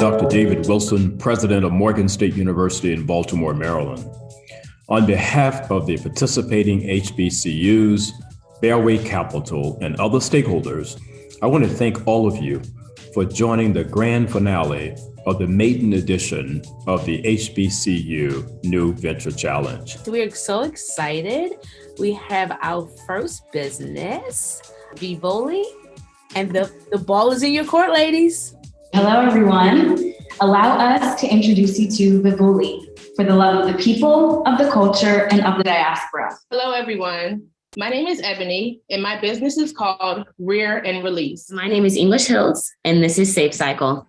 Dr. David Wilson, President of Morgan State University in Baltimore, Maryland. On behalf of the participating HBCUs, Bearway Capital, and other stakeholders, I want to thank all of you for joining the grand finale of the maiden edition of the HBCU New Venture Challenge. We are so excited. We have our first business, Vivoli, and the ball is in your court, ladies. Hello, everyone. Allow us to introduce you to Vivoli, for the love of the people, of the culture, and of the diaspora. Hello, everyone. My name is Ebony, and my business is called Rear and Release. My name is English Hills, and this is Safe Cycle.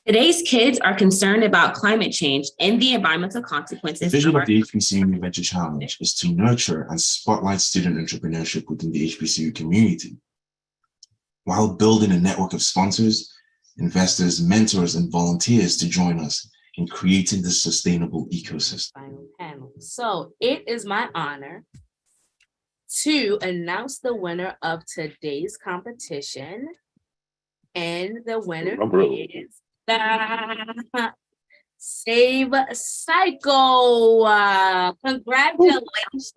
Today's kids are concerned about climate change and the environmental consequences. The vision of the HBCU New Venture Challenge is to nurture and spotlight student entrepreneurship within the HBCU community, while building a network of sponsors, investors, mentors, and volunteers to join us in creating this sustainable ecosystem. Final panel. So it is my honor to announce the winner of today's competition. And the winner is Save Cycle. Congratulations.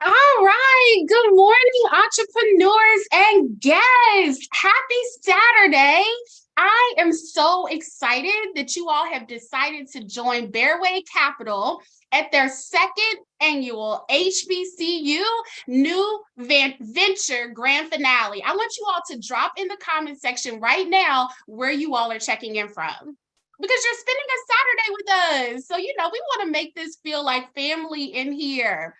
All right. Good morning, entrepreneurs and guests. Happy Saturday. I am so excited that you all have decided to join Bearway Capital at their second annual HBCU New Venture Grand Finale. I want you all to drop in the comment section right now where you all are checking in from, because you're spending a Saturday with us. So, we want to make this feel like family in here.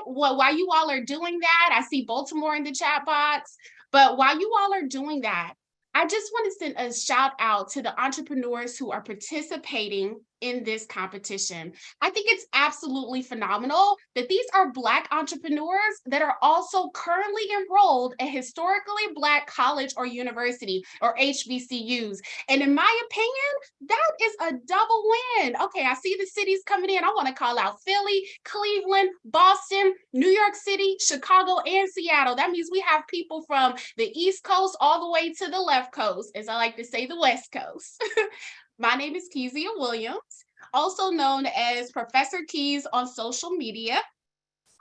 While you all are doing that, I see Baltimore in the chat box, but while you all are doing that, I just want to send a shout out to the entrepreneurs who are participating in this competition. I think it's absolutely phenomenal that these are Black entrepreneurs that are also currently enrolled at historically Black college or university, or HBCUs. And in my opinion, that is a double win. Okay, I see the cities coming in. I want to call out Philly, Cleveland, Boston, New York City, Chicago, and Seattle. That means we have people from the East Coast all the way to the left coast, as I like to say, the West Coast. My name is Kezia Williams, also known as Professor Keys on social media.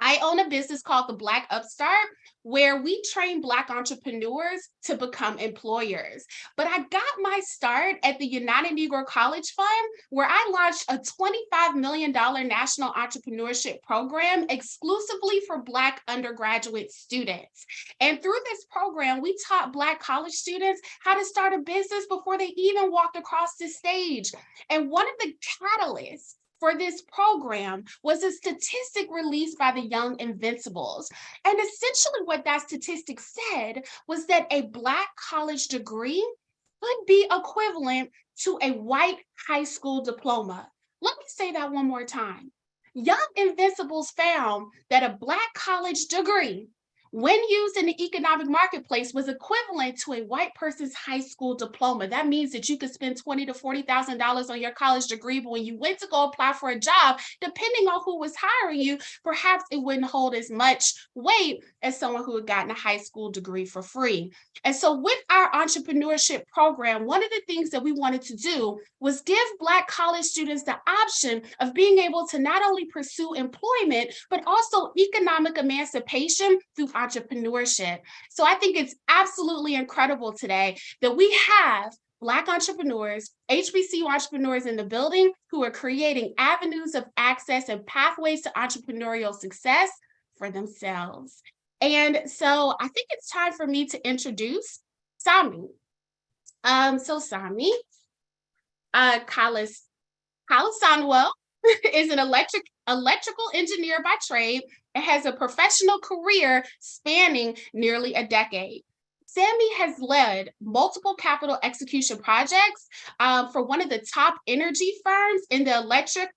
I own a business called The Black Upstart, where we train Black entrepreneurs to become employers. But I got my start at the United Negro College Fund, where I launched a $25 million national entrepreneurship program exclusively for Black undergraduate students. And through this program, we taught Black college students how to start a business before they even walked across the stage. And one of the catalysts for this program was a statistic released by the Young Invincibles. And essentially what that statistic said was that a Black college degree could be equivalent to a white high school diploma. Let me say that one more time. Young Invincibles found that a Black college degree, when used in the economic marketplace, was equivalent to a white person's high school diploma. That means that you could spend $20,000 to $40,000 on your college degree, but when you went to go apply for a job, depending on who was hiring you, perhaps it wouldn't hold as much weight as someone who had gotten a high school degree for free. And so with our entrepreneurship program, one of the things that we wanted to do was give Black college students the option of being able to not only pursue employment, but also economic emancipation through entrepreneurship. So I think it's absolutely incredible today that we have Black entrepreneurs, HBCU entrepreneurs in the building who are creating avenues of access and pathways to entrepreneurial success for themselves. And so I think it's time for me to introduce Sami. Sami Kalasanwell is an electrical engineer by trade and has a professional career spanning nearly a decade. Sami has led multiple capital execution projects for one of the top energy firms in the electric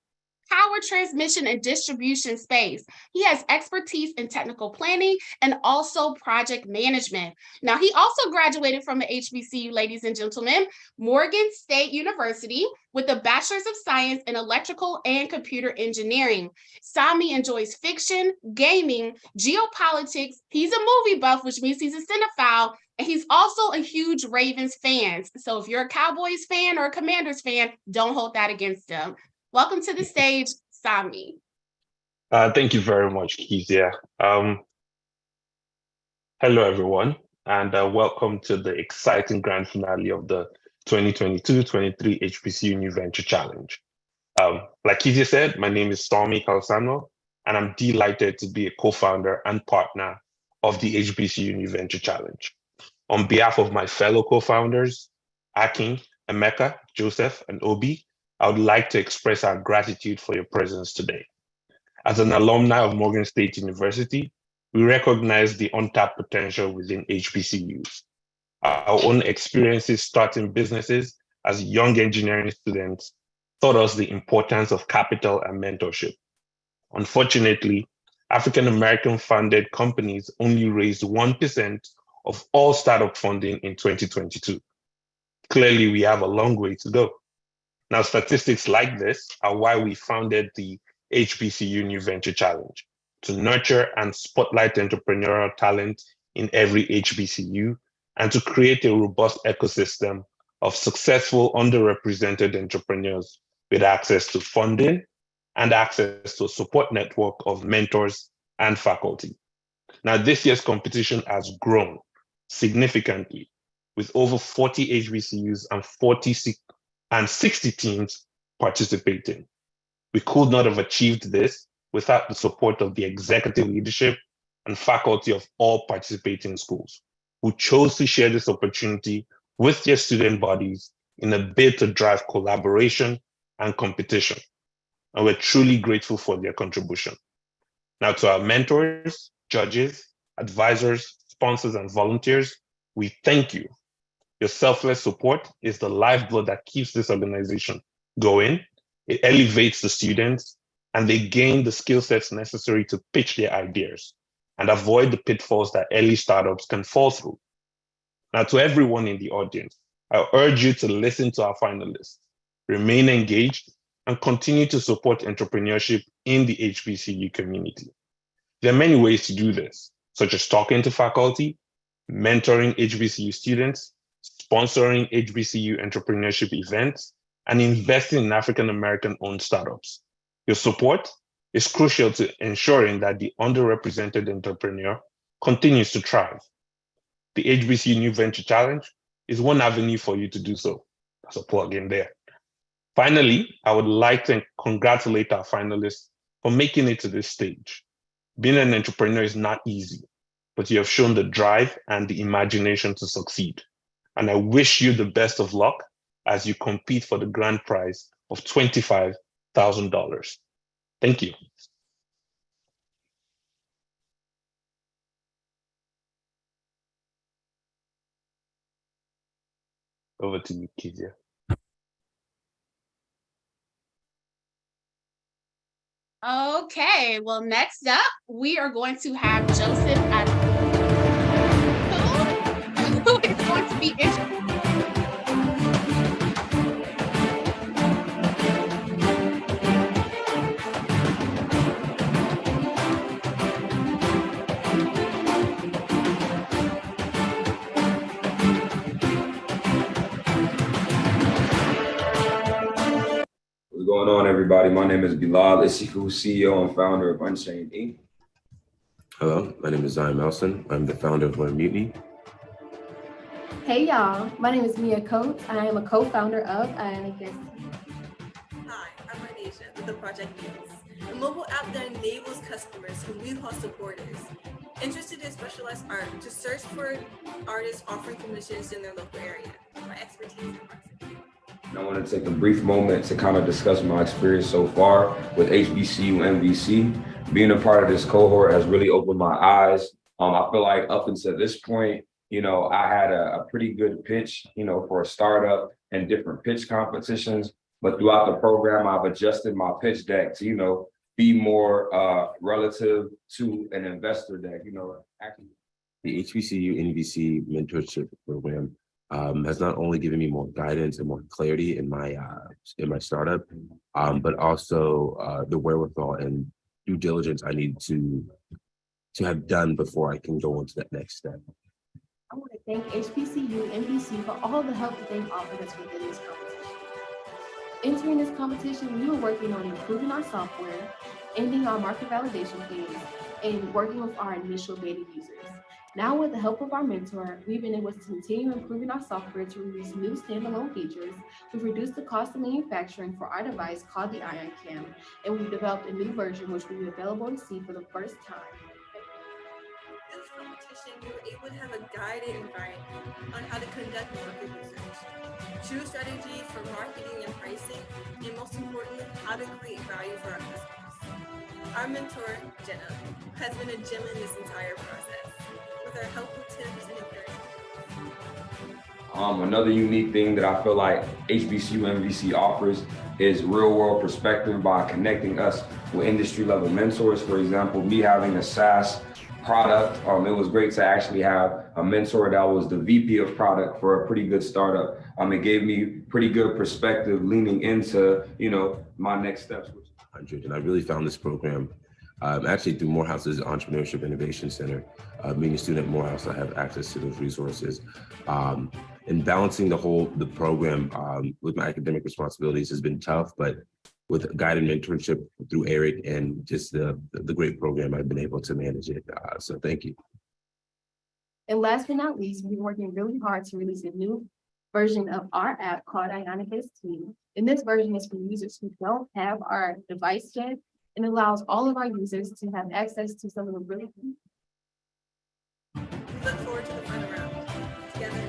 power transmission and distribution space. He has expertise in technical planning and also project management. Now, he also graduated from the HBCU, ladies and gentlemen, Morgan State University, with a Bachelor's of Science in Electrical and Computer Engineering. Sami enjoys fiction, gaming, geopolitics. He's a movie buff, which means he's a cinephile, and he's also a huge Ravens fan. So if you're a Cowboys fan or a Commanders fan, don't hold that against him. Welcome to the stage, Sami. Thank you very much, Kezia. Hello, everyone, and welcome to the exciting grand finale of the 2022-23 HBCU New Venture Challenge. Like Kezia said, my name is Sami Calsano, and I'm delighted to be a co-founder and partner of the HBCU New Venture Challenge. On behalf of my fellow co-founders, Akin, Emeka, Joseph, and Obi, I would like to express our gratitude for your presence today. As an alumni of Morgan State University, we recognize the untapped potential within HBCUs. Our own experiences starting businesses as young engineering students taught us the importance of capital and mentorship. Unfortunately, African-American funded companies only raised 1% of all startup funding in 2022. Clearly, we have a long way to go. Now, statistics like this are why we founded the HBCU New Venture Challenge, to nurture and spotlight entrepreneurial talent in every HBCU and to create a robust ecosystem of successful underrepresented entrepreneurs with access to funding and access to a support network of mentors and faculty. Now, this year's competition has grown significantly, with over 40 HBCUs and 60 teams participating. We could not have achieved this without the support of the executive leadership and faculty of all participating schools, who chose to share this opportunity with their student bodies in a bid to drive collaboration and competition. And we're truly grateful for their contribution. Now, to our mentors, judges, advisors, sponsors, and volunteers, we thank you. Your selfless support is the lifeblood that keeps this organization going. It elevates the students, and they gain the skill sets necessary to pitch their ideas and avoid the pitfalls that early startups can fall through. Now, to everyone in the audience, I urge you to listen to our finalists, remain engaged, and continue to support entrepreneurship in the HBCU community. There are many ways to do this, such as talking to faculty, mentoring HBCU students, sponsoring HBCU entrepreneurship events, and investing in African-American owned startups. Your support is crucial to ensuring that the underrepresented entrepreneur continues to thrive. The HBCU New Venture Challenge is one avenue for you to do so. That's a plug in there. Finally, I would like to congratulate our finalists for making it to this stage. Being an entrepreneur is not easy, but you have shown the drive and the imagination to succeed. And I wish you the best of luck as you compete for the grand prize of $25,000. Thank you. Over to you, Kezia. Okay, well, next up, we are going to have Joseph at who is going to be What's going on, everybody? My name is Bilal Isiku, CEO and founder of Unchained Inc. Hello, my name is Zion Melson. I'm the founder of Learn Mutiny. Hey y'all, my name is Mia Coates. I am a co-founder of guess. Hi, I'm Anisha with the Project Muse, a mobile app that enables customers who need hall supporters interested in specialized art to search for artists offering commissions in their local area. My expertise in art. I want to take a brief moment to kind of discuss my experience so far with HBCU NVC. Being a part of this cohort has really opened my eyes. I feel like up until this point, I had a pretty good pitch, for a startup and different pitch competitions. But throughout the program, I've adjusted my pitch deck to, be more relative to an investor deck, actually. The HBCU NVC mentorship program has not only given me more guidance and more clarity in my startup, but also the wherewithal and due diligence I need to have done before I can go into that next step. I want to thank HBCU NVC for all the help that they've offered us within this competition. Entering this competition, we were working on improving our software, ending our market validation phase, and working with our initial beta users. Now, with the help of our mentor, we've been able to continue improving our software to release new standalone features. We've reduced the cost of manufacturing for our device called the Ion Cam, and we've developed a new version which will be available to see for the first time. In this competition, we were able to have a guided environment on how to conduct market research, choose strategies for marketing and pricing, and most importantly, how to create value for our customers. Our mentor, Jenna, has been a gem in this entire process with her helpful tips and encouragement. Another unique thing that I feel like HBCU NVC offers is real world perspective by connecting us with industry level mentors. For example, me having a SaaS product, it was great to actually have a mentor that was the VP of product for a pretty good startup. It gave me pretty good perspective leaning into, my next steps. And I really found this program actually through Morehouse's Entrepreneurship Innovation Center. Being a student at Morehouse, I have access to those resources. And balancing the program with my academic responsibilities has been tough, but with guided mentorship through Eric and just the great program, I've been able to manage it. So thank you. And last but not least, we're working really hard to release a new version of our app called Ionic ST. And this version is for users who don't have our device yet, and allows all of our users to have access to some of the really We look forward to the final round together.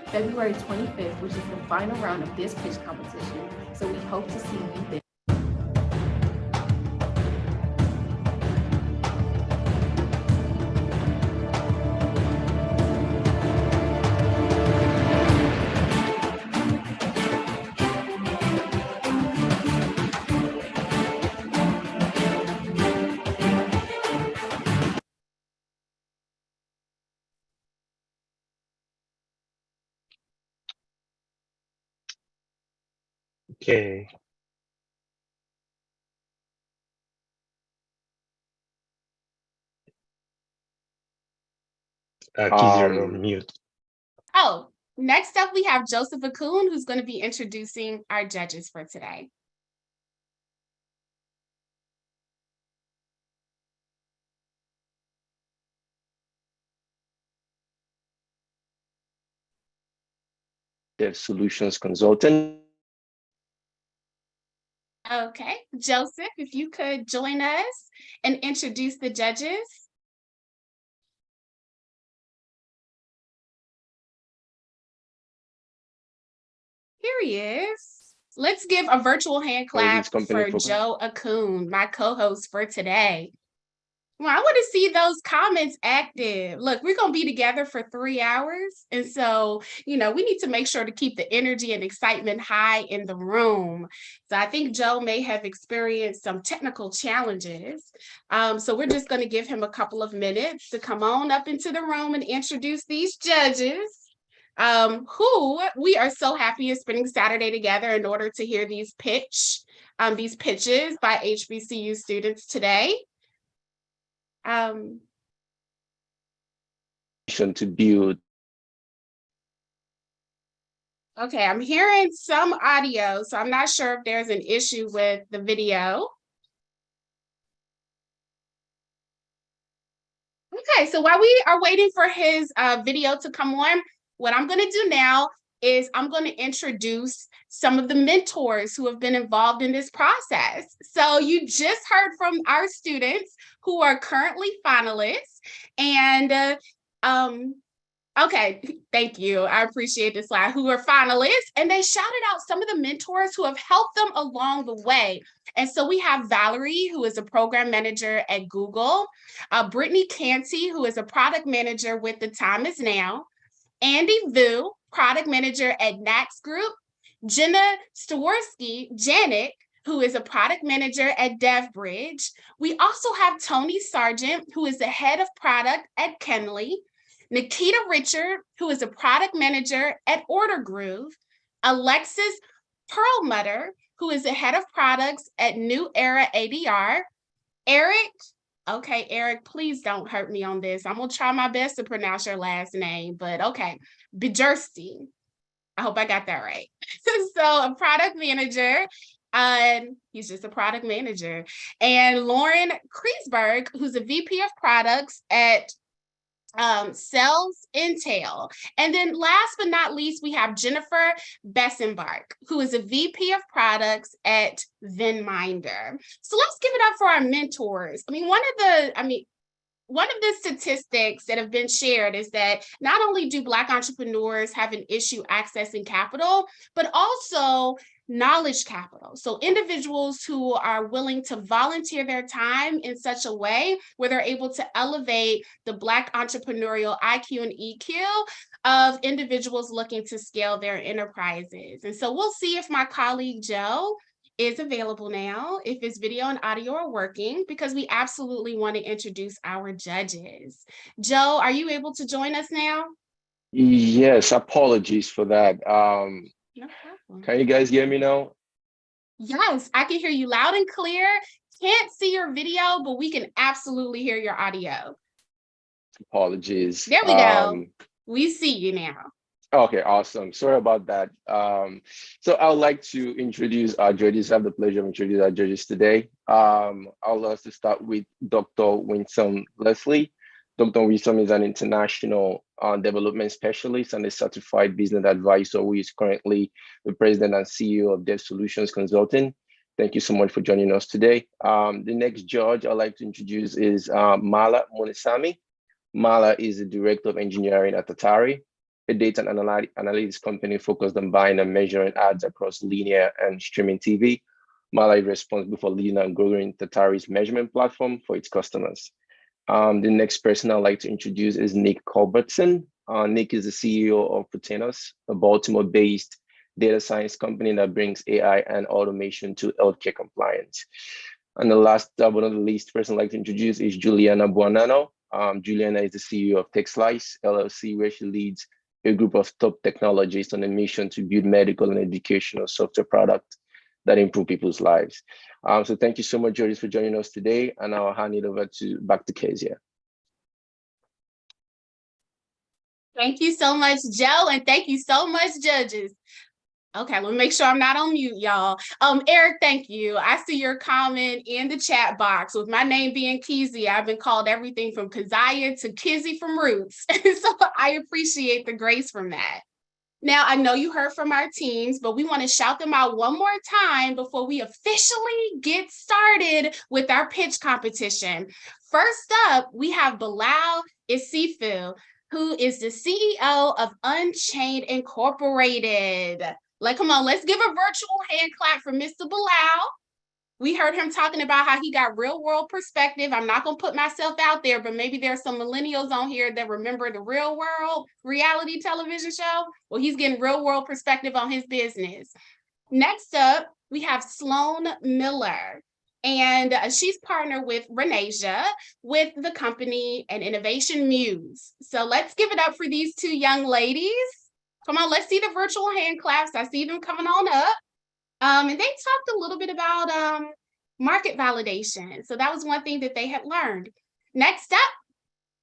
February 25th, which is the final round of this pitch competition. So we hope to see you there. Okay. Keys, you're on mute. Oh, next up we have Joseph Akun, who's going to be introducing our judges for today. Dev Solutions Consultant. Okay, Joseph, if you could join us and introduce the judges. Here he is. Let's give a virtual hand clap for Joe Akun, my co-host for today. Well, I want to see those comments active. Look, we're going to be together for 3 hours. And so, we need to make sure to keep the energy and excitement high in the room. So I think Joe may have experienced some technical challenges. So we're just going to give him a couple of minutes to come on up into the room and introduce these judges, who we are so happy is spending Saturday together in order to hear these pitches by HBCU students today. To build. Okay, I'm hearing some audio, so I'm not sure if there's an issue with the video. Okay, so while we are waiting for his video to come on, what I'm going to do now is I'm going to introduce some of the mentors who have been involved in this process. So you just heard from our students who are currently finalists. And okay, thank you. I appreciate this slide. Who are finalists, and they shouted out some of the mentors who have helped them along the way. And so we have Valerie, who is a program manager at Google, Brittany Canty, who is a product manager with The Time Is Now, Andy Vu, product manager at Nax Group, Jenna Staworski, Janet, who is a product manager at DevBridge. We also have Tony Sargent, who is the head of product at Kenley. Nikita Richard, who is a product manager at Order Groove. Alexis Perlmutter, who is the head of products at New Era ADR. Eric, okay, Eric, please don't hurt me on this. I'm gonna try my best to pronounce your last name, but okay, Bjersti. I hope I got that right. So a product manager, he's just a product manager. And Lauren Kreisberg, who's a VP of products at Sales Intel. And then last but not least, we have Jennifer Bessenbark, who is a VP of products at VinMinder. So let's give it up for our mentors. One of the statistics that have been shared is that not only do Black entrepreneurs have an issue accessing capital, but also knowledge capital. So individuals who are willing to volunteer their time in such a way where they're able to elevate the Black entrepreneurial IQ and EQ of individuals looking to scale their enterprises. And so we'll see if my colleague Joe is available now, if his video and audio are working, because we absolutely want to introduce our judges. Joe, are you able to join us now? Yes, apologies for that. No problem. Can you guys hear me now? Yes, I can hear you loud and clear. Can't see your video, but we can absolutely hear your audio. Apologies. There we go. We see you now. Okay, awesome. Sorry about that. So I would like to introduce our judges. I have the pleasure of introducing our judges today. I would like to start with Dr. Winsome Leslie. Dr. Winsome is an international development specialist and a certified business advisor who is currently the president and CEO of Dev Solutions Consulting. Thank you so much for joining us today. The next judge I'd like to introduce is Mala Monisami. Mala is the director of engineering at Atari, a data and analytics company focused on buying and measuring ads across linear and streaming TV. Mala is responsible for leading and growing Atari's measurement platform for its customers. The next person I'd like to introduce is Nick Culbertson. Nick is the CEO of Putenos, a Baltimore-based data science company that brings AI and automation to healthcare compliance. And the last but not the least person I'd like to introduce is Juliana Buonanno. Juliana is the CEO of TechSlice LLC, where she leads a group of top technologists on a mission to build medical and educational software products that improve people's lives. So thank you so much, judges, for joining us today. And I'll hand it over back to Kezia. Thank you so much, Joe, and thank you so much, judges. Okay, let me make sure I'm not on mute, y'all. Eric, thank you. I see your comment in the chat box. With my name being Kizzy, I've been called everything from Keziah to Kizzy from Roots. So I appreciate the grace from that. Now, I know you heard from our teams, but we want to shout them out one more time before we officially get started with our pitch competition. First up, we have Bilal Isifu, who is the CEO of Unchained Incorporated. Come on, let's give a virtual hand clap for Mr. Bilal. We heard him talking about how he got real world perspective. I'm not going to put myself out there, but maybe there's some millennials on here that remember the real world reality television show. Well, he's getting real world perspective on his business. Next up, we have Sloan Miller, and she's partnered with Renasia with the company and Innovation Muse. So let's give it up for these two young ladies. Come on, let's see the virtual hand claps. I see them coming on up. And they talked a little bit about market validation. So that was one thing that they had learned. Next up,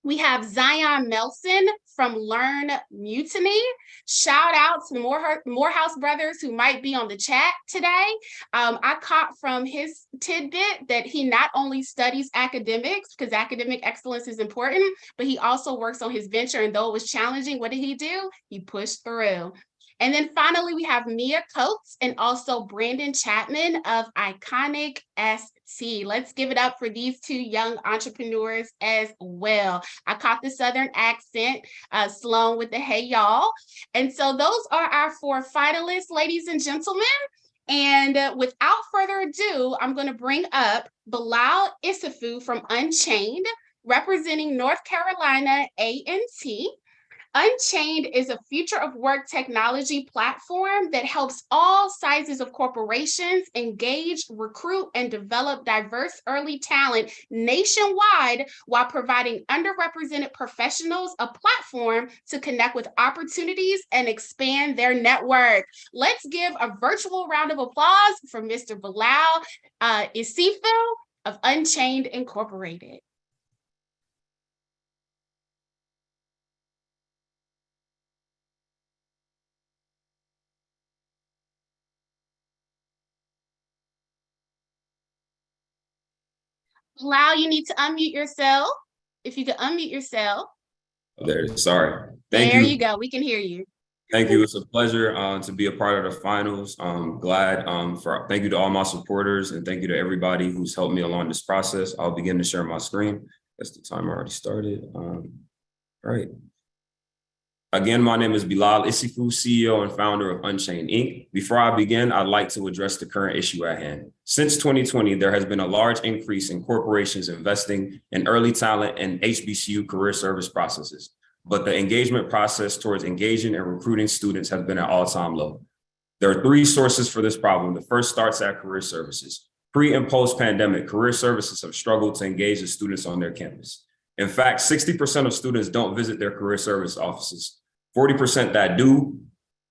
we have Zion Melson from Learn Mutiny. Shout out to the Morehouse brothers who might be on the chat today. I caught from his tidbit that he not only studies academics, because academic excellence is important, but he also works on his venture. And though it was challenging, what did he do? He pushed through. And then finally, we have Mia Coates and also Brandon Chapman of Iconic ST. Let's give it up for these two young entrepreneurs as well. I caught the Southern accent, Sloan with the hey y'all. And so those are our four finalists, ladies and gentlemen. And without further ado, I'm going to bring up Bilal Isifu from Unchained, representing North Carolina A&T. Unchained is a future of work technology platform that helps all sizes of corporations engage, recruit, and develop diverse early talent nationwide while providing underrepresented professionals a platform to connect with opportunities and expand their network. Let's give a virtual round of applause for Mr. Bilal Isifu of Unchained Incorporated. Bilal, you need to unmute yourself. If you could unmute yourself. There, sorry. There you go. We can hear you. Thank you. It's a pleasure to be a part of the finals. Glad thank you to all my supporters and thank you to everybody who's helped me along this process. I'll begin to share my screen. That's the timer already started. All right. Again, my name is Bilal Isifu, CEO and founder of Unchained Inc. Before I begin, I'd like to address the current issue at hand. Since 2020, there has been a large increase in corporations investing in early talent and HBCU career service processes, but the engagement process towards engaging and recruiting students has been at all-time low. There are three sources for this problem. The first starts at career services. Pre and post-pandemic, career services have struggled to engage the students on their campus. In fact, 60% of students don't visit their career service offices. 40% that do,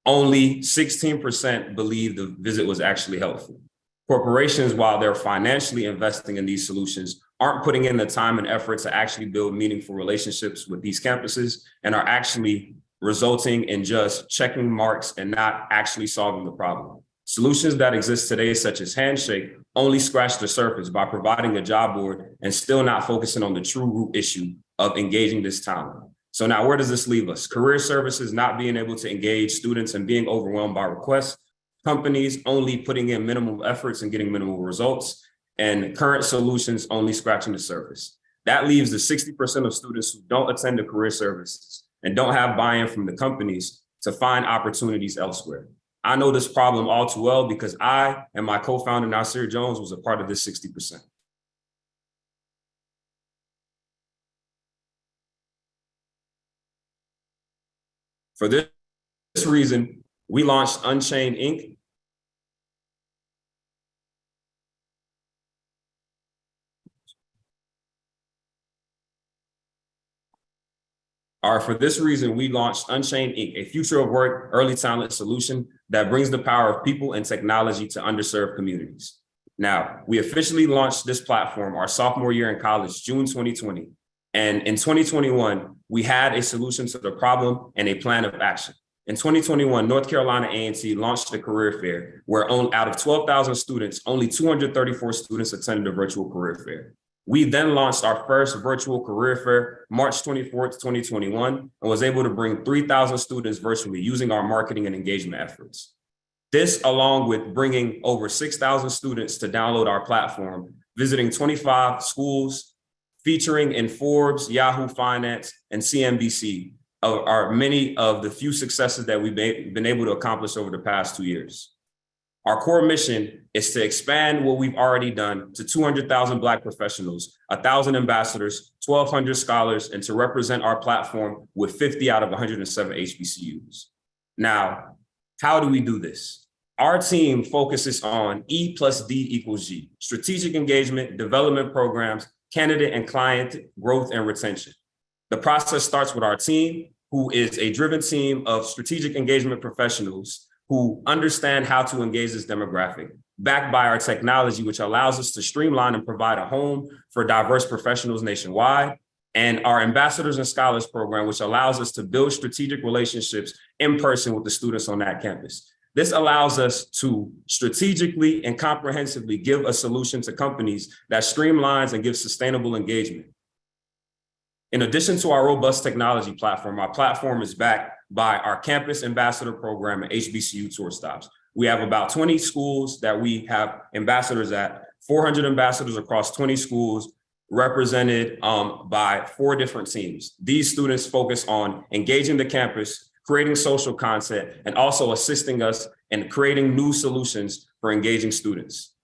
only 16% believe the visit was actually helpful. Corporations, while they're financially investing in these solutions, aren't putting in the time and effort to actually build meaningful relationships with these campuses and are actually resulting in just checking marks and not actually solving the problem. Solutions that exist today, such as Handshake, only scratch the surface by providing a job board and still not focusing on the true root issue of engaging this talent. So now where does this leave us? Career services not being able to engage students and being overwhelmed by requests, companies only putting in minimal efforts and getting minimal results, and current solutions only scratching the surface. That leaves the 60% of students who don't attend the career services and don't have buy-in from the companies to find opportunities elsewhere. I know this problem all too well because I and my co-founder, Nasir Jones, was a part of this 60%. For this reason, we launched Unchained Inc. For this reason, we launched Unchained Inc., a future of work early talent solution that brings the power of people and technology to underserved communities. Now, we officially launched this platform our sophomore year in college, June 2020. And in 2021, we had a solution to the problem and a plan of action. In 2021, North Carolina A&T launched the career fair, where out of 12,000 students, only 234 students attended the virtual career fair. We then launched our first virtual career fair, March 24th, 2021, and was able to bring 3,000 students virtually using our marketing and engagement efforts. This, along with bringing over 6,000 students to download our platform, visiting 25 schools, featuring in Forbes, Yahoo Finance, and CNBC, are many of the few successes that we've been able to accomplish over the past 2 years. Our core mission is to expand what we've already done to 200,000 Black professionals, 1,000 ambassadors, 1,200 scholars, and to represent our platform with 50 out of 107 HBCUs. Now, how do we do this? Our team focuses on E+D=G, strategic engagement, development programs, candidate and client growth and retention. The process starts with our team, who is a driven team of strategic engagement professionals who understand how to engage this demographic, backed by our technology, which allows us to streamline and provide a home for diverse professionals nationwide, and our ambassadors and scholars program, which allows us to build strategic relationships in person with the students on that campus. This allows us to strategically and comprehensively give a solution to companies that streamlines and gives sustainable engagement. In addition to our robust technology platform, our platform is backed by our campus ambassador program and HBCU tour stops. We have about 20 schools that we have ambassadors at, 400 ambassadors across 20 schools, represented by 4 different teams. These students focus on engaging the campus, creating social content, and also assisting us in creating new solutions for engaging students.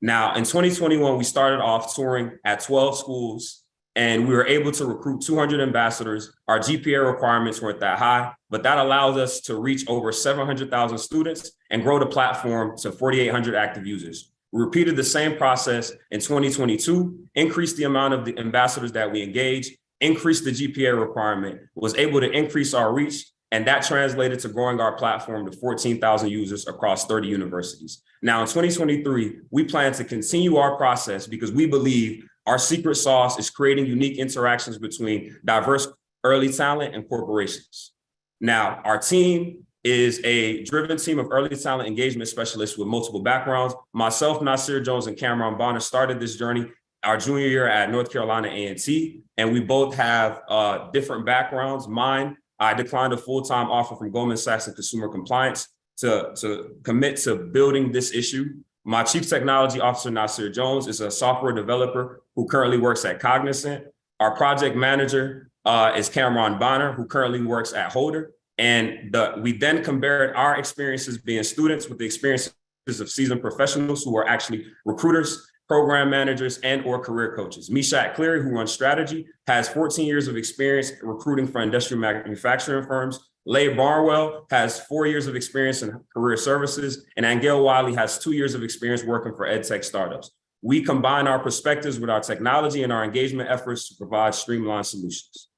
Now, in 2021, we started off touring at 12 schools and we were able to recruit 200 ambassadors. Our GPA requirements weren't that high, but that allowed us to reach over 700,000 students and grow the platform to 4,800 active users. We repeated the same process in 2022, increased the amount of the ambassadors that we engaged, increased the GPA requirement, was able to increase our reach, and that translated to growing our platform to 14,000 users across 30 universities. Now in 2023, we plan to continue our process because we believe our secret sauce is creating unique interactions between diverse early talent and corporations. Now, our team is a driven team of early talent engagement specialists with multiple backgrounds. Myself, Nasir Jones, and Cameron Bonner started this journey our junior year at North Carolina A&T, and we both have different backgrounds. Mine, I declined a full-time offer from Goldman Sachs in consumer compliance to commit to building this issue. My chief technology officer, Nasir Jones, is a software developer who currently works at Cognizant. Our project manager is Cameron Bonner, who currently works at Holder. And we then compared our experiences being students with the experiences of seasoned professionals who are actually recruiters, program managers, and or career coaches. Meshack Cleary, who runs strategy, has 14 years of experience recruiting for industrial manufacturing firms. Leigh Barnwell has 4 years of experience in career services, and Angel Wiley has 2 years of experience working for edtech startups. We combine our perspectives with our technology and our engagement efforts to provide streamlined solutions.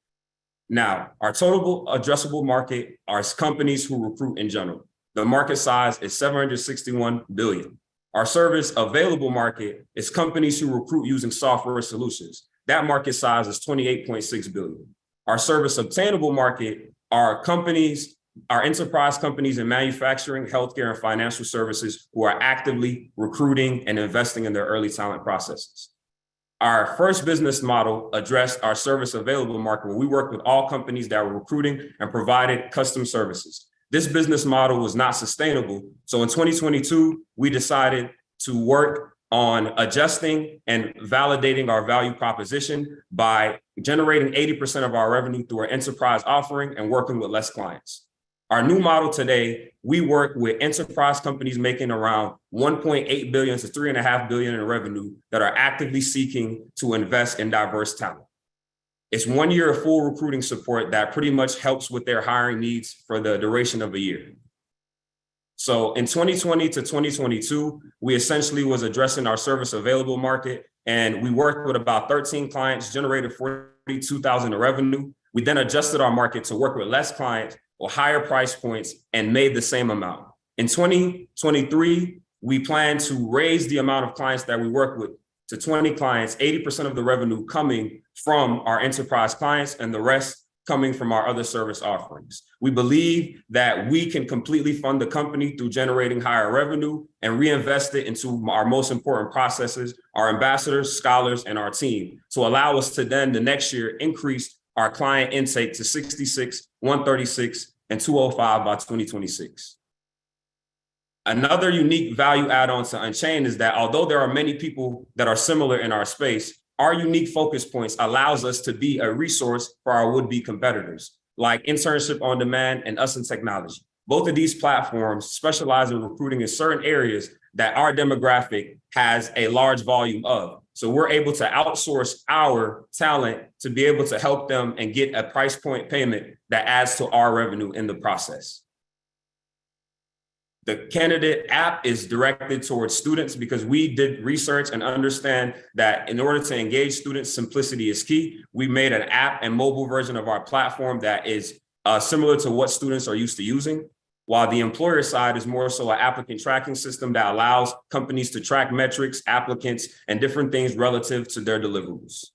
Now, our total addressable market are companies who recruit in general. The market size is $761 billion. Our service available market is companies who recruit using software solutions. That market size is $28.6 billion. Our service obtainable market are companies, our enterprise companies in manufacturing, healthcare, and financial services who are actively recruiting and investing in their early talent processes. Our first business model addressed our service available market, where we worked with all companies that were recruiting and provided custom services. This business model was not sustainable. So in 2022, we decided to work on adjusting and validating our value proposition by generating 80% of our revenue through our enterprise offering and working with less clients. Our new model today, we work with enterprise companies making around 1.8 billion to 3.5 billion in revenue that are actively seeking to invest in diverse talent. It's 1 year of full recruiting support that pretty much helps with their hiring needs for the duration of a year. So in 2020 to 2022, we essentially was addressing our service available market, and we worked with about 13 clients, generated 42,000 in revenue. We then adjusted our market to work with less clients or higher price points and made the same amount. In 2023, we plan to raise the amount of clients that we work with to 20 clients, 80% of the revenue coming from our enterprise clients and the rest coming from our other service offerings. We believe that we can completely fund the company through generating higher revenue and reinvest it into our most important processes, our ambassadors, scholars, and our team, to allow us to then the next year increase our client intake to 66, 136, and 205 by 2026. Another unique value add-on to Unchained is that although there are many people that are similar in our space, our unique focus points allows us to be a resource for our would-be competitors, like Internship on Demand and Us in Technology. Both of these platforms specialize in recruiting in certain areas that our demographic has a large volume of. So we're able to outsource our talent to be able to help them and get a price point payment that adds to our revenue in the process. The candidate app is directed towards students because we did research and understand that in order to engage students, simplicity is key. We made an app and mobile version of our platform that is similar to what students are used to using, while the employer side is more so an applicant tracking system that allows companies to track metrics, applicants, and different things relative to their deliverables.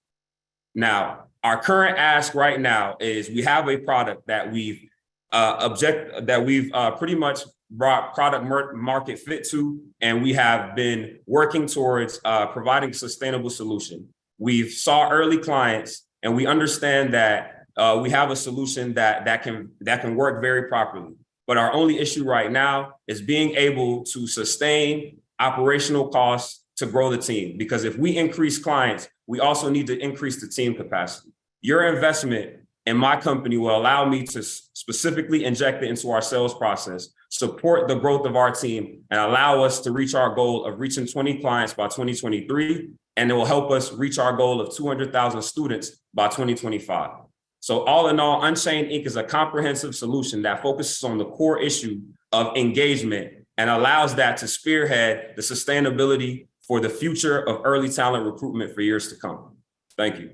Now, our current ask right now is we have a product that we've pretty much brought product market fit to, and we have been working towards providing a sustainable solution. We've saw early clients, and we understand that we have a solution that can work very properly. But our only issue right now is being able to sustain operational costs to grow the team. Because if we increase clients, we also need to increase the team capacity. Your investment in my company will allow me to specifically inject it into our sales process, support the growth of our team, and allow us to reach our goal of reaching 20 clients by 2023. And it will help us reach our goal of 200,000 students by 2025. So all in all, Unchained Inc. is a comprehensive solution that focuses on the core issue of engagement and allows that to spearhead the sustainability for the future of early talent recruitment for years to come. Thank you.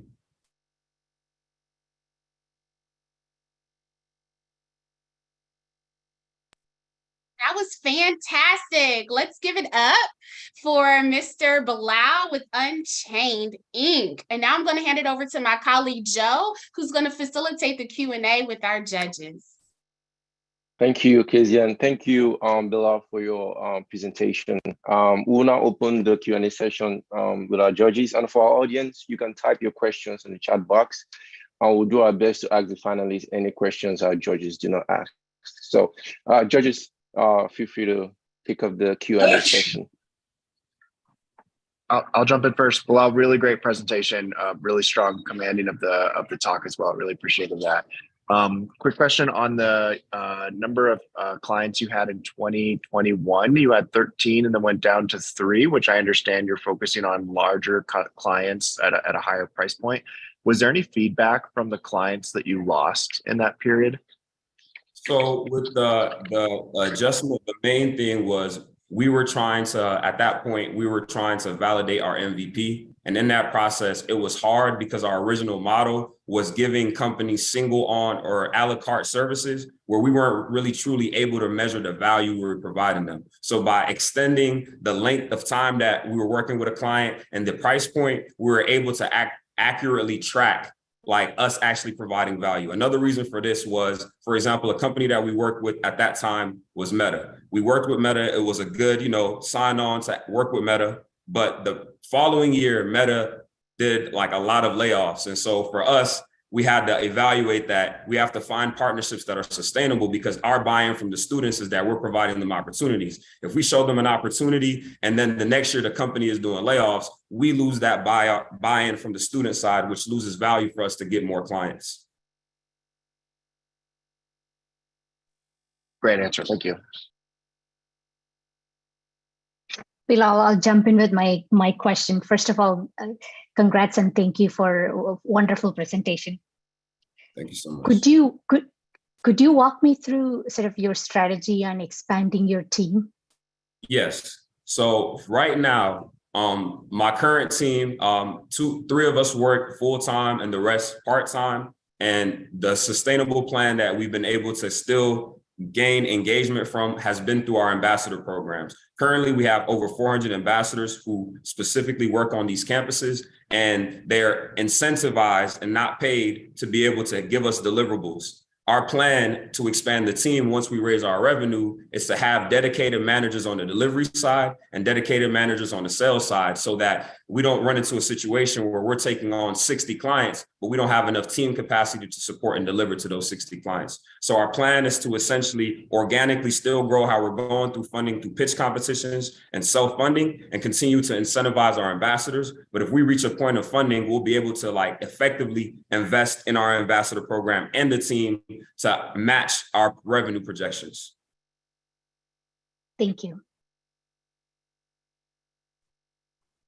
That was fantastic. Let's give it up for Mr. Bilal with Unchained Inc. And now I'm going to hand it over to my colleague, Joe, who's going to facilitate the Q&A with our judges. Thank you, Kezia, and thank you, Bilal, for your presentation. We will now open the Q&A session with our judges. And for our audience, you can type your questions in the chat box. We'll do our best to ask the finalists any questions our judges do not ask. So, judges, feel free to pick up the Q&A session. I'll jump in first. Bilal, really great presentation, really strong commanding of the talk as well. Really appreciated that. Quick question on the number of clients you had in 2021. You had 13 and then went down to 3, which I understand you're focusing on larger clients at a higher price point. Was there any feedback from the clients that you lost in that period? So with the adjustment, the main thing was we were trying to, at that point, we were trying to validate our MVP. And in that process, it was hard because our original model was giving companies single on or a la carte services where we weren't really truly able to measure the value we were providing them. So by extending the length of time that we were working with a client and the price point, we were able to accurately track like us actually providing value. Another reason for this was, for example, a company that we worked with at that time was Meta. We worked with Meta. It was a good, sign on to work with Meta. But the following year, Meta did like a lot of layoffs. And so for us, we had to evaluate that. We have to find partnerships that are sustainable because our buy-in from the students is that we're providing them opportunities. If we show them an opportunity and then the next year the company is doing layoffs, we lose that buy-in from the student side, which loses value for us to get more clients. Great answer. Thank you. Bilal, I'll jump in with my question. First of all, congrats and thank you for a wonderful presentation. Thank you so much. Could you walk me through sort of your strategy on expanding your team? Yes. So right now, my current team, 3 of us work full-time and the rest part-time. And the sustainable plan that we've been able to still gain engagement from has been through our ambassador programs. Currently, we have over 400 ambassadors who specifically work on these campuses, and they're incentivized and not paid to be able to give us deliverables. Our plan to expand the team once we raise our revenue is to have dedicated managers on the delivery side and dedicated managers on the sales side so that we don't run into a situation where we're taking on 60 clients, but we don't have enough team capacity to support and deliver to those 60 clients. So our plan is to essentially organically still grow how we're going through funding through pitch competitions and self-funding and continue to incentivize our ambassadors. But if we reach a point of funding, we'll be able to effectively invest in our ambassador program and the team to match our revenue projections. Thank you.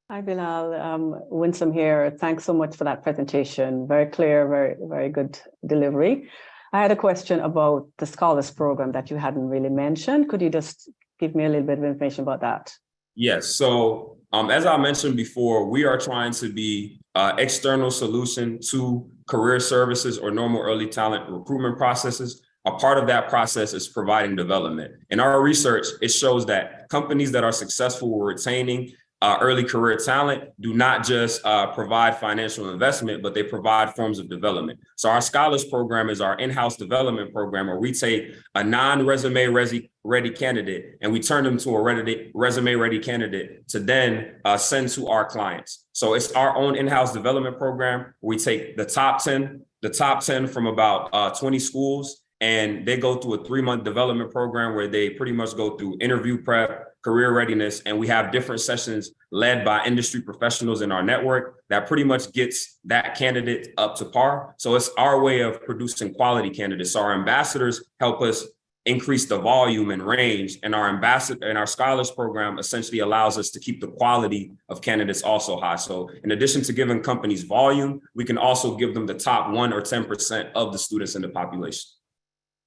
Hi, Bilal. Winsome here. Thanks so much for that presentation. Very clear, very, very good delivery. I had a question about the Scholars program that you hadn't really mentioned. Could you just give me a little bit of information about that? Yes. So as I mentioned before, we are trying to be an external solution to career services or normal early talent recruitment processes. A part of that process is providing development. In our research, it shows that companies that are successful with retaining early career talent do not just provide financial investment, but they provide forms of development. So our Scholars program is our in-house development program where we take a non-resume ready candidate and we turn them to a resume ready candidate to then send to our clients. So it's our own in-house development program. We take the top 10 from about 20 schools, And they go through a 3-month development program where they pretty much go through interview prep, career readiness, and we have different sessions led by industry professionals in our network that pretty much gets that candidate up to par. So it's our way of producing quality candidates. So our ambassadors help us increase the volume and range, and our ambassador and our scholars program essentially allows us to keep the quality of candidates also high. So in addition to giving companies volume, we can also give them the top 1 or 10% of the students in the population.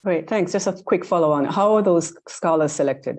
Great, thanks. Just a quick follow on. How are those scholars selected?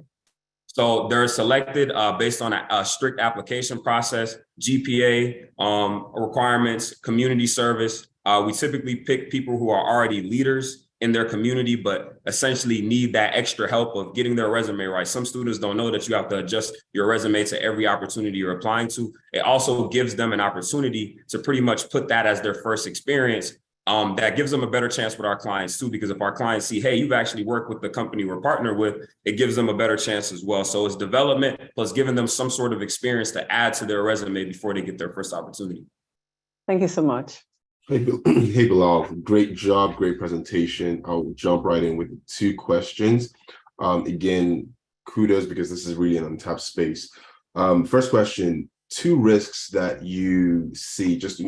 So they're selected based on a strict application process, GPA requirements, community service. We typically pick people who are already leaders in their community, but essentially need that extra help of getting their resume right. Some students don't know that you have to adjust your resume to every opportunity you're applying to. It also gives them an opportunity to pretty much put that as their first experience. That gives them a better chance with our clients too, because if our clients see, hey, you've actually worked with the company we're partnered with, it gives them a better chance as well. So it's development plus giving them some sort of experience to add to their resume before they get their first opportunity. Thank you so much. Hey, Bilal, great job, great presentation. I'll jump right in with 2 questions. Again, kudos because this is really an untapped space. First question, 2 risks that you see, just,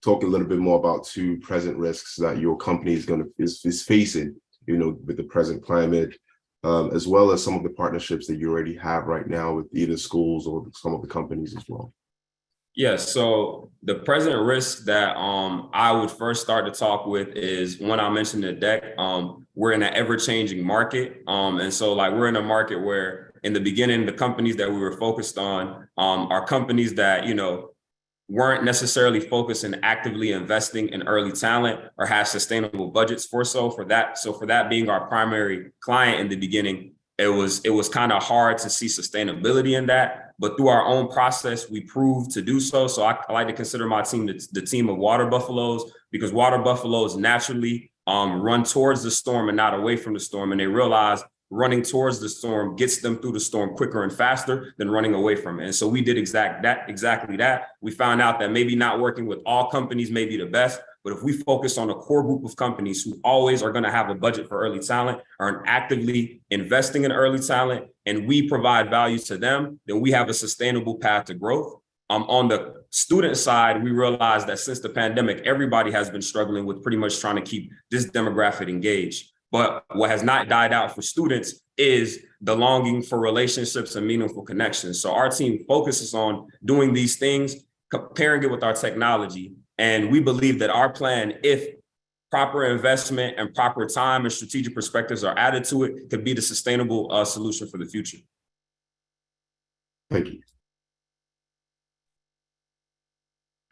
talk a little bit more about 2 present risks that your company is facing, with the present climate, as well as some of the partnerships that you already have right now with either schools or some of the companies as well. Yes, so the present risk that I would first start to talk with is one I mentioned in the deck. We're in an ever-changing market. And so we're in a market where in the beginning, the companies that we were focused on are companies that, weren't necessarily focused in actively investing in early talent or have sustainable budgets for that being our primary client in the beginning, it was kind of hard to see sustainability in that. But through our own process, we proved to do so. So I like to consider my team the team of water buffaloes, because water buffaloes naturally run towards the storm and not away from the storm. And they realize running towards the storm gets them through the storm quicker and faster than running away from it. And so we did exactly that. We found out that maybe not working with all companies may be the best, but if we focus on a core group of companies who always are going to have a budget for early talent, are actively investing in early talent, and we provide value to them, then we have a sustainable path to growth. On the student side, we realized that since the pandemic, everybody has been struggling with pretty much trying to keep this demographic engaged. But what has not died out for students is the longing for relationships and meaningful connections. So our team focuses on doing these things, pairing it with our technology. And we believe that our plan, if proper investment and proper time and strategic perspectives are added to it, could be the sustainable solution for the future. Thank you.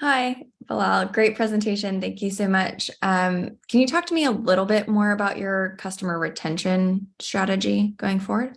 Hi, Bilal. Great presentation. Thank you so much. Can you talk to me a little bit more about your customer retention strategy going forward?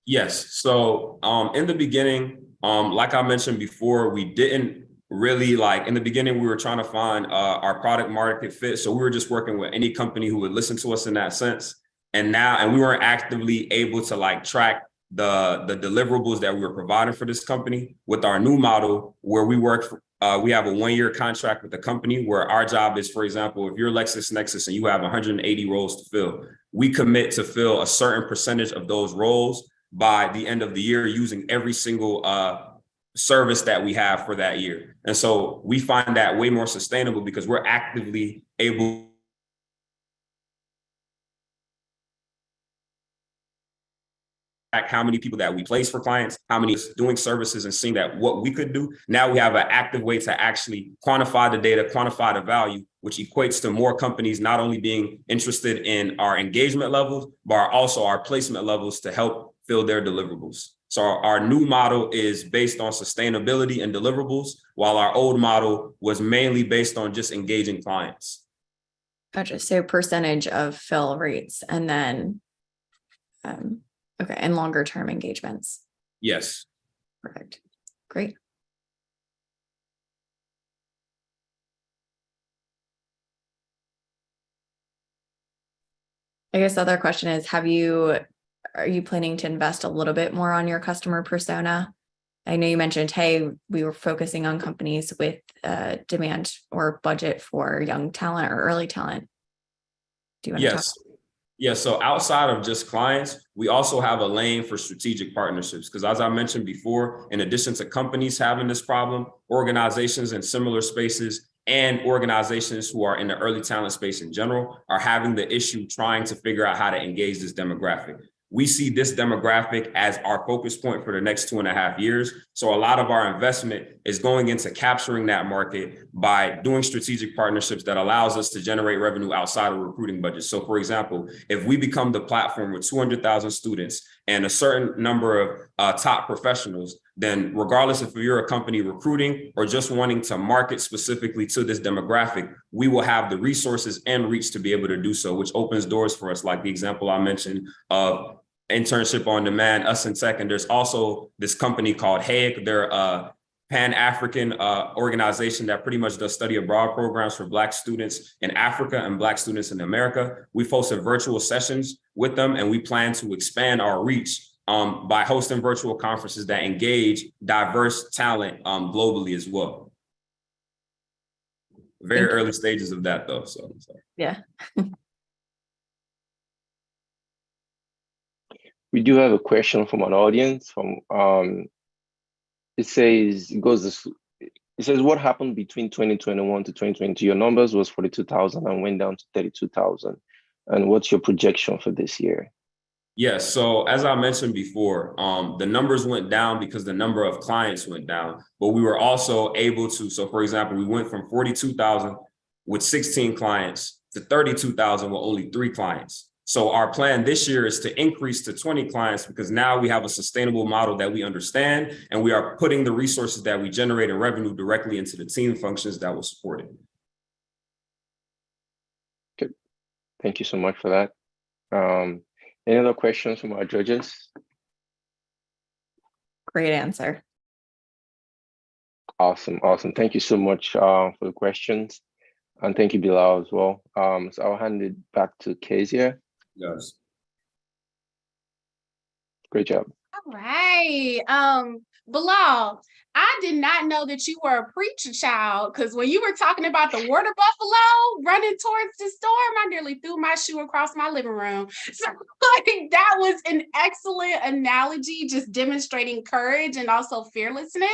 Yes. So in the beginning, like I mentioned before, we didn't really in the beginning, we were trying to find our product market fit. So we were just working with any company who would listen to us in that sense. And we weren't actively able to track the deliverables that we were providing for this company. With our new model where we work for, we have a 1-year contract with the company where our job is, for example, if you're LexisNexis and you have 180 roles to fill, we commit to fill a certain percentage of those roles by the end of the year using every single service that we have for that year. And so we find that way more sustainable because we're actively able how many people that we place for clients, how many is doing services, and seeing that what we could do. Now we have an active way to actually quantify the data, quantify the value, which equates to more companies not only being interested in our engagement levels, but also our placement levels to help fill their deliverables. So our new model is based on sustainability and deliverables, while our old model was mainly based on just engaging clients. Gotcha. So percentage of fill rates and then okay, and longer term engagements. Yes. Perfect. Great. I guess the other question is, are you planning to invest a little bit more on your customer persona? I know you mentioned, hey, we were focusing on companies with demand or budget for young talent or early talent. Do you want to talk? Yes. Yeah, so outside of just clients, we also have a lane for strategic partnerships. Because as I mentioned before, in addition to companies having this problem, organizations in similar spaces and organizations who are in the early talent space in general are having the issue trying to figure out how to engage this demographic. We see this demographic as our focus point for the next 2.5 years. So a lot of our investment is going into capturing that market by doing strategic partnerships that allows us to generate revenue outside of recruiting budgets. So for example, if we become the platform with 200,000 students and a certain number of top professionals, then regardless if you're a company recruiting or just wanting to market specifically to this demographic, we will have the resources and reach to be able to do so, which opens doors for us, like the example I mentioned of internship on demand, us in tech. And there's also this company called HAIC. They're a Pan-African organization that pretty much does study abroad programs for Black students in Africa and Black students in America. We've hosted virtual sessions with them, and we plan to expand our reach by hosting virtual conferences that engage diverse talent globally as well. Very early stages of that though, so. Yeah. We do have a question from an audience. It says, what happened between 2021 to 2022? Your numbers was 42,000 and went down to 32,000. And what's your projection for this year? Yes, so as I mentioned before, the numbers went down because the number of clients went down, but we were also able to, so for example, we went from 42,000 with 16 clients to 32,000 with only 3 clients. So our plan this year is to increase to 20 clients because now we have a sustainable model that we understand, and we are putting the resources that we generate in revenue directly into the team functions that will support it. Good. Thank you so much for that. Any other questions from our judges? Great answer. Awesome. Thank you so much for the questions. And thank you, Bilal, as well. So I'll hand it back to Kezia. Yes. Great job. All right. Bilal, I did not know that you were a preacher child, because when you were talking about the water buffalo running towards the storm, I nearly threw my shoe across my living room. So like, that was an excellent analogy, just demonstrating courage and also fearlessness.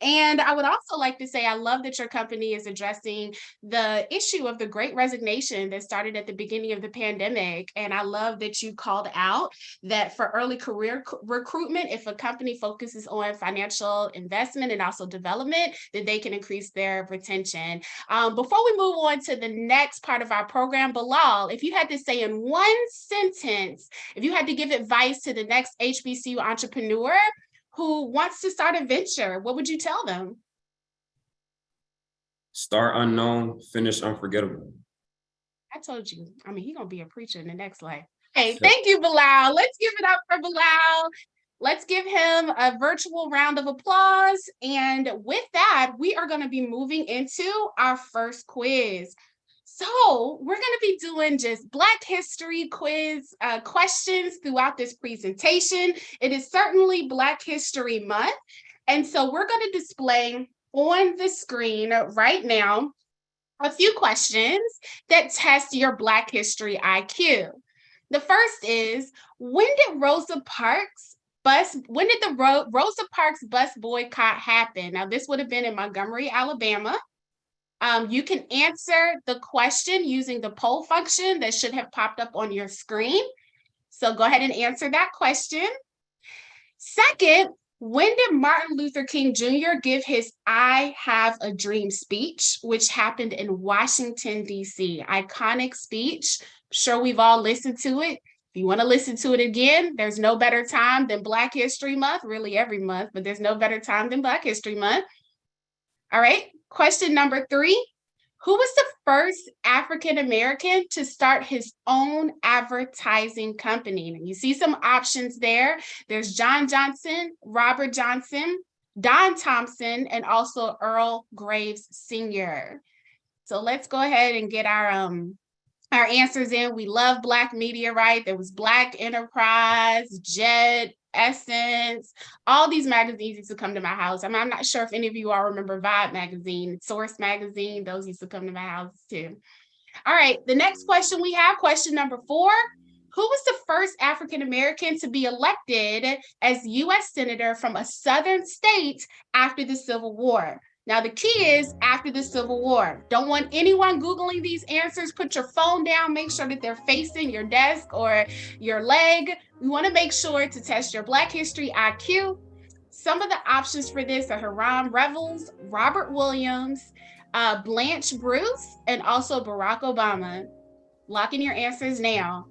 And I would also like to say, I love that your company is addressing the issue of the Great Resignation that started at the beginning of the pandemic. And I love that you called out that for early career recruitment, if a company focuses on financial investment and also development, that they can increase their retention. Before we move on to the next part of our program, Bilal, if you had to say in one sentence, if you had to give advice to the next HBCU entrepreneur who wants to start a venture, what would you tell them? Start unknown, finish unforgettable. I told you, I mean, he's gonna be a preacher in the next life. Hey, thank you, Bilal. Let's give it up for Bilal. Let's give him a virtual round of applause. And with that, we are going to be moving into our first quiz. So we're going to be doing just Black History quiz questions throughout this presentation. It is certainly Black History Month. And so we're going to display on the screen right now a few questions that test your Black History IQ. The first is, when did Rosa Parks bus boycott happen? Now, this would have been in Montgomery, Alabama. You can answer the question using the poll function that should have popped up on your screen. So go ahead and answer that question. Second, when did Martin Luther King Jr. give his I Have a Dream speech, which happened in Washington, D.C.? Iconic speech. I'm sure we've all listened to it. If you want to listen to it again, there's no better time than Black History Month, really every month, but there's no better time than Black History Month. All right, question number 3. Who was the first African-American to start his own advertising company? And you see some options there. There's John Johnson, Robert Johnson, Don Thompson, and also Earl Graves Sr. So let's go ahead and get our answers in. We love Black media, right? There was Black Enterprise, Jet, Essence, all these magazines used to come to my house. I'm not sure if any of you all remember Vibe magazine, Source magazine, those used to come to my house too. All right, the next question we have, question number 4. Who was the first African-American to be elected as U.S. Senator from a Southern state after the Civil War? Now, the key is after the Civil War. Don't want anyone Googling these answers. Put your phone down. Make sure that they're facing your desk or your leg. We want to make sure to test your Black history IQ. Some of the options for this are Hiram Revels, Robert Williams, Blanche Bruce, and also Barack Obama. Lock in your answers now.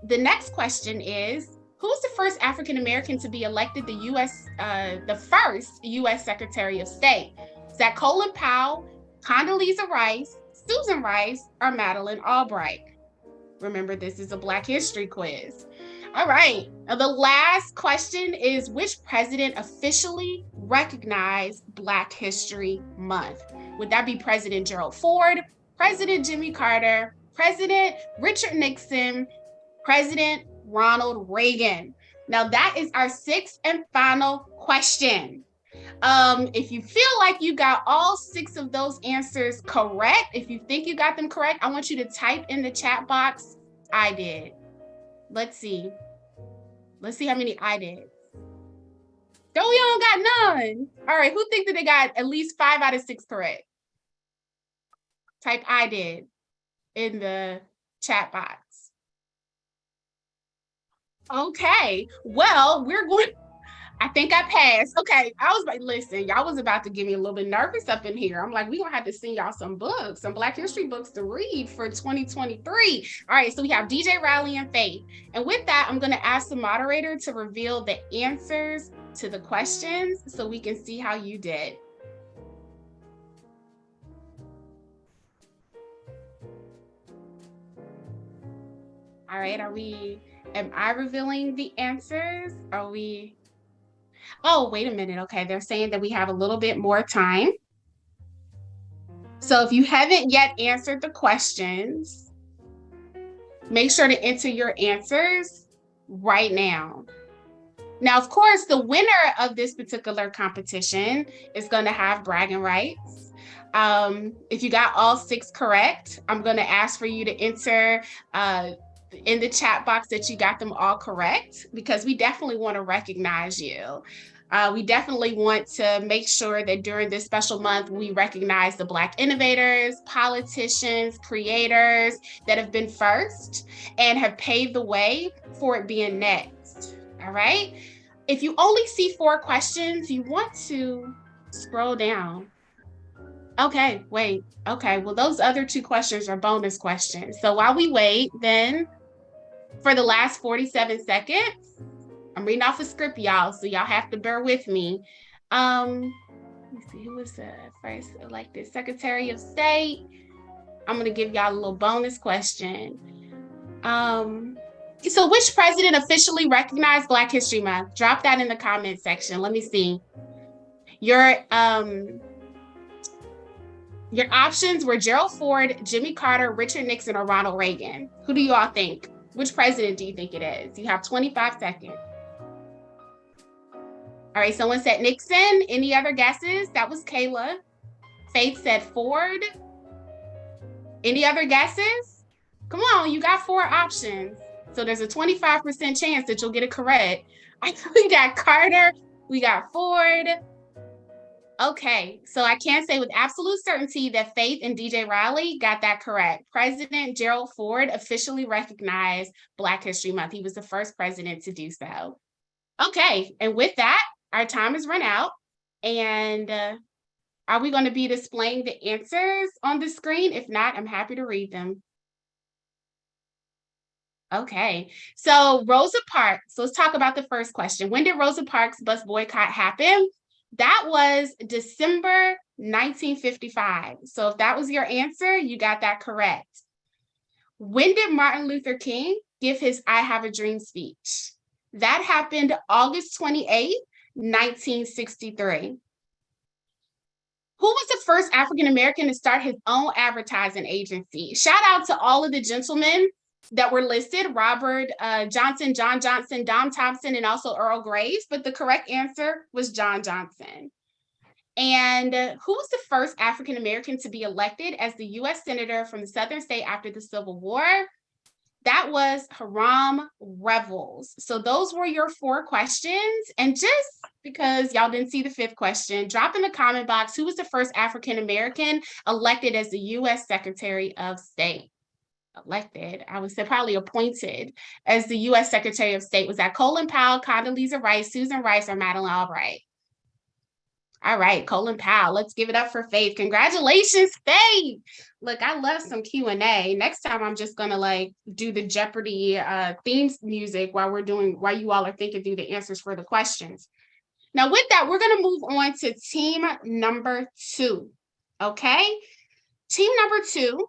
The next question is, who was the first African-American to be elected the first U.S. Secretary of State? Is that Colin Powell, Condoleezza Rice, Susan Rice, or Madeleine Albright? Remember, this is a Black history quiz. All right, now the last question is, which president officially recognized Black History Month? Would that be President Gerald Ford, President Jimmy Carter, President Richard Nixon, President Ronald Reagan? Now that is our 6th and final question. If you feel like you got all 6 of those answers correct, if you think you got them correct, I want you to type in the chat box, I did. Let's see. Let's see how many I did. No, we don't got none. All right, who thinks that they got at least 5 out of 6 correct? Type I did in the chat box. Okay, well, I think I passed. Okay, I was like, listen, y'all was about to get me a little bit nervous up in here. I'm like, we're gonna have to send y'all some books, some Black history books to read for 2023. All right, so we have DJ Riley and Faith. And with that, I'm gonna ask the moderator to reveal the answers to the questions so we can see how you did. All right, am I revealing the answers? Are we? Oh, wait a minute. Okay, they're saying that we have a little bit more time. So if you haven't yet answered the questions, make sure to enter your answers right now. Now, of course, the winner of this particular competition is going to have bragging rights. If you got all 6 correct, I'm going to ask for you to enter in the chat box that you got them all correct, because we definitely want to recognize you. We definitely want to make sure that during this special month, we recognize the Black innovators, politicians, creators that have been first and have paved the way for it being next. All right. If you only see 4 questions, you want to scroll down. Okay, wait. Okay, well, those other 2 questions are bonus questions. So while we wait, then for the last 47 seconds, I'm reading off a script, y'all, so y'all have to bear with me. Let me see, who was the first elected Secretary of State? I'm gonna give y'all a little bonus question. So which president officially recognized Black History Month? Drop that in the comment section. Let me see. Your options were Gerald Ford, Jimmy Carter, Richard Nixon, or Ronald Reagan. Who do you all think? Which president do you think it is? You have 25 seconds. All right, someone said Nixon. Any other guesses? That was Kayla. Faith said Ford. Any other guesses? Come on, you got 4 options. So there's a 25% chance that you'll get it correct. We got Carter, we got Ford. Okay, so I can say with absolute certainty that Faith and DJ Riley got that correct. President Gerald Ford officially recognized Black History Month. He was the first president to do so. Okay, and with that, our time has run out. And are we going to be displaying the answers on the screen? If not, I'm happy to read them. Okay, so Rosa Parks. So let's talk about the first question. When did Rosa Parks bus boycott happen? That was December 1955. So if that was your answer, you got that correct. When did Martin Luther King give his I Have a Dream speech? That happened August 28, 1963. Who was the first African-American to start his own advertising agency? Shout out to all of the gentlemen that were listed: Robert Johnson, John Johnson, Dom Thompson, and also Earl Graves. But the correct answer was John Johnson. And who was the first African American to be elected as the U.S. Senator from the Southern state after the Civil War? That was Hiram Revels. So those were your 4 questions. And just because y'all didn't see the 5th question, drop in the comment box, who was the first African American elected as the U.S. Secretary of State? Elected, I would say probably appointed as the U.S. Secretary of State. Was that Colin Powell, Condoleezza Rice, Susan Rice, or Madeleine Albright? All right, Colin Powell. Let's give it up for Faith. Congratulations, Faith. Look, I love some Q&A. Next time, I'm just gonna like do the Jeopardy themes music while you all are thinking through the answers for the questions. Now, with that, we're gonna move on to team number 2. Okay, team number 2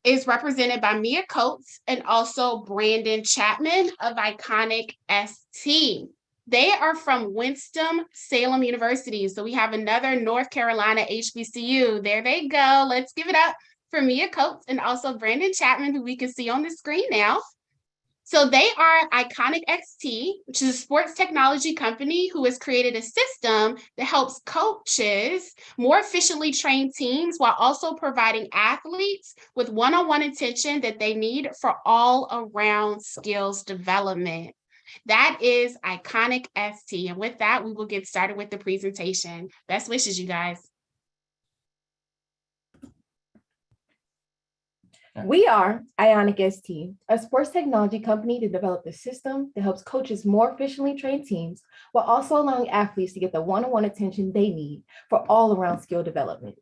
is represented by Mia Coates and also Brandon Chapman of Iconic ST. They are from Winston-Salem University. So we have another North Carolina HBCU. There they go. Let's give it up for Mia Coates and also Brandon Chapman, who we can see on the screen now. So they are Iconic XT, which is a sports technology company who has created a system that helps coaches more efficiently train teams while also providing athletes with one-on-one attention that they need for all-around skills development. That is Iconic ST. And with that, we will get started with the presentation. Best wishes, you guys. We are Ionic ST, a sports technology company to develop a system that helps coaches more efficiently train teams while also allowing athletes to get the one-on-one attention they need for all-around skill development.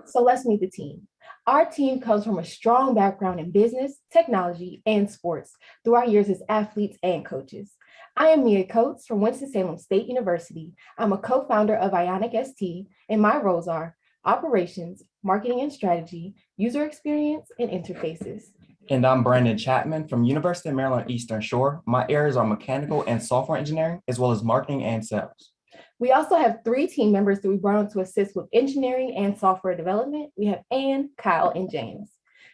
So let's meet the team. Our team comes from a strong background in business, technology, and sports through our years as athletes and coaches. I am Mia Coates from Winston-Salem State University. I'm a co-founder of Ionic ST, and my roles are operations, marketing and strategy, user experience, and interfaces. And I'm Brandon Chapman from University of Maryland Eastern Shore. My areas are mechanical and software engineering, as well as marketing and sales. We also have 3 team members that we brought on to assist with engineering and software development. We have Ann, Kyle, and James.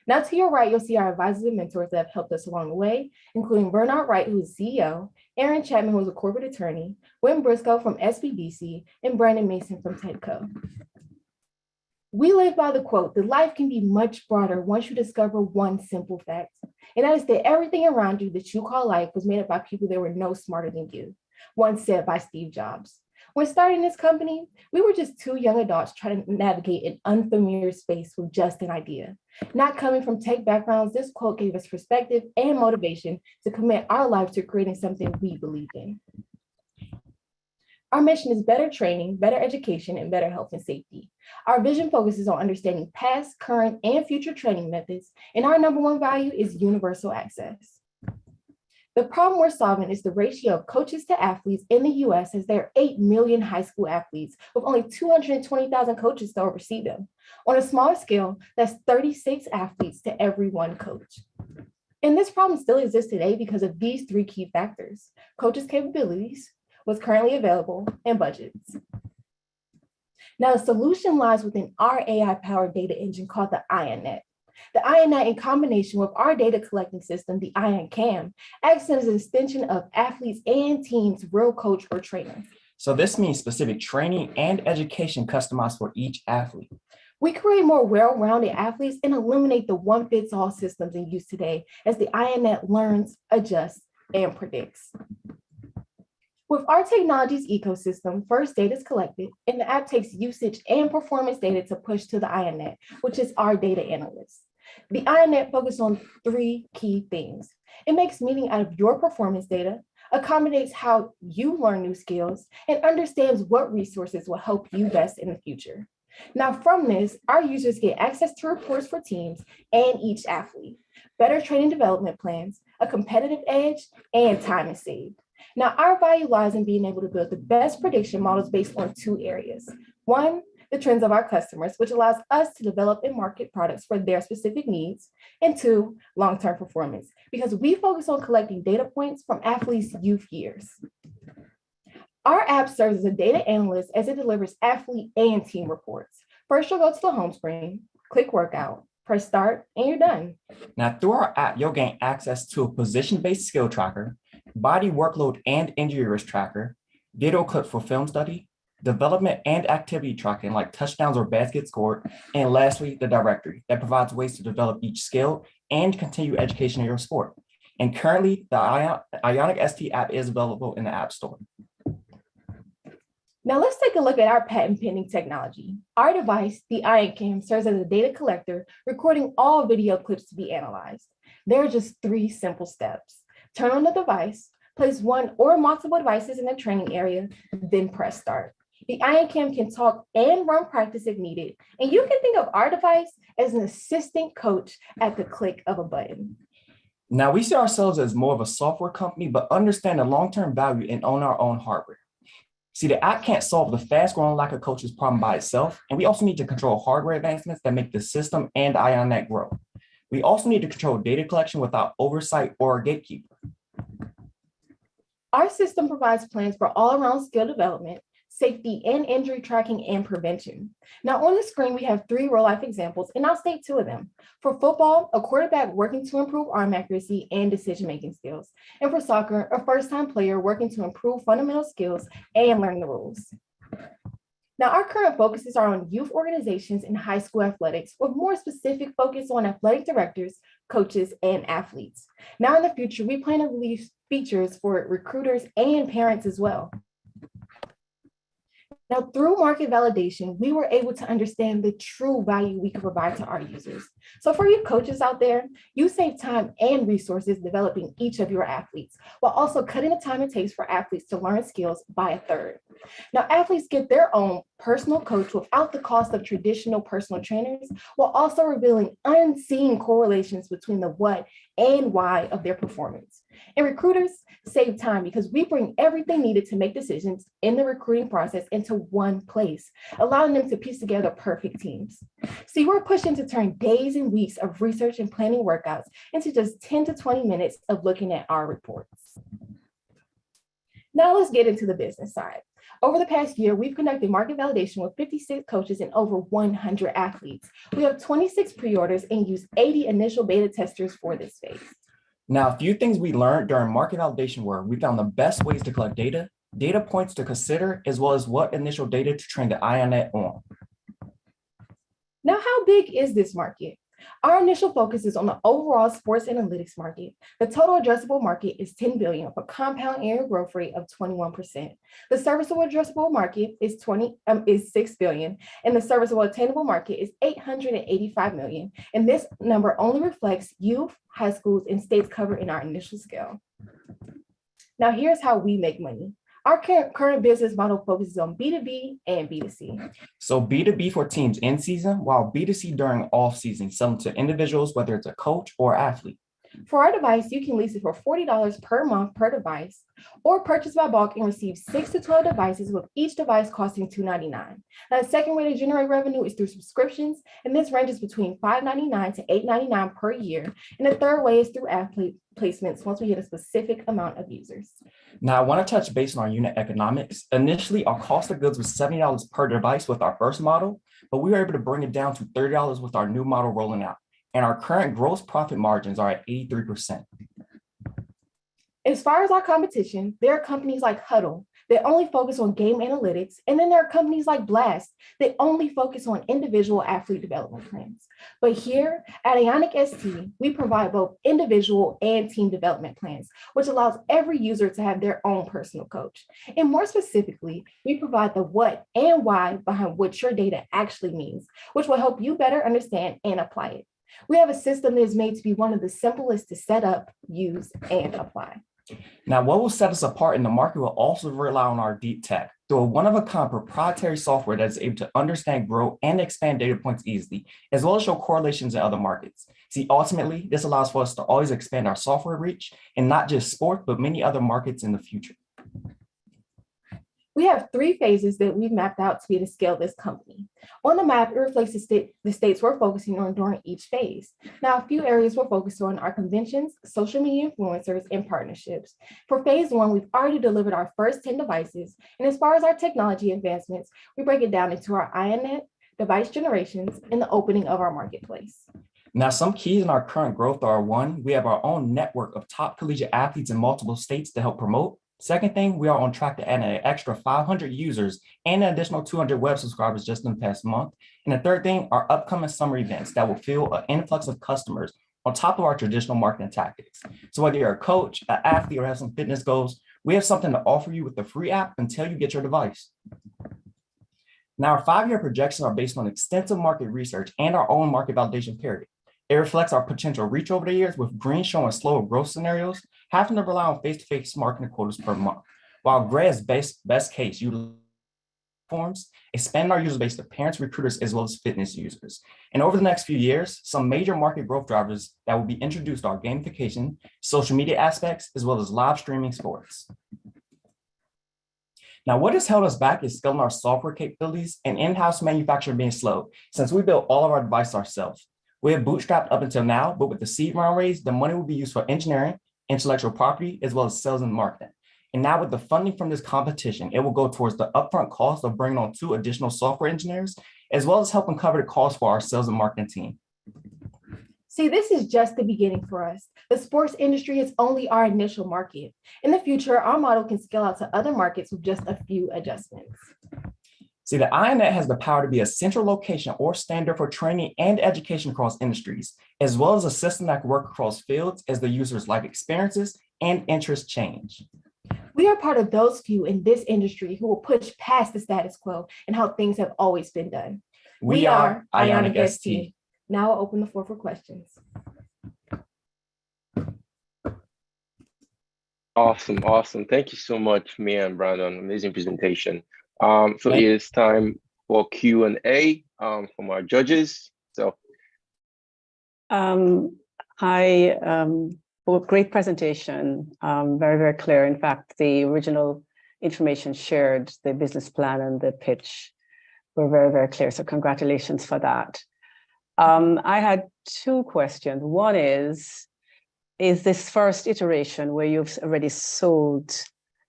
Now to your right, you'll see our advisors and mentors that have helped us along the way, including Bernard Wright, who is CEO, Aaron Chapman, who is a corporate attorney, Wim Briscoe from SBDC, and Brandon Mason from TEDCO. We live by the quote that life can be much broader once you discover one simple fact, and that is that everything around you that you call life was made up by people that were no smarter than you, once said by Steve Jobs. When starting this company, we were just 2 young adults trying to navigate an unfamiliar space with just an idea. Not coming from tech backgrounds, this quote gave us perspective and motivation to commit our life to creating something we believe in. Our mission is better training, better education, and better health and safety. Our vision focuses on understanding past, current, and future training methods, and our number 1 value is universal access. The problem we're solving is the ratio of coaches to athletes in the US, as there are 8 million high school athletes with only 220,000 coaches to oversee them. On a smaller scale, that's 36 athletes to every 1 coach. And this problem still exists today because of these 3 key factors: coaches' capabilities, what's currently available, and budgets. Now, the solution lies within our AI-powered data engine called the IonNet. The IonNet, in combination with our data collecting system, the IonCam, acts as an extension of athletes and teams' real coach or trainer. So this means specific training and education customized for each athlete. We create more well-rounded athletes and eliminate the one-fits-all systems in use today as the IonNet learns, adjusts, and predicts. With our technology's ecosystem, first data is collected, and the app takes usage and performance data to push to the IonNet, which is our data analyst. The IonNet focuses on 3 key things. It makes meaning out of your performance data, accommodates how you learn new skills, and understands what resources will help you best in the future. Now, from this, our users get access to reports for teams and each athlete, better training development plans, a competitive edge, and time is saved. Now, our value lies in being able to build the best prediction models based on 2 areas. 1, the trends of our customers, which allows us to develop and market products for their specific needs. And 2, long-term performance, because we focus on collecting data points from athletes' youth years. Our app serves as a data analyst as it delivers athlete and team reports. First, you'll go to the home screen, click workout, press start, and you're done. Now, through our app, you'll gain access to a position-based skill tracker, body workload and injury risk tracker, video clip for film study, development and activity tracking like touchdowns or baskets scored, and lastly, the directory that provides ways to develop each skill and continue education in your sport. And currently, the Ionic ST app is available in the App Store. Now let's take a look at our patent pending technology. Our device, the IonCam, serves as a data collector, recording all video clips to be analyzed. There are just 3 simple steps. Turn on the device, place one or multiple devices in the training area, then press start. The IonCam can talk and run practice if needed, and you can think of our device as an assistant coach at the click of a button. Now, we see ourselves as more of a software company, but understand the long-term value and own our own hardware. See, the app can't solve the fast-growing lack of coaches problem by itself, and we also need to control hardware advancements that make the system and Ionic grow. We also need to control data collection without oversight or a gatekeeper. Our system provides plans for all-around skill development, safety, and injury tracking and prevention. Now on the screen, we have 3 real-life examples, and I'll state 2 of them. For football, a quarterback working to improve arm accuracy and decision-making skills. And for soccer, a first-time player working to improve fundamental skills and learn the rules. Now, our current focuses are on youth organizations and high school athletics, with more specific focus on athletic directors, coaches, and athletes. Now in the future, we plan to release features for recruiters and parents as well. Now, through market validation, we were able to understand the true value we could provide to our users. So for you coaches out there, you save time and resources developing each of your athletes, while also cutting the time it takes for athletes to learn skills by 1/3. Now, athletes get their own personal coach without the cost of traditional personal trainers, while also revealing unseen correlations between the what and why of their performance. And recruiters save time because we bring everything needed to make decisions in the recruiting process into one place, allowing them to piece together perfect teams. See, we're pushing to turn days and weeks of research and planning workouts into just 10 to 20 minutes of looking at our reports. Now let's get into the business side. Over the past year, we've conducted market validation with 56 coaches and over 100 athletes. We have 26 pre-orders and use 80 initial beta testers for this phase. Now, a few things we learned during market validation were we found the best ways to collect data, data points to consider, as well as what initial data to train the IONET on. Now, how big is this market? Our initial focus is on the overall sports analytics market. The total addressable market is $10 billion with a compound annual growth rate of 21%. The serviceable addressable market is $6 billion, and the serviceable attainable market is $885 million. And this number only reflects youth, high schools, and states covered in our initial scale. Now, here's how we make money. Our current business model focuses on B2B and B2C. So B2B for teams in season, while B2C during off season, selling to individuals, whether it's a coach or athlete. For our device, you can lease it for $40 per month per device, or purchase by bulk and receive 6 to 12 devices, with each device costing $299. Now, the second way to generate revenue is through subscriptions, and this ranges between $599 to $899 per year. And the third way is through athlete placements once we hit a specific amount of users. Now, I want to touch base on our unit economics. Initially, our cost of goods was $70 per device with our first model, but we were able to bring it down to $30 with our new model rolling out. And our current gross profit margins are at 83%. As far as our competition, there are companies like Huddle that only focus on game analytics, and then there are companies like Blast that only focus on individual athlete development plans. But here at Ionic ST, we provide both individual and team development plans, which allows every user to have their own personal coach. And more specifically, we provide the what and why behind what your data actually means, which will help you better understand and apply it. We have a system that is made to be one of the simplest to set up, use, and apply. Now, what will set us apart in the market will also rely on our deep tech through a one-of-a-kind proprietary software that is able to understand, grow, and expand data points easily, as well as show correlations in other markets. See, ultimately, this allows for us to always expand our software reach in not just sports, but many other markets in the future. We have 3 phases that we've mapped out to be to scale this company. On the map, it reflects the states we're focusing on during each phase. Now, a few areas we're focused on are conventions, social media influencers, and partnerships. For phase 1, we've already delivered our first 10 devices. And as far as our technology advancements, we break it down into our IONET, device generations, and the opening of our marketplace. Now, some keys in our current growth are: 1, we have our own network of top collegiate athletes in multiple states to help promote. Second thing, we are on track to add an extra 500 users and an additional 200 web subscribers just in the past month. And the third thing, our upcoming summer events that will fuel an influx of customers on top of our traditional marketing tactics. So whether you're a coach, an athlete, or have some fitness goals, we have something to offer you with the free app until you get your device. Now, our 5-year projections are based on extensive market research and our own market validation period. It reflects our potential reach over the years, with green showing slower growth scenarios, having to rely on face-to-face marketing quotas per month, while gray is best case forms, expand our user base to parents, recruiters, as well as fitness users. And over the next few years, some major market growth drivers that will be introduced are gamification, social media aspects, as well as live streaming sports. Now, what has held us back is scaling our software capabilities and in-house manufacturing being slow, since we built all of our devices ourselves. We have bootstrapped up until now, but with the seed round raised, the money will be used for engineering, intellectual property, as well as sales and marketing. And now with the funding from this competition, it will go towards the upfront cost of bringing on 2 additional software engineers, as well as helping cover the cost for our sales and marketing team. See, this is just the beginning for us. The sports industry is only our initial market. In the future, our model can scale out to other markets with just a few adjustments. See, the INET has the power to be a central location or standard for training and education across industries, as well as a system that can work across fields as the user's life experiences and interests change. We are part of those few in this industry who will push past the status quo and how things have always been done. We are Ionic ST. Now I'll open the floor for questions. Awesome. Thank you so much, Mia and Brandon. Amazing presentation. So it is time for Q&A from our judges. So, great presentation. Very, very clear. In fact, the original information shared, the business plan and the pitch were very, very clear. So congratulations for that. I had 2 questions. One is this first iteration where you've already sold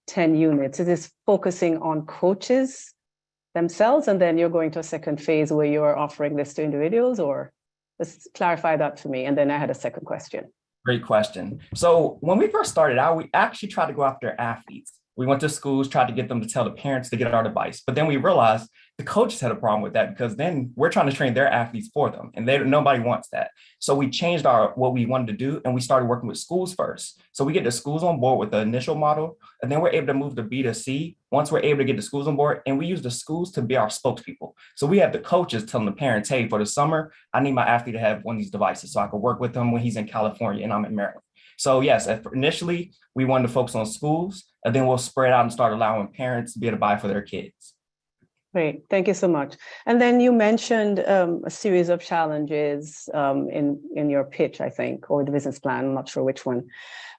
10 units, is this focusing on coaches themselves, and then you're going to a second phase where you're offering this to individuals, or just clarify that for me. And then I had a second question. Great question. So when we first started out, we actually tried to go after athletes. We went to schools, tried to get them to tell the parents to get our device. But then we realized the coaches had a problem with that, because then we're trying to train their athletes for them, and nobody wants that. So we changed what we wanted to do, and we started working with schools first. So we get the schools on board with the initial model, and then we're able to move to B2C once we're able to get the schools on board, and we use the schools to be our spokespeople. So we have the coaches telling the parents, hey, for the summer, I need my athlete to have one of these devices so I can work with him when he's in California and I'm in Maryland. So yes, initially we wanted to focus on schools, and then we'll spread out and start allowing parents to be able to buy for their kids. Great, thank you so much. And then you mentioned a series of challenges in your pitch, I think, or the business plan, I'm not sure which one.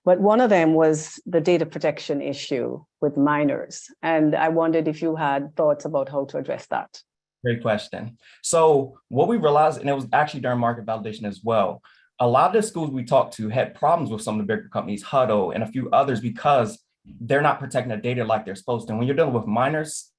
But one of them was the data protection issue with minors. And I wondered if you had thoughts about how to address that. Great question. So what we realized, and it was actually during market validation as well, a lot of the schools we talked to had problems with some of the bigger companies, Huddle and a few others, because they're not protecting the data like they're supposed to. And when you're dealing with minors,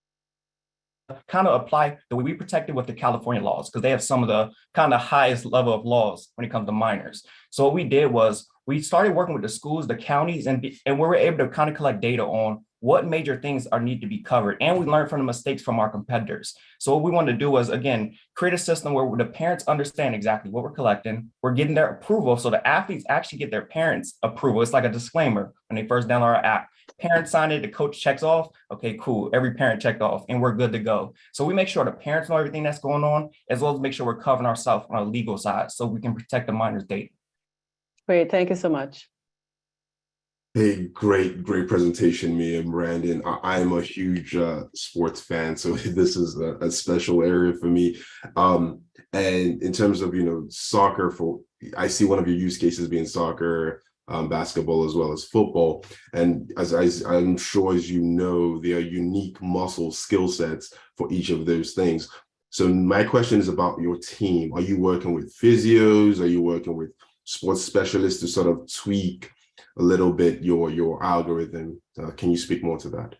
kind of apply the way we protect it with the California laws, because they have some of the kind of highest level of laws when it comes to minors. So what we did was we started working with the schools, the counties, and we were able to kind of collect data on what major things need to be covered. And we learned from the mistakes from our competitors. So what we wanted to do was, again, create a system where the parents understand exactly what we're collecting. We're getting their approval. So the athletes actually get their parents' approval. It's like a disclaimer when they first download our app. Parents sign it, the coach checks off. Okay, cool. Every parent checked off and we're good to go. So we make sure the parents know everything that's going on, as well as make sure we're covering ourselves on a legal side so we can protect the minors' data. Great, thank you so much. Hey, great presentation, Mia and Brandon. I am a huge sports fan, so this is a special area for me. And in terms of, soccer, I see one of your use cases being soccer, basketball, as well as football. And as I'm sure as you know, there are unique muscle skill sets for each of those things. So my question is about your team. Are you working with physios? Are you working with sports specialists to sort of tweak a little bit your algorithm? Can you speak more to that?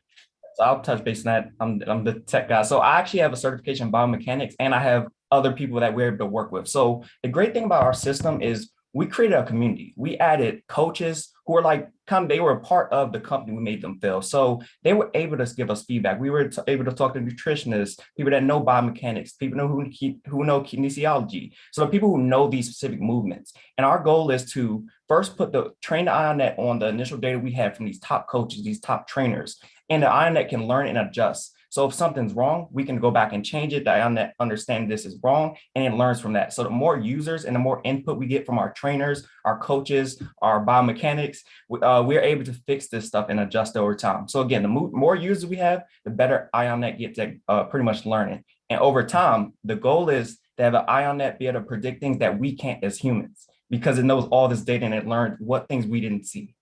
So I'll touch base on that. I'm the tech guy. So I actually have a certification in biomechanics, and I have other people that we're able to work with. So the great thing about our system is we created a community. We added coaches who were like, they were a part of the company we made them feel. So they were able to give us feedback. We were able to talk to nutritionists, people that know biomechanics, people who know kinesiology. So the people who know these specific movements. And our goal is to first train the IONET on the initial data we have from these top coaches, these top trainers, and the IONET can learn and adjust. So if something's wrong, we can go back and change it. The IONET understand this is wrong, and it learns from that. So the more users and the more input we get from our trainers, our coaches, our biomechanics, we're able to fix this stuff and adjust over time. So again, the more users we have, the better IONET gets at pretty much learning. And over time, the goal is to have an IONET be able to predict things that we can't as humans, because it knows all this data and it learned what things we didn't see.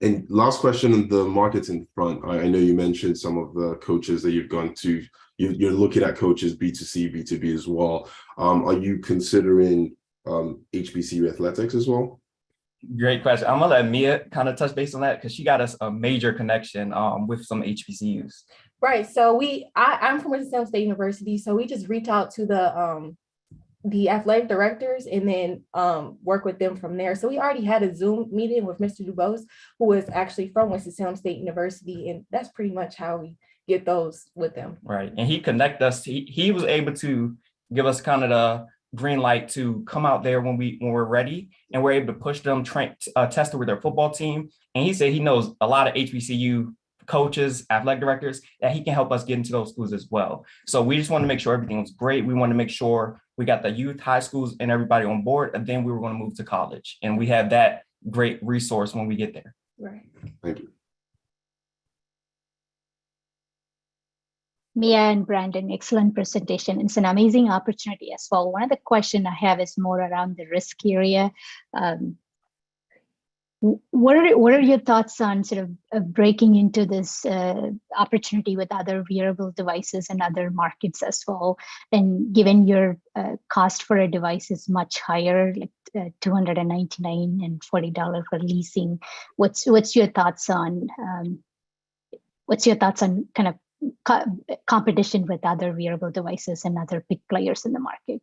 And last question on the marketing front. I know you mentioned some of the coaches that you've gone to. You're looking at coaches B2C, B2B as well. Are you considering HBCU athletics as well? Great question. I'm gonna let Mia kind of touch base on that because she got us a major connection with some HBCUs. Right. So I'm from Winston-Salem State University. So we just reach out to the athletic directors and then work with them from there. So we already had a Zoom meeting with Mr. Dubose, who is actually from Winston-Salem State University. And that's pretty much how we get those with them. Right. And he connected us. He was able to give us kind of the green light to come out there when we're ready, and we're able to push them, test it with their football team. And he said he knows a lot of HBCU coaches, athletic directors, that he can help us get into those schools as well. So we just want to make sure everything was great. We want to make sure we got the youth, high schools, and everybody on board, and then we were going to move to college. And we have that great resource when we get there. Right. Thank you. Mia and Brandon, excellent presentation. It's an amazing opportunity as well. One of the questions I have is more around the risk area. What are your thoughts on sort of breaking into this opportunity with other wearable devices and other markets as well? And given your cost for a device is much higher, like $299 and $40 for leasing, what's your thoughts on kind of competition with other wearable devices and other big players in the market?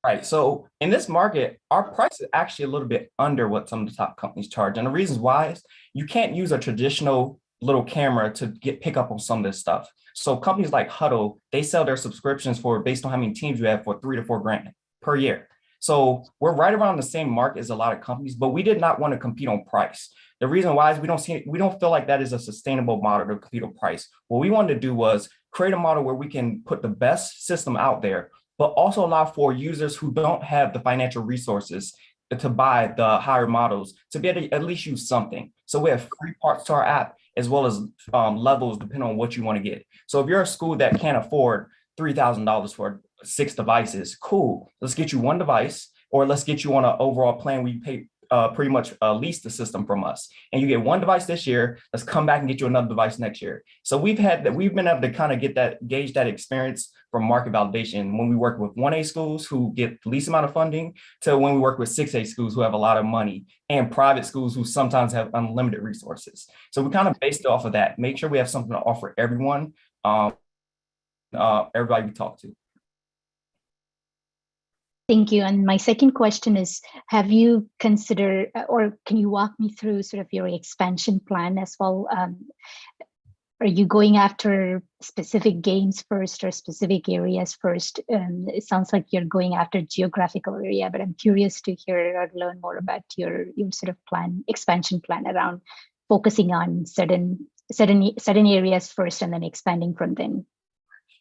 Right. So in this market, our price is actually a little bit under what some of the top companies charge. And the reasons why is you can't use a traditional little camera to pick up on some of this stuff. So companies like Huddle, they sell their subscriptions for based on how many teams you have for $3 to $4 grand per year. So we're right around the same mark as a lot of companies, but we did not want to compete on price. The reason why is we don't feel like that is a sustainable model to compete on price. What we wanted to do was create a model where we can put the best system out there, but also allow for users who don't have the financial resources to buy the higher models to be able to at least use something. So we have free parts to our app, as well as levels depending on what you want to get. So if you're a school that can't afford $3,000 for 6 devices, cool. Let's get you 1 device, or let's get you on an overall plan where you pay pretty much lease the system from us, and you get 1 device this year. Let's come back and get you another device next year. So we've been able to kind of gauge that experience from market validation when we work with 1A schools who get the least amount of funding to when we work with 6A schools who have a lot of money, and private schools who sometimes have unlimited resources. So we kind of based it off of that, make sure we have something to offer everyone, everybody we talk to. Thank you. And my second question is, have you considered, or can you walk me through sort of your expansion plan as well? Are you going after specific games first or specific areas first? It sounds like you're going after geographical area, but I'm curious to hear or learn more about your sort of expansion plan around focusing on certain areas first and then expanding from then.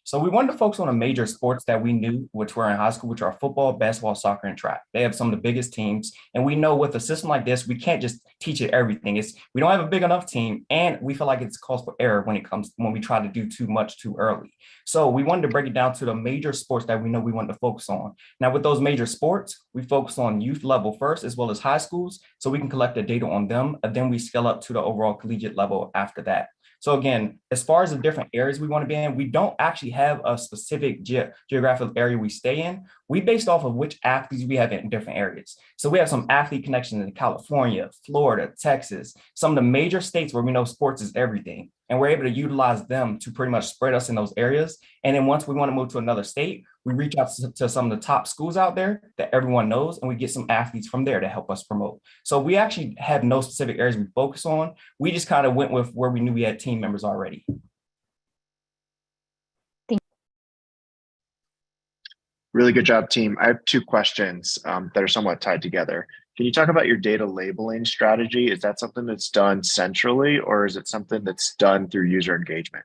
So we wanted to focus on the major sports that we knew, which were in high school, which are football, basketball, soccer, and track. They have some of the biggest teams. And we know with a system like this, we can't just teach it everything. We don't have a big enough team, and we feel like it's cause for error when we try to do too much too early. So we wanted to break it down to the major sports that we know we wanted to focus on. Now with those major sports, we focus on youth level first, as well as high schools, so we can collect the data on them, and then we scale up to the overall collegiate level after that. So again, as far as the different areas we want to be in, we don't actually have a specific geographical area we stay in. we based off of which athletes we have in different areas. So we have some athlete connections in California, Florida, Texas, some of the major states where we know sports is everything. And we're able to utilize them to pretty much spread us in those areas. And then once we want to move to another state, we reach out to some of the top schools out there that everyone knows, and we get some athletes from there to help us promote. So we actually have no specific areas we focus on. We just kind of went with where we knew we had team members already. Really good job, team. I have two questions that are somewhat tied together. Can you talk about your data labeling strategy? Is that something that's done centrally, or is it something that's done through user engagement?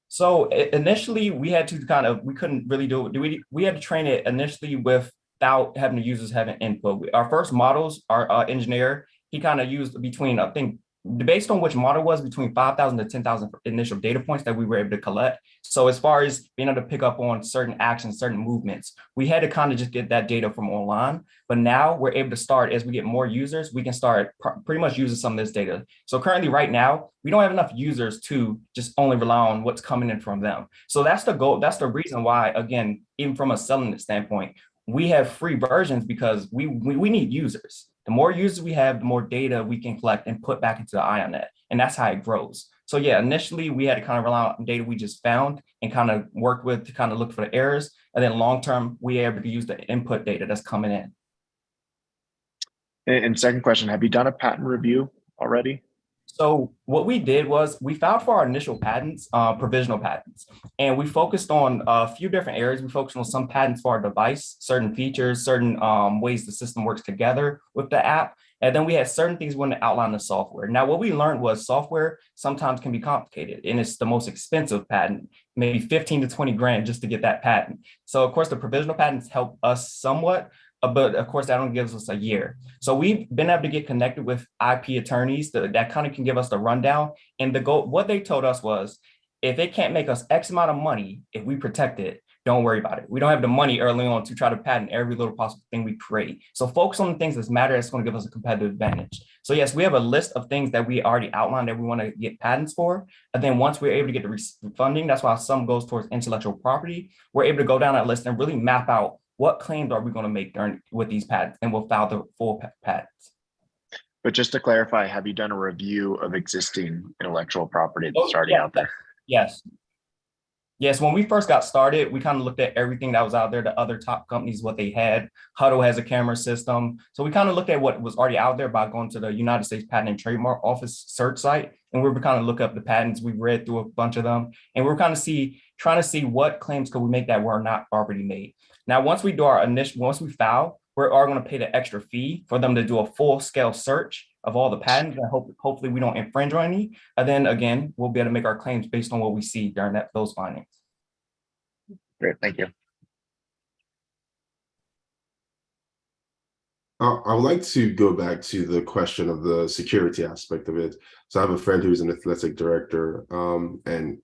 So initially we had to we couldn't really do it. We had to train it initially without having the users having input. Our first models, our engineer, he kind of used between, I think, based on which model was, between 5,000 to 10,000 initial data points that we were able to collect. So as far as being able to pick up on certain actions, certain movements, we had to kind of just get that data from online. But now we're able to start, as we get more users, we can start pretty much using some of this data. So currently right now, we don't have enough users to just only rely on what's coming in from them. So that's the goal. That's the reason why, again, even from a selling standpoint, we have free versions because we need users. The more users we have, the more data we can collect and put back into the IONET. And that's how it grows. So yeah, initially we had to kind of rely on data we just found and kind of work with to kind of look for the errors. And then long-term, we are able to use the input data that's coming in. And second question, have you done a patent review already? So what we did was we filed for our initial patents, provisional patents, and we focused on a few different areas. We focused on some patents for our device, certain features, certain ways the system works together with the app. And then we had certain things we wanted to outline the software. Now, what we learned was software sometimes can be complicated, and it's the most expensive patent, maybe 15 to 20 grand just to get that patent. So of course, the provisional patents help us somewhat, but of course, that only gives us a year. So we've been able to get connected with IP attorneys that kind of can give us the rundown. And the goal, what they told us was, if it can't make us X amount of money, if we protect it, don't worry about it. We don't have the money early on to try to patent every little possible thing we create. So focus on the things that matter. That's going to give us a competitive advantage. So yes, we have a list of things that we already outlined that we want to get patents for. And then once we're able to get the funding, that's why some goes towards intellectual property. We're able to go down that list and really map out what claims are we going to make with these patents, and we'll file the full patents. But just to clarify, have you done a review of existing intellectual property that's already out there? Yes. Yes, when we first got started, we kind of looked at everything that was out there, the other top companies, what they had. Huddle has a camera system. So we kind of looked at what was already out there by going to the United States Patent and Trademark Office search site. And we were kind of look up the patents. We read through a bunch of them. And we're kind of trying to see what claims could we make that were not already made. Now, once we do once we file, we're going to pay the extra fee for them to do a full scale search of all the patents, and hopefully we don't infringe on any. And then again, we'll be able to make our claims based on what we see during those findings. Great, thank you. I would like to go back to the question of the security aspect of it. So I have a friend who's an athletic director and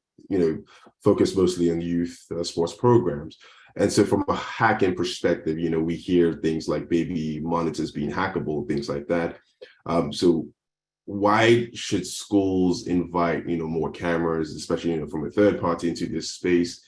focused mostly on youth sports programs. And so from a hacking perspective, we hear things like baby monitors being hackable, things like that. So why should schools invite, more cameras, especially, from a third party into this space,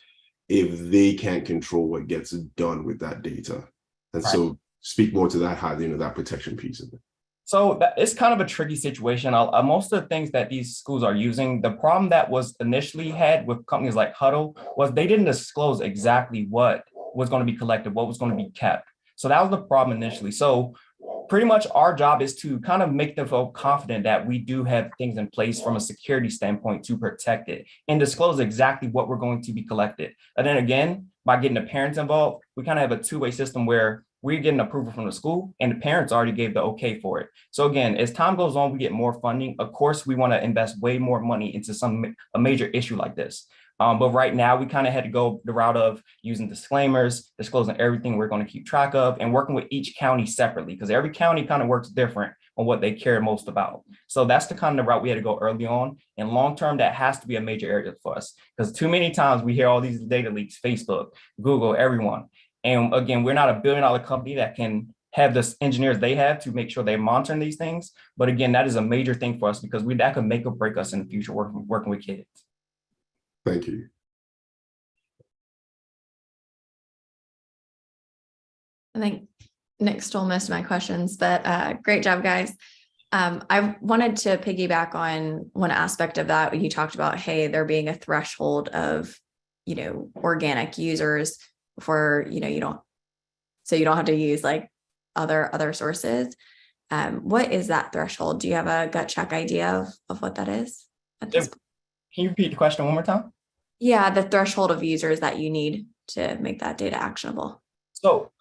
if they can't control what gets done with that data? And right. So speak more to that, how, that protection piece of it. So it's kind of a tricky situation. Most of the things that these schools are using, the problem that was initially had with companies like Huddle was they didn't disclose exactly what was going to be collected, what was going to be kept. So that was the problem initially. So pretty much our job is to kind of make them feel confident that we do have things in place from a security standpoint to protect it and disclose exactly what we're going to be collected. And then again, by getting the parents involved, we kind of have a two-way system where we're getting approval from the school and the parents already gave the okay for it. So again, as time goes on, we get more funding. Of course, we want to invest way more money into a major issue like this. But right now, we kind of had to go the route of using disclaimers, disclosing everything we're going to keep track of, and working with each county separately, because every county kind of works different on what they care most about. So that's the kind of route we had to go early on. And long term, that has to be a major area for us, because too many times we hear all these data leaks, Facebook, Google, everyone. And again, we're not a billion-dollar company that can have the engineers they have to make sure they're monitoring these things. But again, that is a major thing for us, because that could make or break us in the future working with kids. Thank you. I think Nick stole most of my questions, but great job, guys. I wanted to piggyback on one aspect of that when you talked about, hey, there being a threshold of, organic users before, you don't have to use like other sources. What is that threshold? Do you have a gut check idea of what that is at this point? Can you repeat the question one more time? Yeah, the threshold of users that you need to make that data actionable. So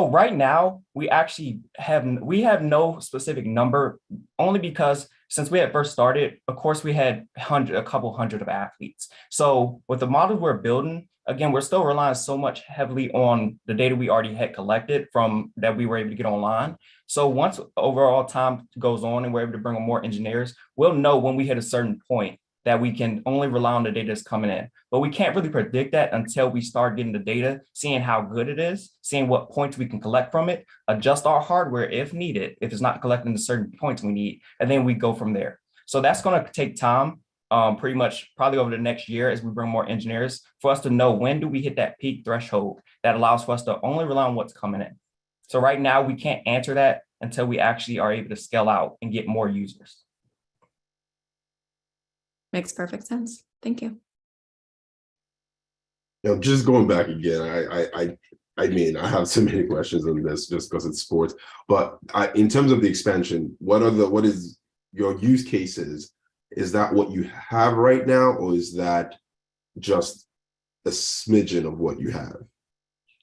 right now we actually have no specific number, only because since we had first started, of course, we had a couple hundred of athletes. So with the models we're building, again, we're still relying so much heavily on the data we already had collected from that we were able to get online. So once overall time goes on and we're able to bring on more engineers, we'll know when we hit a certain point that we can only rely on the data that's coming in. But we can't really predict that until we start getting the data, seeing how good it is, seeing what points we can collect from it, adjust our hardware if needed, if it's not collecting the certain points we need, and then we go from there. So that's gonna take time, pretty much probably over the next year as we bring more engineers for us to know when do we hit that peak threshold that allows for us to only rely on what's coming in. So right now we can't answer that until we actually are able to scale out and get more users. Makes perfect sense. Thank you. Just going back again, I mean, I have so many questions on this just because it's sports. But in terms of the expansion, what is your use cases? Is that what you have right now, or is that just a smidgen of what you have?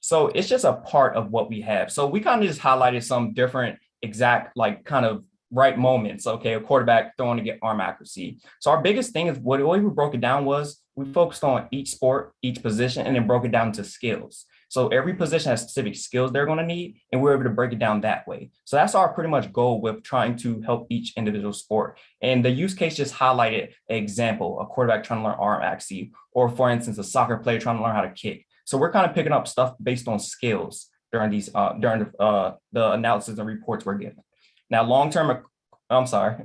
So it's just a part of what we have. So we kind of just highlighted some different exact, like kind of right moments. Okay, a quarterback throwing to get arm accuracy. So our biggest thing is the way we broke it down was we focused on each sport, each position, and then broke it down to skills. So every position has specific skills they're going to need, and we're able to break it down that way. So that's our pretty much goal with trying to help each individual sport. And the use case just highlighted an example, a quarterback trying to learn arm accuracy, or for instance, a soccer player trying to learn how to kick. So we're kind of picking up stuff based on skills during these the analysis and reports we're given. Now, long-term, I'm sorry.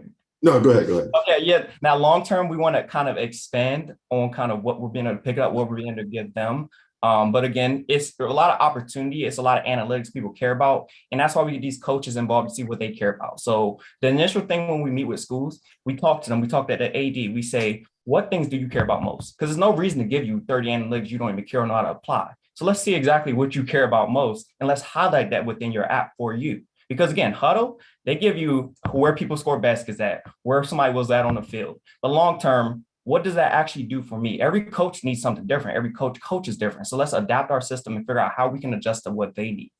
No, go ahead. Okay, yeah. Now, long-term, we want to kind of expand on kind of what we're being able to pick up, what we're being able to give them. But again, it's a lot of opportunity. It's a lot of analytics people care about. And that's why we get these coaches involved to see what they care about. So the initial thing when we meet with schools, we talk to them, we talk to the AD, we say, what things do you care about most? Because there's no reason to give you 30 analytics you don't even care or know how to apply. So let's see exactly what you care about most, and let's highlight that within your app for you. Because again, Huddle, they give you where people score baskets at, where somebody was at on the field. But long term, what does that actually do for me? Every coach needs something different. Every coach is different. So let's adapt our system and figure out how we can adjust to what they need.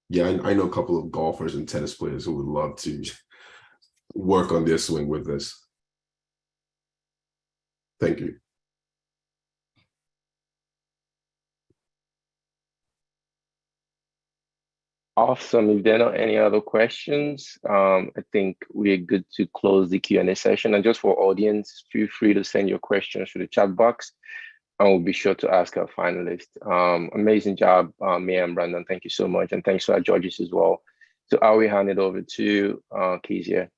Yeah, I know a couple of golfers and tennis players who would love to work on their swing with this. Thank you. Awesome. If there are not any other questions, I think we're good to close the Q&A session. And just for audience, feel free to send your questions to the chat box, and we'll be sure to ask our finalists. Amazing job, Mia and Brandon. Thank you so much. And thanks to our judges as well. So I will hand it over to Kezia.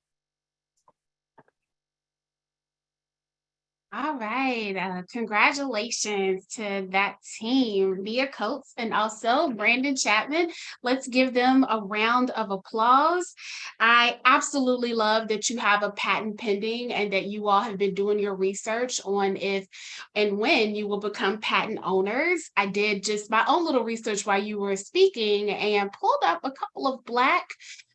All right. Congratulations to that team, Mia Coates and also Brandon Chapman. Let's give them a round of applause. I absolutely love that you have a patent pending and that you all have been doing your research on if and when you will become patent owners. I did just my own little research while you were speaking and pulled up a couple of Black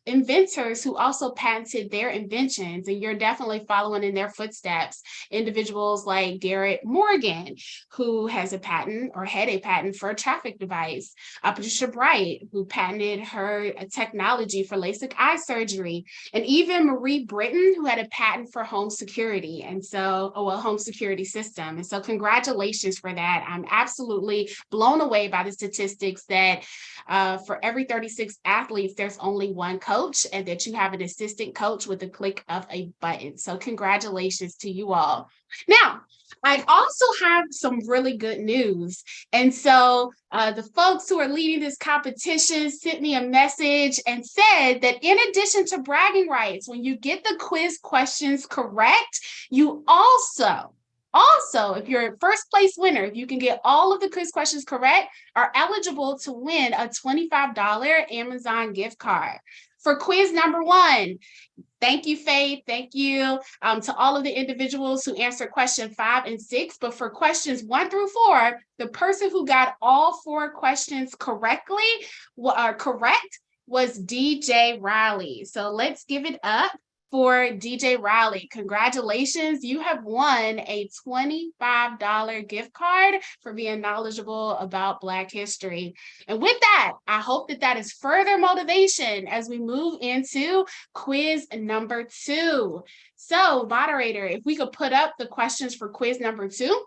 inventors who also patented their inventions, and you're definitely following in their footsteps. Individuals like Garrett Morgan, who has a patent or had a patent for a traffic device. Patricia Bright, who patented her technology for LASIK eye surgery. And even Marie Britton, who had a patent for home security. And so, home security system. And so congratulations for that. I'm absolutely blown away by the statistics that for every 36 athletes, there's only one coach, and that you have an assistant coach with a click of a button. So congratulations to you all. Now, I also have some really good news. And so the folks who are leading this competition sent me a message and said that in addition to bragging rights, when you get the quiz questions correct, you also Also, if you're a first place winner, if you can get all of the quiz questions correct, are eligible to win a $25 Amazon gift card. For quiz number 1, thank you, Faith. Thank you to all of the individuals who answered question 5 and 6. But for questions 1 through 4, the person who got all 4 questions correct was DJ Riley. So let's give it up for DJ Riley. Congratulations. You have won a $25 gift card for being knowledgeable about Black history. And with that, I hope that that is further motivation as we move into quiz number 2. So, moderator, if we could put up the questions for quiz number 2,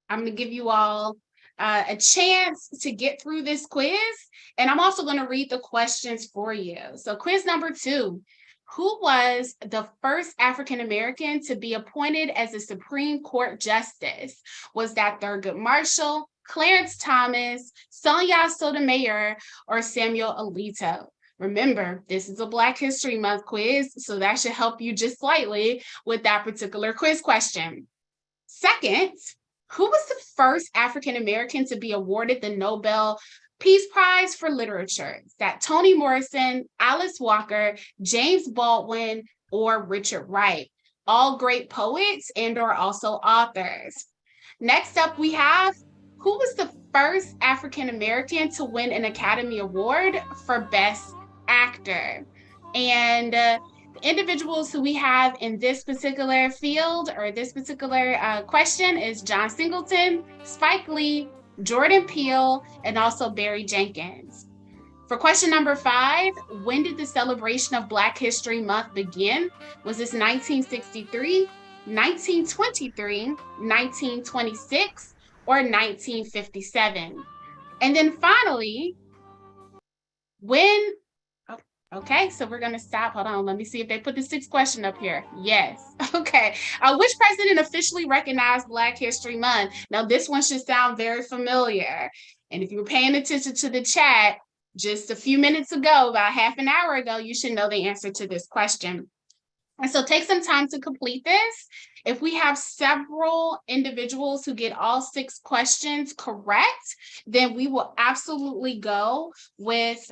I'm going to give you all a chance to get through this quiz. And I'm also going to read the questions for you. So, quiz number 2. Who was the first African-American to be appointed as a Supreme Court Justice? Was that Thurgood Marshall, Clarence Thomas, Sonia Sotomayor, or Samuel Alito? Remember, this is a Black History Month quiz, so that should help you just slightly with that particular quiz question. Second, who was the first African-American to be awarded the Nobel Peace Prize for Literature? Is that Toni Morrison, Alice Walker, James Baldwin, or Richard Wright? All great poets and or also authors. Next up, we have, who was the first African-American to win an Academy Award for Best Actor? And the individuals who we have in this particular field or this particular question is John Singleton, Spike Lee, Jordan Peele, and also Barry Jenkins. For question number 5, when did the celebration of Black History Month begin? Was this 1963, 1923, 1926, or 1957? And then finally, okay, so we're going to stop. Hold on. Let me see if they put the 6th question up here. Yes. Okay. Which president officially recognized Black History Month? Now, this one should sound very familiar. And if you were paying attention to the chat just a few minutes ago, about half an hour ago, you should know the answer to this question. And so take some time to complete this. If we have several individuals who get all 6 questions correct, then we will absolutely go with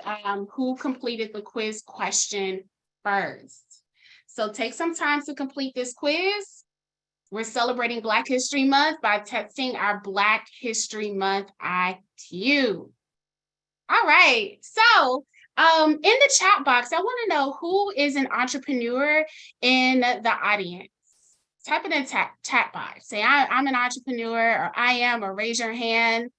who completed the quiz question first. So take some time to complete this quiz. We're celebrating Black History Month by testing our Black History Month IQ. All right, so in the chat box, I want to know who is an entrepreneur in the audience. Type it in chat box. Say, I'm an entrepreneur, or I am, or raise your hand.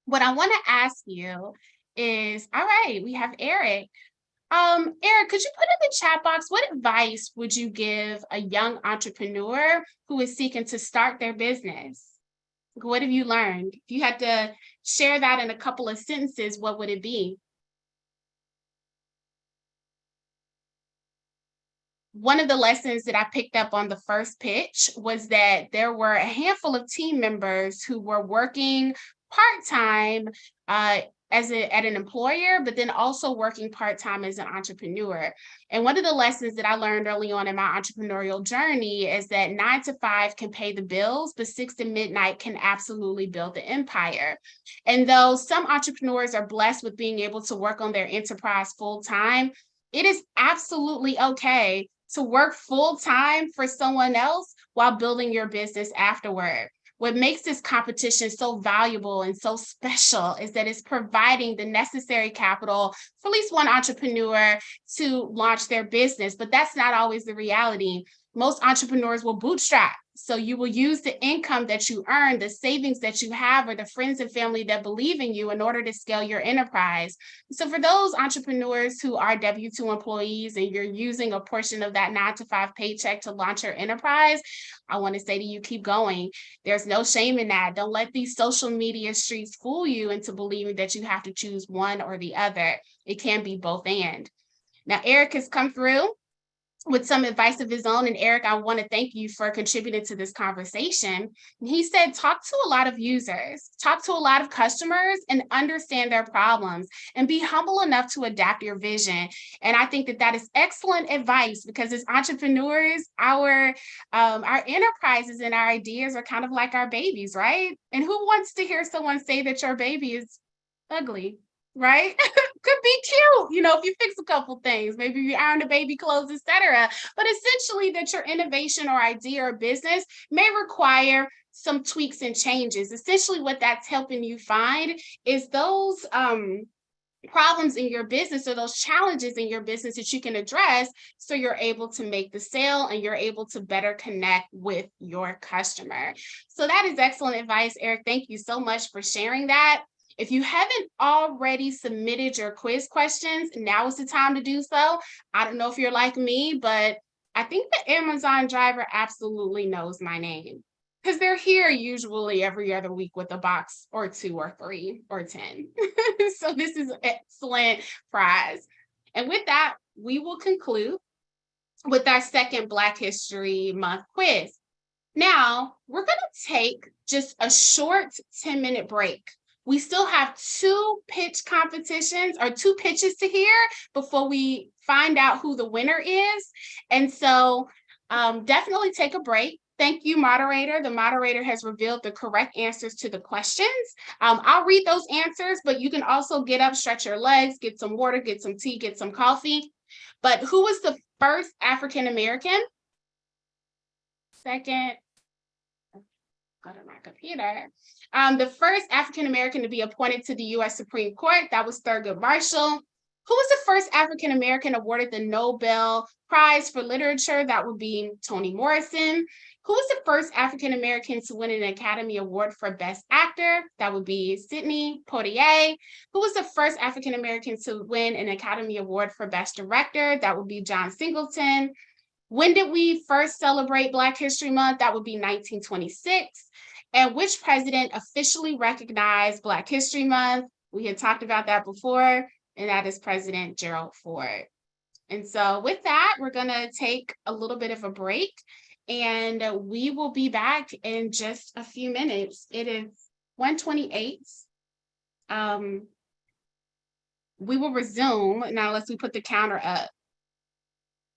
What I want to ask you is, all right, we have Eric. Eric, could you put in the chat box, what advice would you give a young entrepreneur who is seeking to start their business? What have you learned? If you had to share that in a couple of sentences, what would it be? One of the lessons that I picked up on the first pitch was that there were a handful of team members who were working part-time at an employer, but then also working part-time as an entrepreneur. And one of the lessons that I learned early on in my entrepreneurial journey is that 9 to 5 can pay the bills, but 6 to midnight can absolutely build the empire. And though some entrepreneurs are blessed with being able to work on their enterprise full-time, it is absolutely okay to work full-time for someone else while building your business afterward. What makes this competition so valuable and so special is that it's providing the necessary capital for at least one entrepreneur to launch their business, but that's not always the reality. Most entrepreneurs will bootstrap. So you will use the income that you earn, the savings that you have, or the friends and family that believe in you in order to scale your enterprise. So for those entrepreneurs who are W-2 employees and you're using a portion of that 9 to 5 paycheck to launch your enterprise, I want to say to you, keep going. There's no shame in that. Don't let these social media streets fool you into believing that you have to choose one or the other. It can be both and. Now, Eric has come through. with some advice of his own. And Eric, I want to thank you for contributing to this conversation. He said, talk to a lot of users, talk to a lot of customers and understand their problems and be humble enough to adapt your vision. And I think that that is excellent advice, because as entrepreneurs, our enterprises and our ideas are kind of like our babies, right? And who wants to hear someone say that your baby is ugly? Right? Could be cute, you know, if you fix a couple things, maybe you iron the baby clothes, etc. But essentially that your innovation or idea or business may require some tweaks and changes. Essentially what that's helping you find is those problems in your business or those challenges in your business that you can address, so you're able to make the sale and you're able to better connect with your customer. So that is excellent advice, Eric. Thank you so much for sharing that. If you haven't already submitted your quiz questions, now is the time to do so. I don't know if you're like me, but I think the Amazon driver absolutely knows my name, because they're here usually every other week with a box or 2 or 3 or 10. So this is an excellent prize. And with that, we will conclude with our second Black History Month quiz. Now, we're going to take just a short 10-minute break. We still have 2 pitch competitions or 2 pitches to hear before we find out who the winner is. And so definitely take a break. Thank you, moderator. The moderator has revealed the correct answers to the questions. I'll read those answers, but you can also get up, stretch your legs, get some water, get some tea, get some coffee. But who was the first African-American? Second, go to my computer. The first African-American to be appointed to the U.S. Supreme Court, that was Thurgood Marshall. Who was the first African-American awarded the Nobel Prize for Literature? That would be Toni Morrison. Who was the first African-American to win an Academy Award for Best Actor? That would be Sidney Poitier. Who was the first African-American to win an Academy Award for Best Director? That would be John Singleton. When did we first celebrate Black History Month? That would be 1926. And which president officially recognized Black History Month? We had talked about that before, and that is President Gerald Ford. And so with that, we're going to take a little bit of a break, and we will be back in just a few minutes. It is 1:28. We will resume, now let's put the counter up,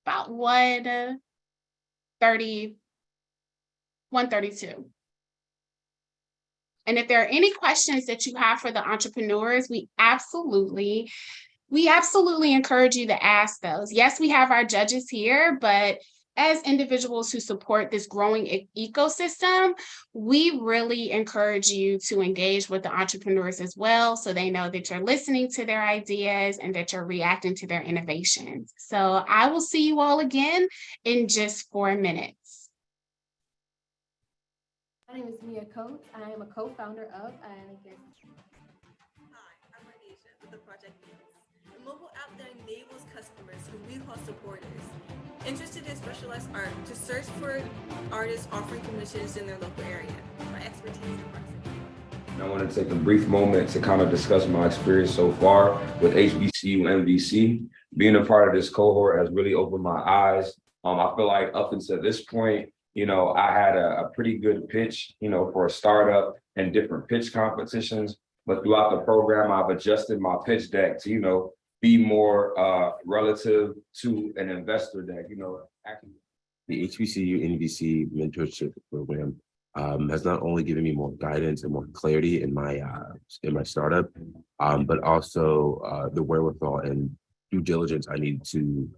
about 1:32. And if there are any questions that you have for the entrepreneurs, we absolutely encourage you to ask those. Yes, we have our judges here, but as individuals who support this growing ecosystem, we really encourage you to engage with the entrepreneurs as well, so they know that you're listening to their ideas and that you're reacting to their innovations. So I will see you all again in just 4 minutes. My name is Mia Coates. I am a co-founder of, and I guess. Hi, I'm Arnisha with the Project News, a mobile app that enables customers who we call supporters, interested in specialized art, to search for artists offering commissions in their local area. My expertise in marketing. I want to take a brief moment to kind of discuss my experience so far with HBCU NVC. Being a part of this cohort has really opened my eyes. I feel like up until this point, you know, I had a pretty good pitch, you know, for a startup and different pitch competitions. But throughout the program, I've adjusted my pitch deck to, you know, be more relative to an investor deck, you know. The HBCU NVC mentorship program has not only given me more guidance and more clarity in my startup, but also the wherewithal and due diligence I need to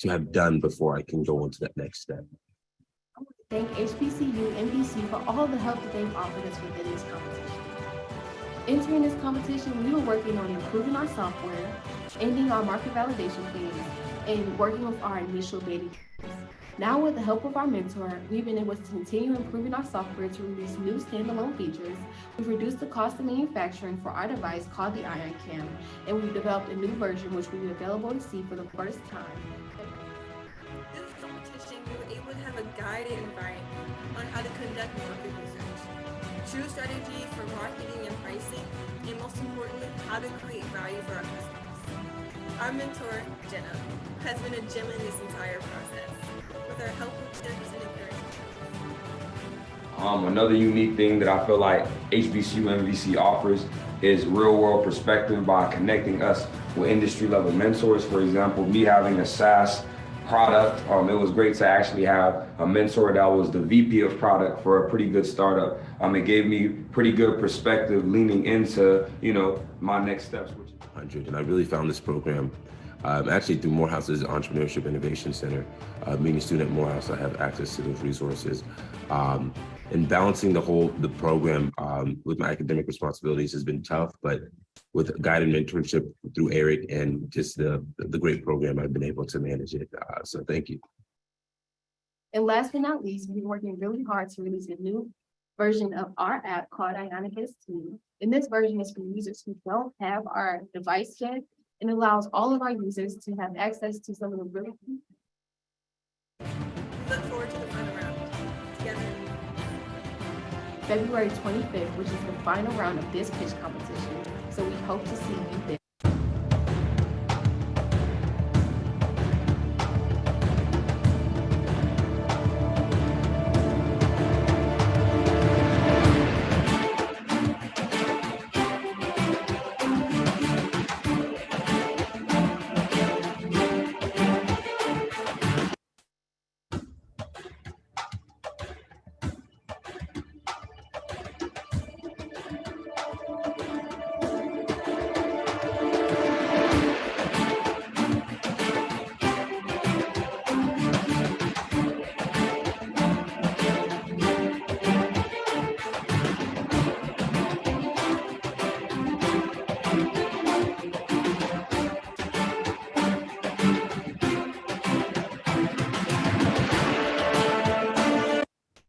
have done before I can go into that next step. Thank HBCU NVC for all the help that they've offered us within this competition. Entering this competition, we were working on improving our software, ending our market validation phase, and working with our initial beta users. Now, with the help of our mentor, we've been able to continue improving our software to release new standalone features. We've reduced the cost of manufacturing for our device called the Ion Cam, and we've developed a new version which will be available to see for the first time. This competition, we were able to have a guided environment on how to conduct market research, true strategies for marketing and pricing, and most importantly, how to create value for our customers. Our mentor, Jenna, has been a gem in this entire process. With our help with tips and encouragement. Another unique thing that I feel like HBCU NVC offers is real world perspective by connecting us with industry level mentors. For example, me having a SaaS product, it was great to actually have a mentor that was the VP of product for a pretty good startup. It gave me pretty good perspective leaning into, my next steps. And I really found this program actually through Morehouse's Entrepreneurship Innovation Center. Being a student at Morehouse, I have access to those resources. And balancing the program with my academic responsibilities has been tough, but with guided mentorship through Eric and just the great program, I've been able to manage it. So thank you. And last but not least, we've been working really hard to release a new version of our app called Ionicus 2. And this version is for users who don't have our device yet, and allows all of our users to have access to some of the really Look forward to the final round together. February 25th, which is the final round of this pitch competition. So we hope to see you there.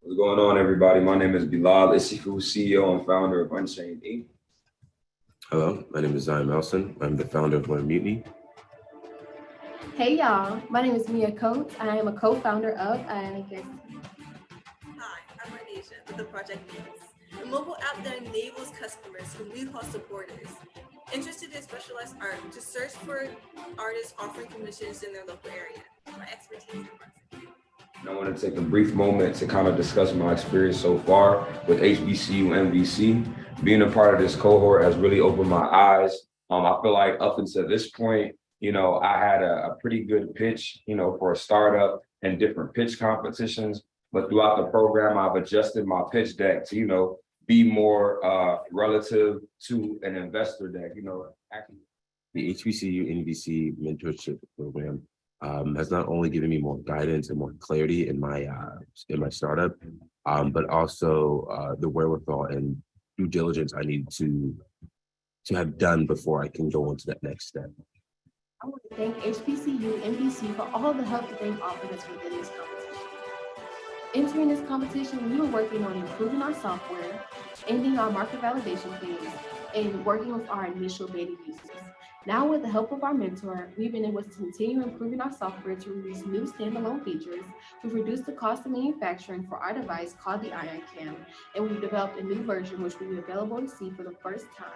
What's going on, everybody? My name is Bilal Isifu, CEO and founder of Unchained Inc. Hello, my name is Zion Melson. I'm the founder of Learn Mutiny. Hey y'all, my name is Mia Coates. I am a co-founder of Ionicus. Hi, I'm Arnasia with the Project News, a mobile app that enables customers who we call supporters interested in specialized art to search for artists offering commissions in their local area. My expertise in marketing. And I want to take a brief moment to kind of discuss my experience so far with HBCU NVC. Being a part of this cohort has really opened my eyes. I feel like up until this point, I had a pretty good pitch, for a startup and different pitch competitions. But throughout the program, I've adjusted my pitch deck to, be more relative to an investor deck, The HBCU NVC mentorship program has not only given me more guidance and more clarity in my startup, but also the wherewithal and due diligence I need to have done before I can go into that next step. I want to thank HBCU NVC for all the help that they've offered us within this competition. Entering this competition, we were working on improving our software, ending our market validation phase, and working with our initial beta users. Now, with the help of our mentor, we've been able to continue improving our software to release new standalone features. We've reduced the cost of manufacturing for our device called the Ion Cam, and we've developed a new version which will be available to see for the first time.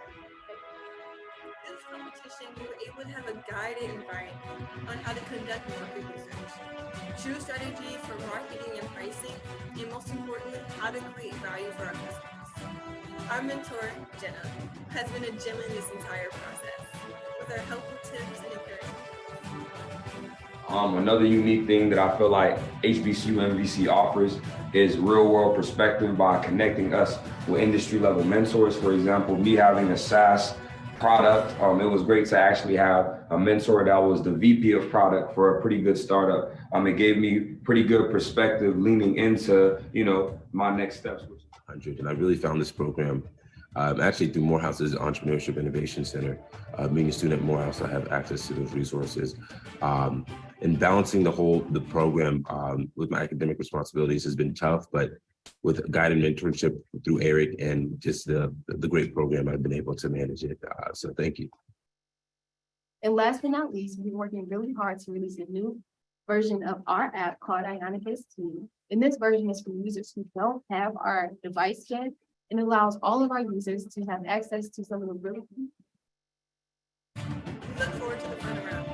This competition, we were able to have a guided environment on how to conduct market research, choose strategies for marketing and pricing, and most importantly, how to create value for our customers. Our mentor, Jenna, has been a gem in this entire process. With our helpful tips and encouragement. Another unique thing that I feel like HBCU NVC offers is real world perspective by connecting us with industry level mentors. For example, me having a SaaS product, it was great to actually have a mentor that was the VP of product for a pretty good startup. It gave me pretty good perspective leaning into, my next steps. And I really found this program actually through Morehouse's Entrepreneurship Innovation Center. Being a student at Morehouse, I have access to those resources. And balancing the program with my academic responsibilities has been tough, but with guided mentorship through Eric and just the great program, I've been able to manage it. So thank you. And last but not least, we've been working really hard to release a new version of our app called Ionicus 2. And this version is for users who don't have our device yet, and allows all of our users to have access to some of the really Look forward to the final round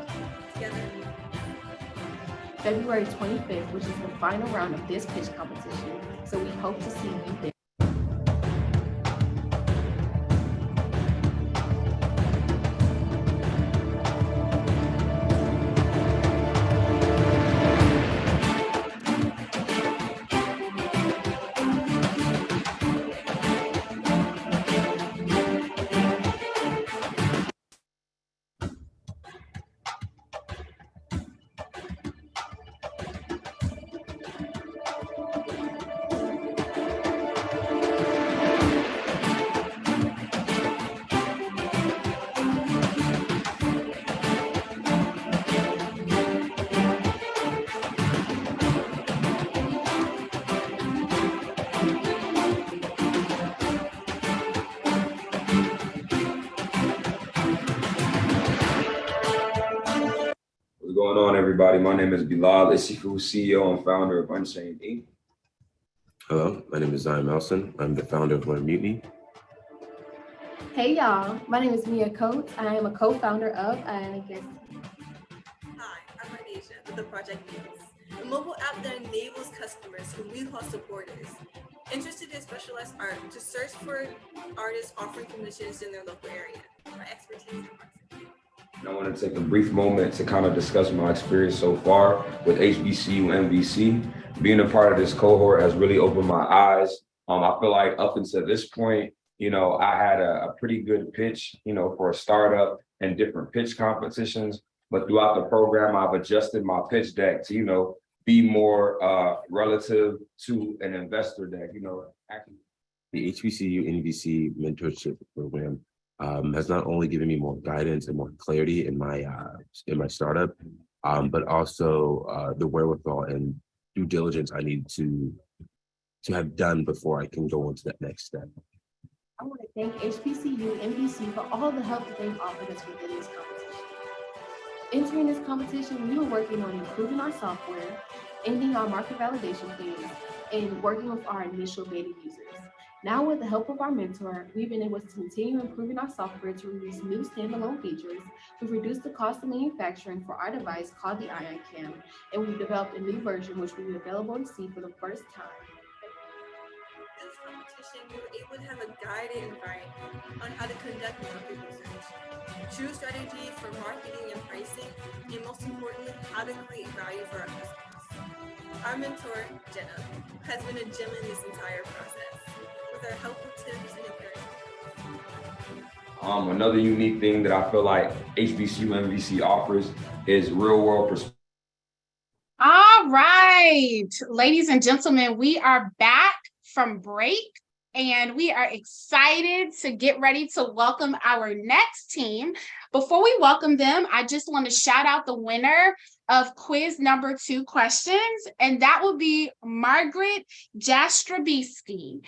February 25th, which is the final round of this pitch competition. So we hope to see you there. What's going on, everybody? My name is Bilal Isifu, CEO and founder of Unchained Inc. Hello, my name is Zion Melson. I'm the founder of Learn Mutiny. Hey y'all, my name is Mia Coates. I am a co-founder of, and I guess. Hi, I'm Arnasia with the Project Muse, a mobile app that enables customers who we call supporters interested in specialized art to search for artists offering commissions in their local area. My expertise in arts. And I want to take a brief moment to kind of discuss my experience so far with HBCU NVC. Being a part of this cohort has really opened my eyes. I feel like up until this point, I had a pretty good pitch, for a startup and different pitch competitions. But throughout the program, I've adjusted my pitch deck to, be more relative to an investor deck, The HBCU NVC mentorship program has not only given me more guidance and more clarity in my startup, but also the wherewithal and due diligence I need to have done before I can go into that next step. I want to thank HBCU NVC for all the help that they've offered us within this competition. Entering this competition, we were working on improving our software, ending our market validation phase, and working with our initial beta users. Now, with the help of our mentor, we've been able to continue improving our software to release new standalone features. We've reduced the cost of manufacturing for our device called the Ion Cam, and we've developed a new version which will be available to see for the first time. This competition, we were able to have a guided environment on how to conduct market research, choose strategies for marketing and pricing, and most importantly, how to create value for our customers. Our mentor, Jenna, has been a gem in this entire process, with our helpful tips and encouragement. Another unique thing that I feel like HBCU NVC offers is real world perspective. All right, ladies and gentlemen, we are back from break and we are excited to get ready to welcome our next team. Before we welcome them, I just want to shout out the winner of quiz number 2 questions, and that will be Margaret Jastrobiski.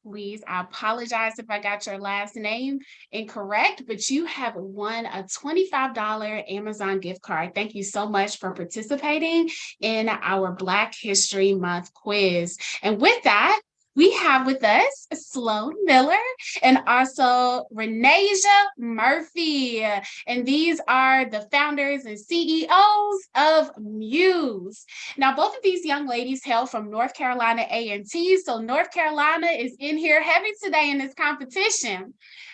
Please, I apologize if I got your last name incorrect, but you have won a $25 Amazon gift card. Thank you so much for participating in our Black History Month quiz. And with that, we have with us Sloan Miller and also Renasia Murphy. And these are the founders and CEOs of Muse. Now, both of these young ladies hail from North Carolina A&T. So North Carolina is in here heavy today in this competition.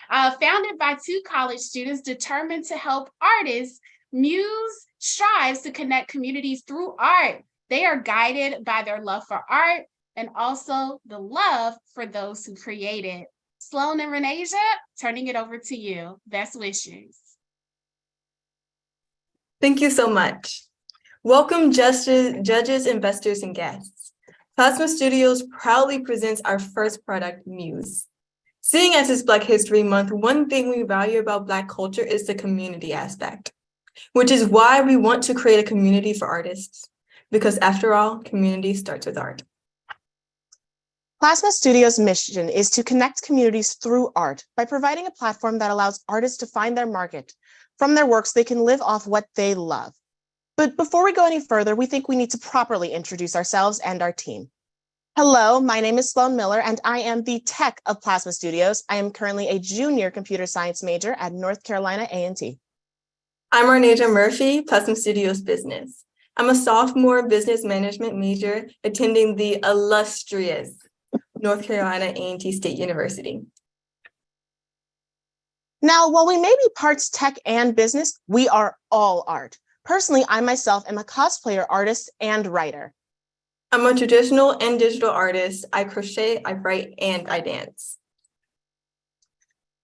Founded by 2 college students determined to help artists, Muse strives to connect communities through art. They are guided by their love for art and also the love for those who create it. Sloan and Renasia, turning it over to you. Best wishes. Thank you so much. Welcome, judges, investors, and guests. Plasma Studios proudly presents our first product, Muse. Seeing as it's Black History Month, one thing we value about Black culture is the community aspect, which is why we want to create a community for artists, because after all, community starts with art. Plasma Studios' mission is to connect communities through art by providing a platform that allows artists to find their market. From their works, they can live off what they love. But before we go any further, we think we need to properly introduce ourselves and our team. Hello, my name is Sloan Miller, and I am the tech of Plasma Studios. I am currently a junior computer science major at North Carolina A&T. I'm Arnasia Murphy, Plasma Studios business. I'm a sophomore business management major attending the illustrious North Carolina A&T State University. Now, while we may be parts tech and business, we are all art. Personally, I myself am a cosplayer, artist, and writer. I'm a traditional and digital artist. I crochet, I write, and I dance.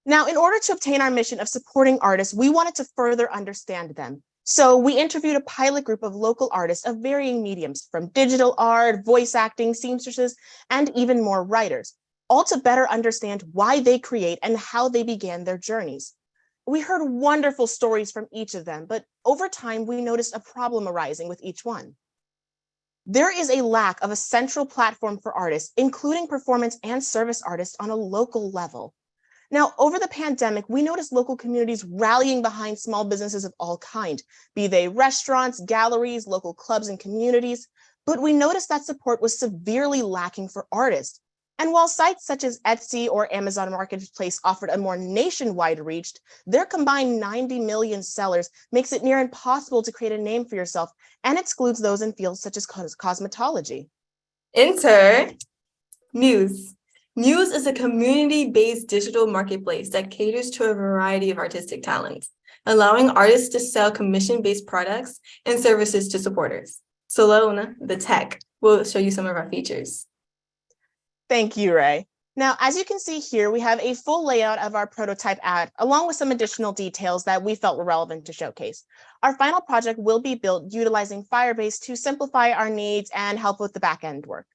Now, in order to obtain our mission of supporting artists, we wanted to further understand them. So we interviewed a pilot group of local artists of varying mediums, from digital art, voice acting, seamstresses, and even more writers, all to better understand why they create and how they began their journeys. We heard wonderful stories from each of them, but over time, we noticed a problem arising with each one. There is a lack of a central platform for artists, including performance and service artists on a local level. Now, over the pandemic, we noticed local communities rallying behind small businesses of all kinds, be they restaurants, galleries, local clubs, and communities, but we noticed that support was severely lacking for artists. And while sites such as Etsy or Amazon Marketplace offered a more nationwide reach, their combined 90 million sellers makes it near impossible to create a name for yourself and excludes those in fields such as cosmetology. Enter Muse. Muse is a community-based digital marketplace that caters to a variety of artistic talents, allowing artists to sell commission-based products and services to supporters. Solona, the tech, will show you some of our features. Thank you, Ray. Now, as you can see here, we have a full layout of our prototype ad, along with some additional details that we felt were relevant to showcase. Our final project will be built utilizing Firebase to simplify our needs and help with the back-end work.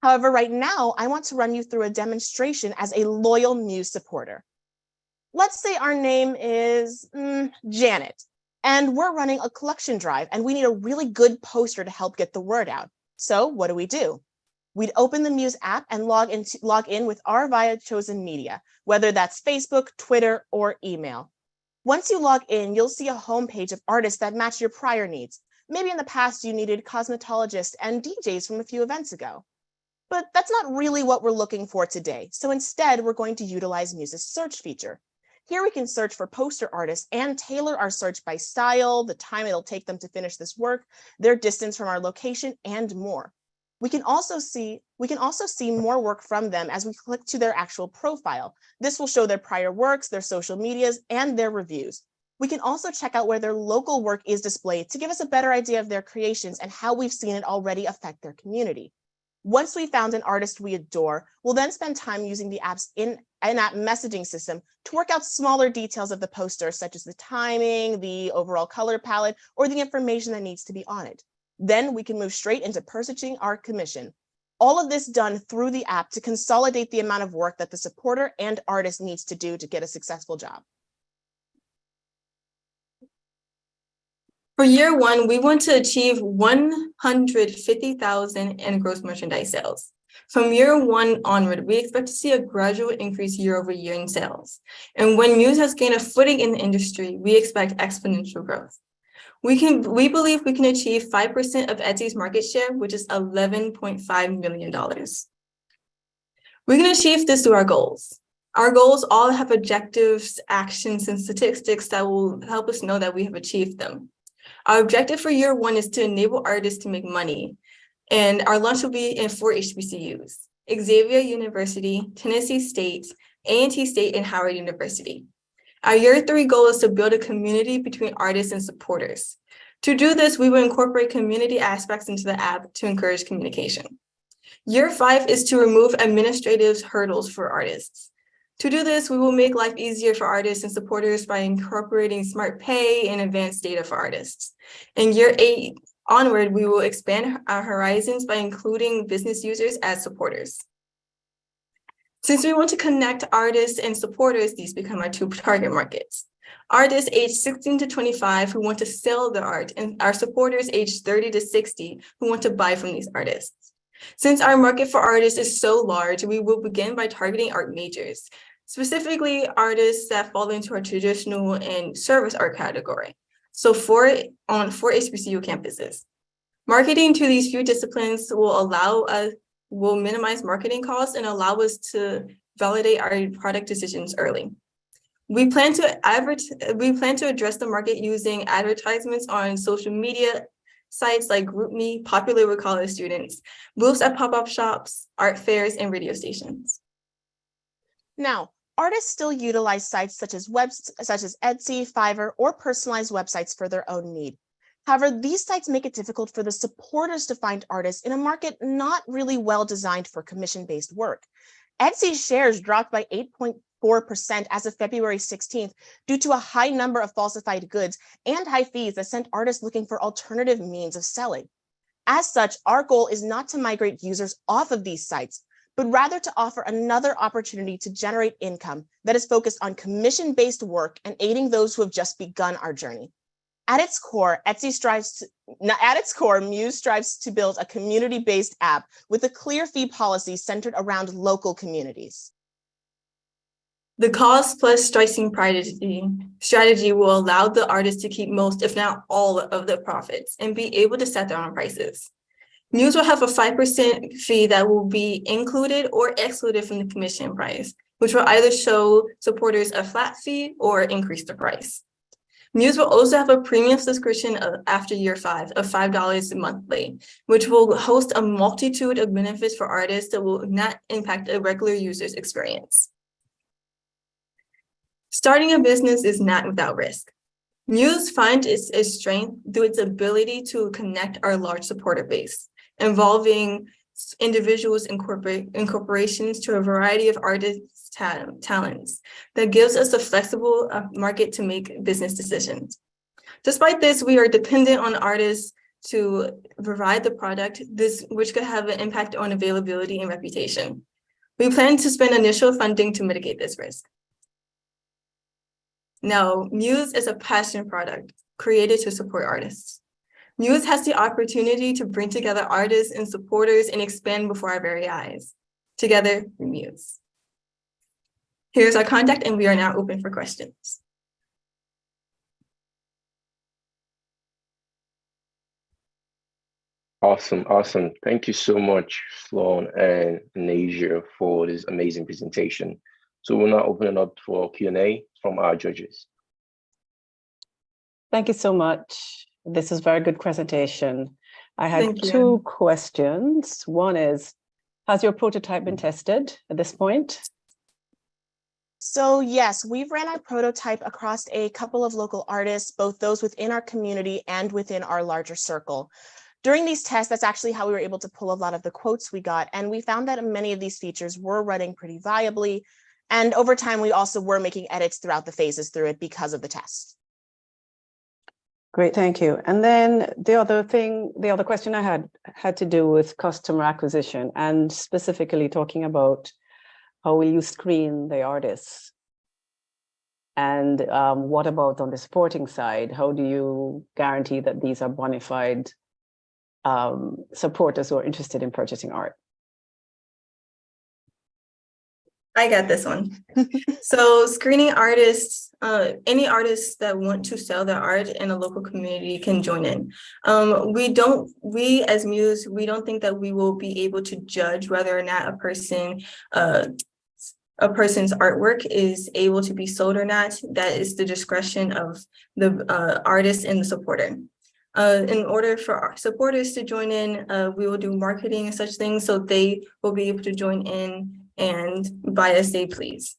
However, right now, I want to run you through a demonstration as a loyal Muse supporter. Let's say our name is Janet, and we're running a collection drive, and we need a really good poster to help get the word out. So what do? We'd open the Muse app and log in with our via chosen media, whether that's Facebook, Twitter, or email. Once you log in, you'll see a homepage of artists that match your prior needs. Maybe in the past you needed cosmetologists and DJs from a few events ago. But that's not really what we're looking for today. So instead, we're going to utilize Muse's search feature. Here we can search for poster artists and tailor our search by style, the time it'll take them to finish this work, their distance from our location, and more. We can also see more work from them as we click to their actual profile. This will show their prior works, their social medias, and their reviews. We can also check out where their local work is displayed to give us a better idea of their creations and how we've seen it already affect their community. Once we found an artist we adore, we'll then spend time using the app's in-app messaging system to work out smaller details of the poster, such as the timing, the overall color palette, or the information that needs to be on it. Then we can move straight into purchasing our commission. All of this done through the app to consolidate the amount of work that the supporter and artist needs to do to get a successful job. For year one, we want to achieve 150,000 in gross merchandise sales. From year one onward, we expect to see a gradual increase year over year in sales. And when Muse has gained a footing in the industry, we expect exponential growth. We believe we can achieve 5% of Etsy's market share, which is $11.5 million. We can achieve this through our goals. Our goals all have objectives, actions, and statistics that will help us know that we have achieved them. Our objective for year one is to enable artists to make money, and our launch will be in 4 HBCUs: Xavier University, Tennessee State, A&T State, and Howard University. Our year 3 goal is to build a community between artists and supporters. To do this, we will incorporate community aspects into the app to encourage communication. Year 5 is to remove administrative hurdles for artists. To do this, we will make life easier for artists and supporters by incorporating smart pay and advanced data for artists. In year 8 onward, we will expand our horizons by including business users as supporters. Since we want to connect artists and supporters, these become our 2 target markets. Artists aged 16 to 25 who want to sell their art, and our supporters aged 30 to 60 who want to buy from these artists. Since our market for artists is so large, we will begin by targeting art majors, specifically artists that fall into our traditional and service art category. So 4 HBCU campuses. Marketing to these few disciplines will minimize marketing costs and allow us to validate our product decisions early. We plan to address the market using advertisements on social media, sites like GroupMe, popular with college students, booths at pop-up shops, art fairs, and radio stations. Now, artists still utilize sites such as Etsy, Fiverr, or personalized websites for their own need. However, these sites make it difficult for the supporters to find artists in a market not really well designed for commission-based work. Etsy shares dropped by 8.4% as of February 16th due to a high number of falsified goods and high fees that sent artists looking for alternative means of selling. As such, our goal is not to migrate users off of these sites, but rather to offer another opportunity to generate income that is focused on commission-based work and aiding those who have just begun our journey. At its core, Muse strives to build a community-based app with a clear fee policy centered around local communities. The cost plus pricing strategy will allow the artist to keep most, if not all, of the profits and be able to set their own prices. Muse will have a 5% fee that will be included or excluded from the commission price, which will either show supporters a flat fee or increase the price. Muse will also have a premium subscription after year 5 of $5 monthly, which will host a multitude of benefits for artists that will not impact a regular user's experience. Starting a business is not without risk. Muse finds its strength through its ability to connect our large supporter base, involving individuals and corporations to a variety of artists' talents that gives us a flexible market to make business decisions. Despite this, we are dependent on artists to provide the product, which could have an impact on availability and reputation. We plan to spend initial funding to mitigate this risk. Now, Muse is a passion product created to support artists. Muse has the opportunity to bring together artists and supporters and expand before our very eyes. Together, we Muse. Here's our contact, and we are now open for questions. Awesome. Thank you so much, Sloan and Nasia, for this amazing presentation. So we'll now open it up for Q&A from our judges. Thank you so much. This is a very good presentation. I had two questions. One is, has your prototype been tested at this point? So yes, we've ran our prototype across a couple of local artists, both those within our community and within our larger circle. During these tests, that's actually how we were able to pull a lot of the quotes we got. And we found that many of these features were running pretty viably. And over time, we also were making edits throughout the phases through it because of the test. Great, thank you. And then the other question I had to do with customer acquisition, and specifically talking about how will you screen the artists? And what about on the supporting side? How do you guarantee that these are bona fide supporters who are interested in purchasing art? I got this one. So screening artists, any artists that want to sell their art in a local community can join in. We as Muse, we don't think that we will be able to judge whether or not a person's artwork is able to be sold or not. That is the discretion of the artist and the supporter. In order for our supporters to join in, we will do marketing and such things, so they will be able to join in and buy as they please.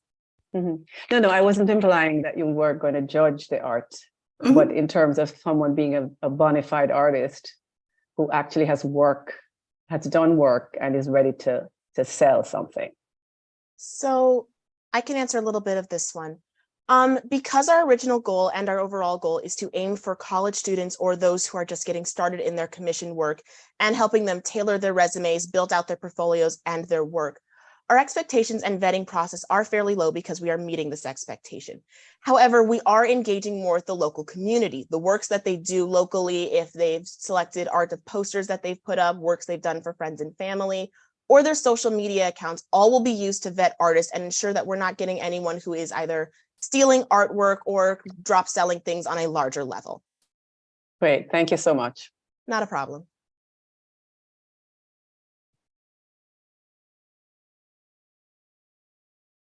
Mm-hmm. No, I wasn't implying that you were going to judge the art, but in terms of someone being a bona fide artist who actually has done work and is ready to sell something. So I can answer a little bit of this one. Because our original goal and our overall goal is to aim for college students or those who are just getting started in their commission work and helping them tailor their resumes, build out their portfolios and their work, our expectations and vetting process are fairly low because we are meeting this expectation. However, we are engaging more with the local community, the works that they do locally, if they've selected art of posters that they've put up, works they've done for friends and family, or their social media accounts, all will be used to vet artists and ensure that we're not getting anyone who is either stealing artwork or drop selling things on a larger level. Great, thank you so much. Not a problem.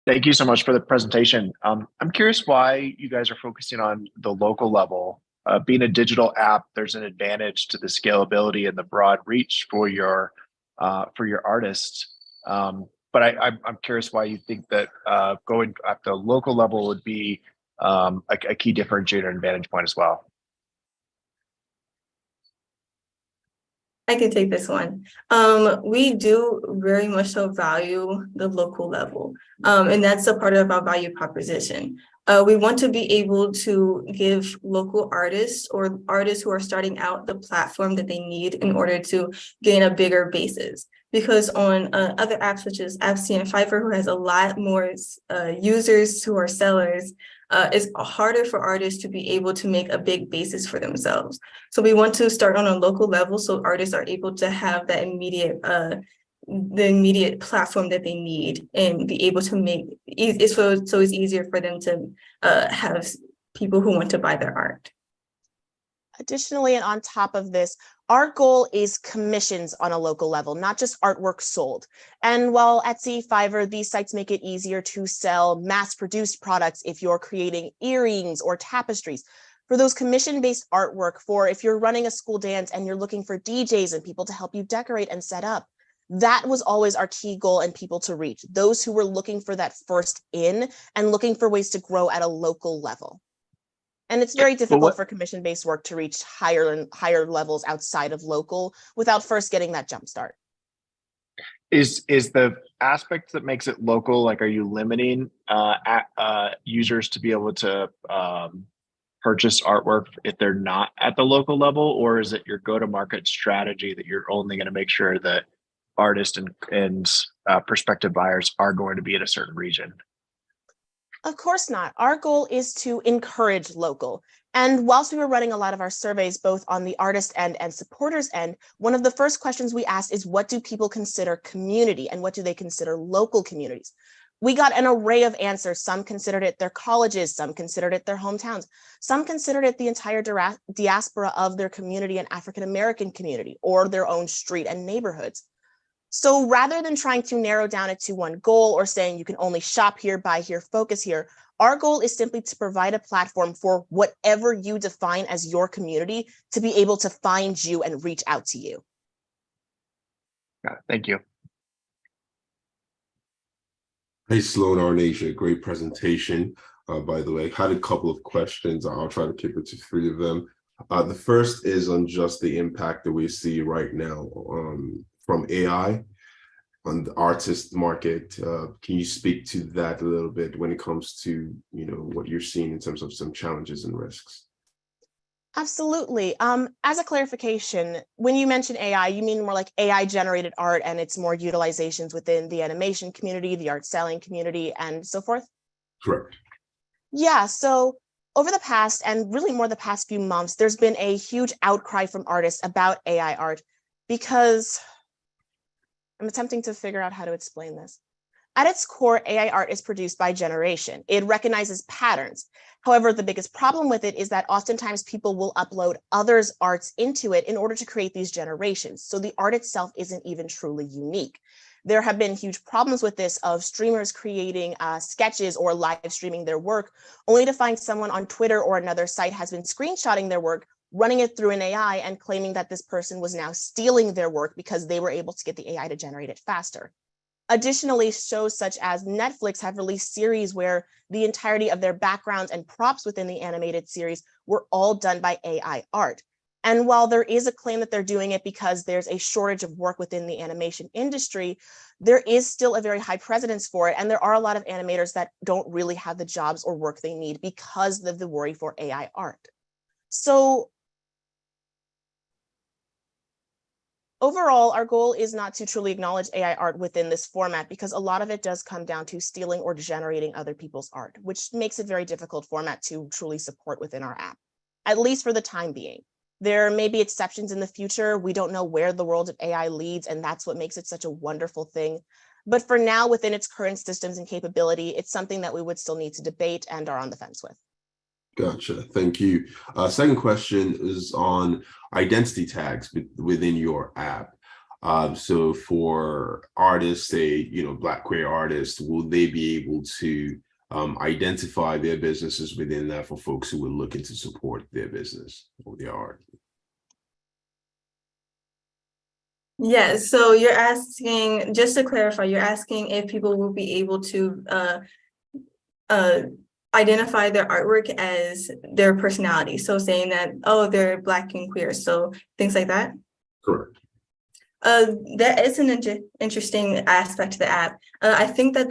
Thank you so much for the presentation. I'm curious why you guys are focusing on the local level being a digital app, there's an advantage to the scalability and the broad reach for your artists. But I'm curious why you think that going at the local level would be a key differentiator and advantage point as well. I can take this one. We do very much so value the local level, and that's a part of our value proposition. We want to be able to give local artists or artists who are starting out the platform that they need in order to gain a bigger basis. Because on other apps such as Etsy and Fiverr, who has a lot more users who are sellers, it's harder for artists to be able to make a big basis for themselves. So we want to start on a local level so artists are able to have that immediate platform that they need and be able to make it so it's easier for them to have people who want to buy their art. Additionally, and on top of this, our goal is commissions on a local level, not just artwork sold. And while Etsy, Fiverr, these sites make it easier to sell mass-produced products if you're creating earrings or tapestries, for those commission-based artwork, for if you're running a school dance and you're looking for DJs and people to help you decorate and set up, that was always our key goal and people to reach, those who were looking for that first in and looking for ways to grow at a local level. And it's very difficult for commission-based work to reach higher and higher levels outside of local without first getting that jump start. Is the aspect that makes it local, like, are you limiting users to be able to purchase artwork if they're not at the local level, or is it your go-to-market strategy that you're only going to make sure that artists and prospective buyers are going to be in a certain region? Of course not. Our goal is to encourage local. And whilst we were running a lot of our surveys, both on the artist end and supporters end, one of the first questions we asked is, what do people consider community and what do they consider local communities? We got an array of answers. Some considered it their colleges, some considered it their hometowns, some considered it the entire diaspora of their community and African-American community, or their own street and neighborhoods. So rather than trying to narrow down it to one goal or saying you can only shop here, buy here, focus here, our goal is simply to provide a platform for whatever you define as your community to be able to find you and reach out to you. Thank you. Hey, Sloan Arnasia, great presentation. By the way, had a couple of questions. I'll try to keep it to 3 of them. The first is on just the impact that we see right now from AI on the artist market. Can you speak to that a little bit when it comes to, what you're seeing in terms of some challenges and risks? Absolutely. As a clarification, when you mention AI, you mean more like AI generated art and its more utilizations within the animation community, the art selling community, and so forth? Correct. Yeah, so over the past, and really more the past few months, there's been a huge outcry from artists about AI art because I'm attempting to figure out how to explain this. At its core, AI art is produced by generation. It recognizes patterns. However, the biggest problem with it is that oftentimes people will upload others' arts into it in order to create these generations. So the art itself isn't even truly unique. There have been huge problems with this of streamers creating sketches or live streaming their work, only to find someone on Twitter or another site has been screenshotting their work, running it through an AI and claiming that this person was now stealing their work because they were able to get the AI to generate it faster. Additionally, shows such as Netflix have released series where the entirety of their backgrounds and props within the animated series were all done by AI art. And while there is a claim that they're doing it because there's a shortage of work within the animation industry, there is still a very high precedence for it. And there are a lot of animators that don't really have the jobs or work they need because of the worry for AI art. So overall, our goal is not to truly acknowledge AI art within this format because a lot of it does come down to stealing or generating other people's art, which makes it a very difficult format to truly support within our app, at least for the time being. There may be exceptions in the future. We don't know where the world of AI leads, and that's what makes it such a wonderful thing. But for now, within its current systems and capability, it's something that we would still need to debate and are on the fence with. Gotcha. Thank you. Second question is on identity tags within your app. So for artists, say, Black queer artists, will they be able to identify their businesses within that for folks who were looking to support their business or their art. Yeah, so you're asking, just to clarify, you're asking if people will be able to identify their artwork as their personality. So saying that, oh, they're Black and queer, so things like that. Correct. That is an interesting aspect to the app. I think that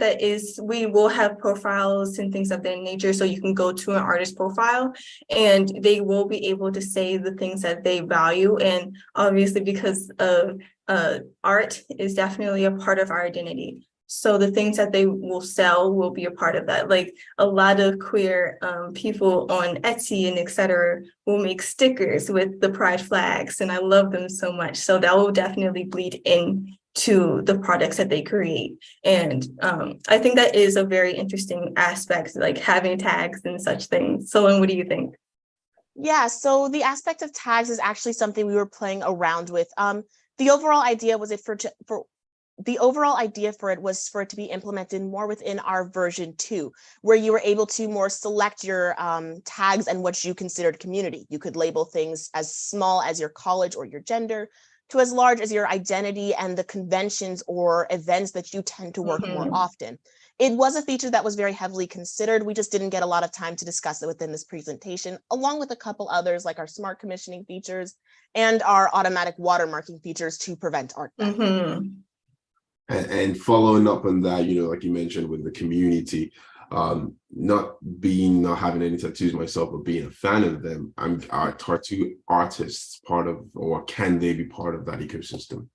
we will have profiles and things of that nature. So you can go to an artist profile and they will be able to say the things that they value. And obviously because of art is definitely a part of our identity. So the things that they will sell will be a part of that. Like a lot of queer people on Etsy and etc. will make stickers with the pride flags, and I love them so much. So that will definitely bleed into the products that they create. And I think that is a very interesting aspect, like having tags and such things. Solon, what do you think? Yeah, so the aspect of tags is actually something we were playing around with. The overall idea was was for it to be implemented more within our version 2, where you were able to more select your tags and what you considered community. You could label things as small as your college or your gender to as large as your identity and the conventions or events that you tend to work more often. It was a feature that was very heavily considered. We just didn't get a lot of time to discuss it within this presentation, along with a couple others like our smart commissioning features and our automatic watermarking features to prevent art theft. And following up on that, like you mentioned with the community, not having any tattoos myself, but being a fan of them, are tattoo artists part of, or can they be part of that ecosystem?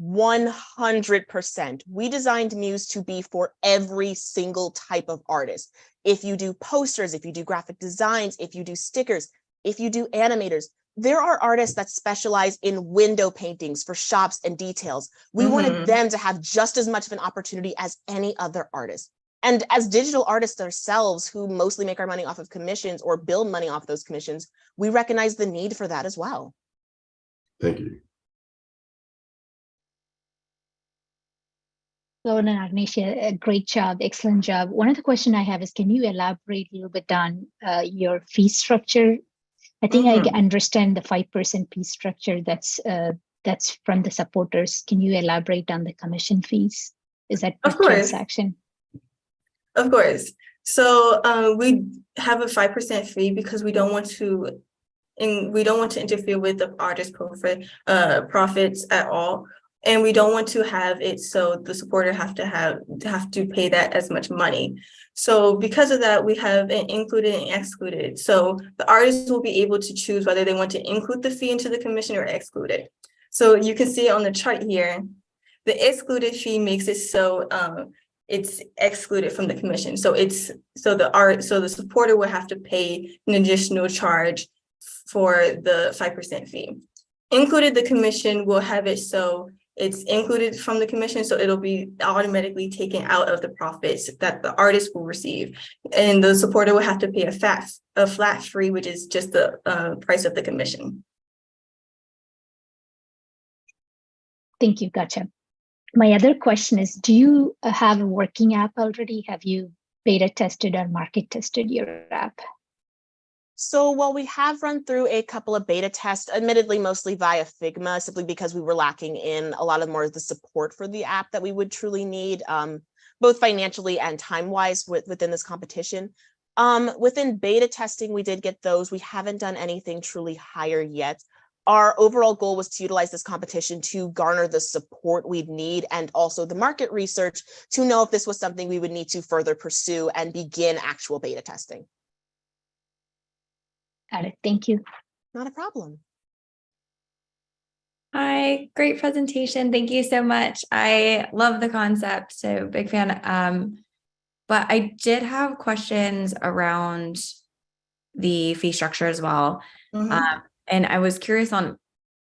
100%. We designed Muse to be for every single type of artist. If you do posters, if you do graphic designs, if you do stickers, if you do animators, there are artists that specialize in window paintings for shops and details. We wanted them to have just as much of an opportunity as any other artist. And as digital artists ourselves, who mostly make our money off of commissions or build money off those commissions, we recognize the need for that as well. Thank you. Lauren and Agnesia, great job, excellent job. One of the questions I have is, can you elaborate a little bit on your fee structure? I think I understand the 5% fee structure that's from the supporters. Can you elaborate on the commission fees? Is that per transaction? Of course. So we have a 5% fee because we don't want to interfere with the artist profits at all. And we don't want to have it so the supporter have to pay that as much money. So because of that, we have an included and excluded. So the artist will be able to choose whether they want to include the fee into the commission or exclude it. So you can see on the chart here, the excluded fee makes it so it's excluded from the commission. So the supporter will have to pay an additional charge for the 5% fee. Included the commission will have it so it's included from the commission, so it'll be automatically taken out of the profits that the artist will receive. And the supporter will have to pay a flat fee, which is just the price of the commission. Thank you, gotcha. My other question is, do you have a working app already? Have you beta tested or market tested your app? So while we have run through a couple of beta tests, admittedly mostly via Figma, simply because we were lacking in a lot of more of the support for the app that we would truly need, both financially and time-wise within this competition. Within beta testing, we did get those. We haven't done anything truly higher yet. Our overall goal was to utilize this competition to garner the support we'd need and also the market research to know if this was something we would need to further pursue and begin actual beta testing. Got it. Thank you. Not a problem. Hi, great presentation. Thank you so much. I love the concept, so big fan. But I did have questions around the fee structure as well. And I was curious on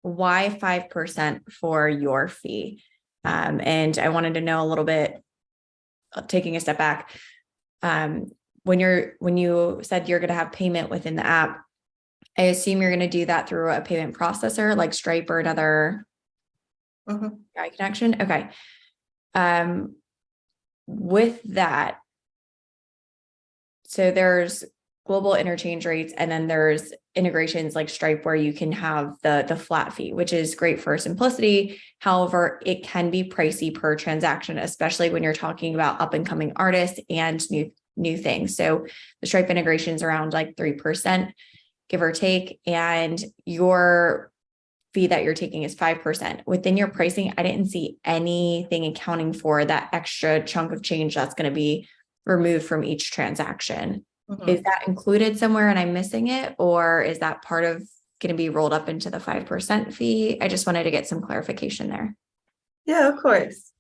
why 5% for your fee. And I wanted to know a little bit, taking a step back, when you said you're going to have payment within the app, I assume you're going to do that through a payment processor like Stripe or another API connection. Okay. With that, so there's global interchange rates, and then there's integrations like Stripe where you can have the flat fee, which is great for simplicity. However, it can be pricey per transaction, especially when you're talking about up and coming artists and new things. So the Stripe integration is around like 3%, give or take, and your fee that you're taking is 5%. Within your pricing, I didn't see anything accounting for that extra chunk of change that's going to be removed from each transaction. Is that included somewhere and I'm missing it? Or is that part of going to be rolled up into the 5% fee? I just wanted to get some clarification there. Yeah, of course.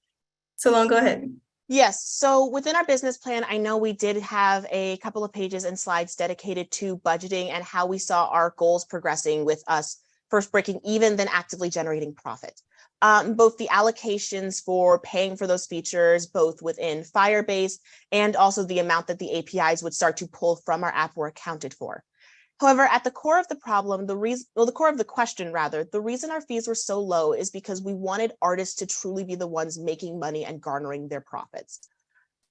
So long, go ahead. Yes. So within our business plan, I know we did have a couple of pages and slides dedicated to budgeting and how we saw our goals progressing with us first breaking even, then actively generating profit. Both the allocations for paying for those features, both within Firebase and also the amount that the APIs would start to pull from our app were accounted for. However, at the core of the problem, the core of the question rather, the reason our fees were so low is because we wanted artists to truly be the ones making money and garnering their profits.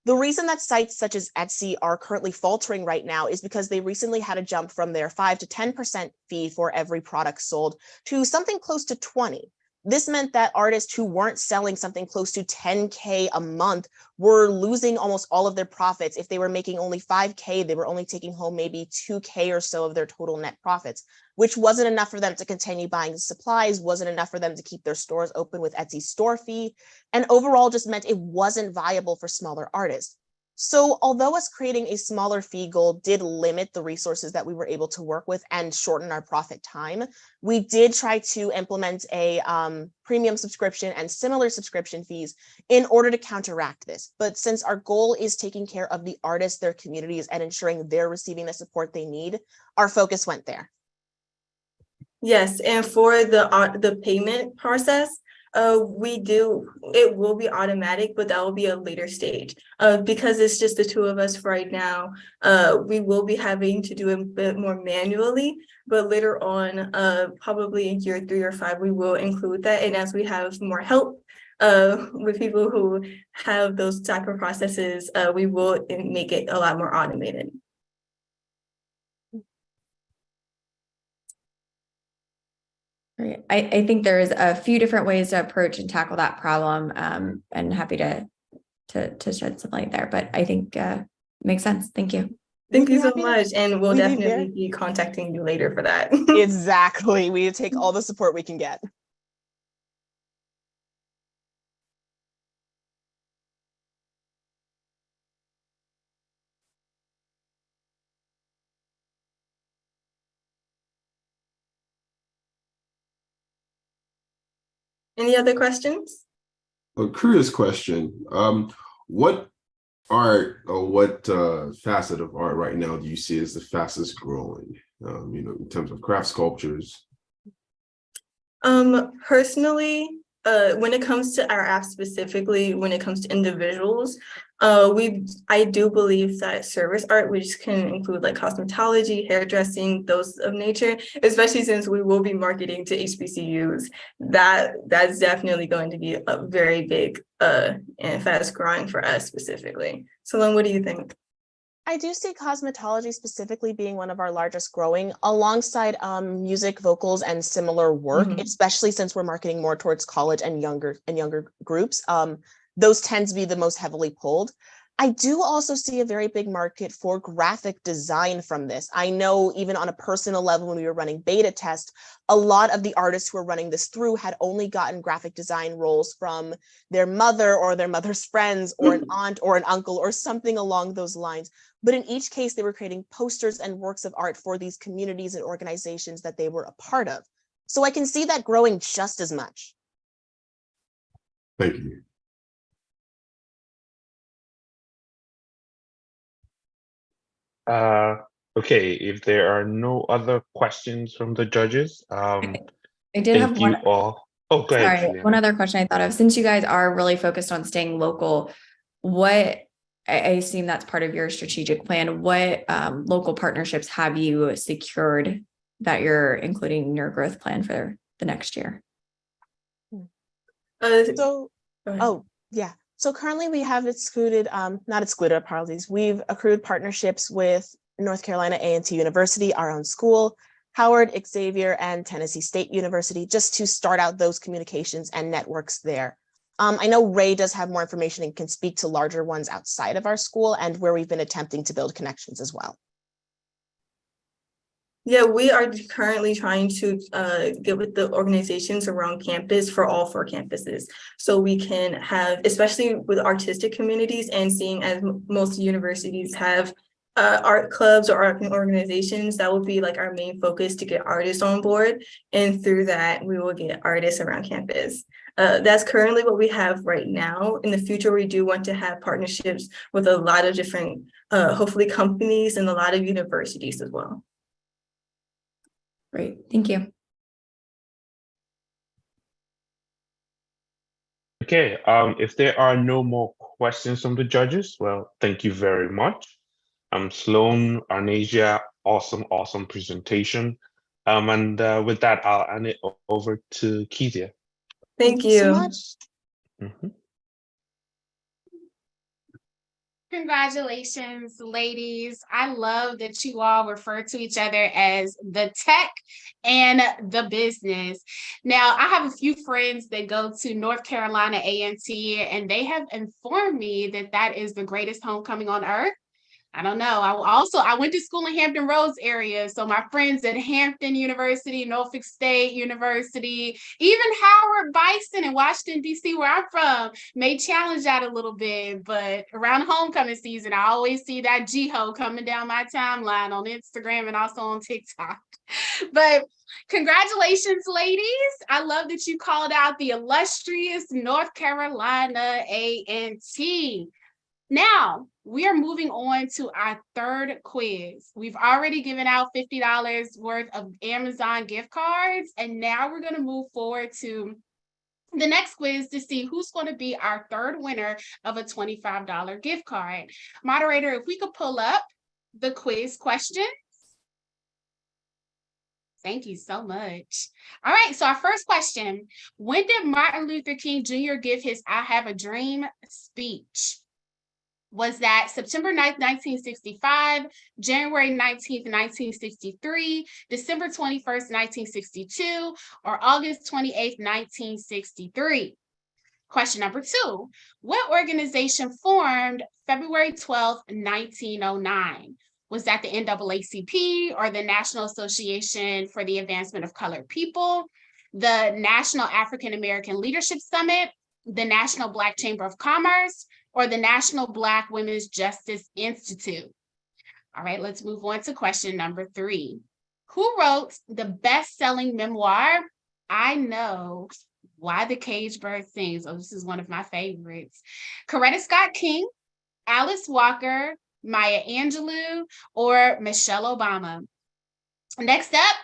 The reason that sites such as Etsy are currently faltering right now is because they recently had a jump from their 5 to 10% fee for every product sold to something close to 20. This meant that artists who weren't selling something close to 10K a month were losing almost all of their profits. If they were making only 5K, they were only taking home maybe 2K or so of their total net profits, which wasn't enough for them to continue buying supplies, wasn't enough for them to keep their stores open with Etsy's store fee, and overall just meant it wasn't viable for smaller artists. So although us creating a smaller fee goal did limit the resources that we were able to work with and shorten our profit time, we did try to implement a premium subscription and similar subscription fees in order to counteract this. But since our goal is taking care of the artists, their communities, and ensuring they're receiving the support they need, our focus went there. Yes, and for the payment process, it will be automatic, but that will be a later stage. Because it's just the two of us right now, we will be having to do a bit more manually, but later on, probably in year 3 or 5, we will include that. And as we have more help with people who have those type of processes, we will make it a lot more automated. Right. I think there's a few different ways to approach and tackle that problem, and happy to shed some light there, but I think makes sense. Thank you. Thank you so much. And we'll definitely be contacting you later for that. Exactly. We take all the support we can get. Any other questions? A curious question. What art or what facet of art right now do you see as the fastest growing, in terms of craft sculptures? Personally, when it comes to our app specifically, when it comes to individuals, I do believe that service art, which can include like cosmetology, hairdressing, those of nature, especially since we will be marketing to HBCUs, that's definitely going to be a very big and fast growing for us specifically. Solon, what do you think? I do see cosmetology specifically being one of our largest growing, alongside music, vocals, and similar work, especially since we're marketing more towards college and younger groups. Those tend to be the most heavily pulled. I do also see a very big market for graphic design from this. I know even on a personal level, when we were running beta test, a lot of the artists who were running this through had only gotten graphic design roles from their mother or their mother's friends or an aunt or an uncle or something along those lines. But in each case, they were creating posters and works of art for these communities and organizations that they were a part of. So I can see that growing just as much. Thank you. Okay, if there are no other questions from the judges, I did have thank you one. all. Oh, go ahead. Sorry, one other question I thought of. Since you guys are really focused on staying local, I assume that's part of your strategic plan. What local partnerships have you secured that you're including in your growth plan for the next year? So currently we have not excluded, apologies. We've accrued partnerships with North Carolina A&T University, our own school, Howard, Xavier, and Tennessee State University, just to start out those communications and networks there. I know Ray does have more information and can speak to larger ones outside of our school and where we've been attempting to build connections as well. Yeah, we are currently trying to get with the organizations around campus for all 4 campuses. So we can have, especially with artistic communities, and seeing as most universities have art clubs or art organizations, that would be like our main focus, to get artists on board. And through that, we will get artists around campus. That's currently what we have right now. In the future, we do want to have partnerships with a lot of different, hopefully companies and a lot of universities as well. Great, thank you. Okay, if there are no more questions from the judges, well, thank you very much. Sloan, Arnasia, awesome presentation. And with that, I'll hand it over to Kezia. Thank you so much. Mhm. Congratulations, ladies. I love that you all refer to each other as the tech and the business. Now, I have a few friends that go to North Carolina A&T, and they have informed me that that is the greatest homecoming on earth. I don't know. I went to school in Hampton Roads area. So my friends at Hampton University, Norfolk State University, even Howard Bison in Washington, D.C., where I'm from, may challenge that a little bit. But around homecoming season, I always see that G-Ho coming down my timeline on Instagram and also on TikTok. But congratulations, ladies. I love that you called out the illustrious North Carolina A&T. Now, we are moving on to our third quiz. We've already given out $50 worth of Amazon gift cards, and now we're going to move forward to the next quiz to see who's going to be our third winner of a $25 gift card. Moderator, if we could pull up the quiz questions. Thank you so much. All right, so our first question. When did Martin Luther King Jr. give his I Have a Dream speech? Was that September 9th, 1965, January 19th, 1963, December 21st, 1962, or August 28th, 1963? Question number 2, what organization formed February 12th, 1909? Was that the NAACP or the National Association for the Advancement of Colored People, the National African American Leadership Summit, the National Black Chamber of Commerce, or the National Black Women's Justice Institute? All right, let's move on to question number 3. Who wrote the best-selling memoir, I Know Why the Caged Bird Sings? Oh, this is one of my favorites. Coretta Scott King, Alice Walker, Maya Angelou, or Michelle Obama? Next up,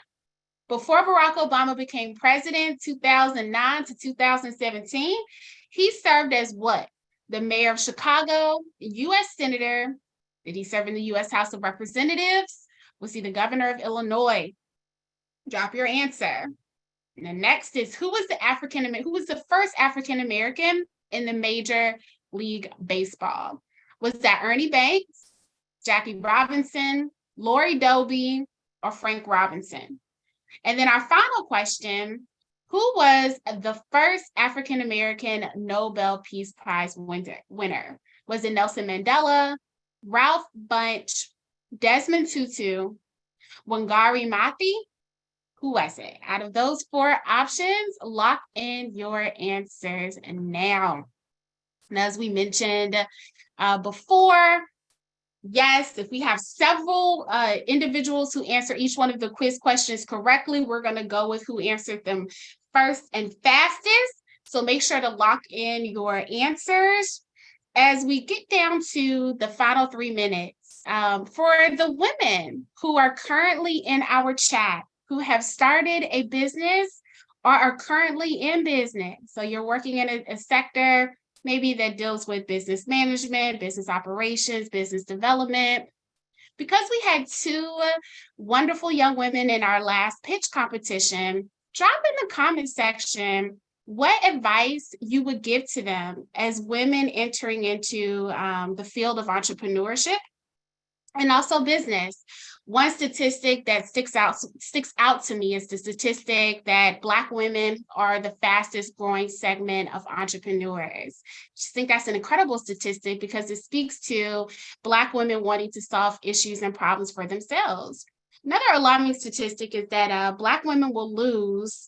before Barack Obama became president, 2009 to 2017, he served as what? The mayor of Chicago, U.S. Senator. Did he serve in the U.S. House of Representatives? Was he the governor of Illinois? Drop your answer. And the next is, who was the first African-American in the Major League Baseball? Was that Ernie Banks, Jackie Robinson, Lori Doby, or Frank Robinson? And then our final question, who was the first African-American Nobel Peace Prize winner? Was it Nelson Mandela, Ralph Bunche, Desmond Tutu, Wangari Maathai? Who was it? Out of those 4 options, lock in your answers now. And as we mentioned before, yes, if we have several individuals who answer each one of the quiz questions correctly, we're going to go with who answered them first and fastest. So make sure to lock in your answers. As we get down to the final 3 minutes, for the women who are currently in our chat, who have started a business or are currently in business, so you're working in a sector maybe that deals with business management, business operations, business development. Because we had 2 wonderful young women in our last pitch competition, drop in the comment section what advice you would give to them as women entering into the field of entrepreneurship and also business. One statistic that sticks out to me is the statistic that Black women are the fastest growing segment of entrepreneurs. I just think that's an incredible statistic because it speaks to Black women wanting to solve issues and problems for themselves. Another alarming statistic is that Black women will lose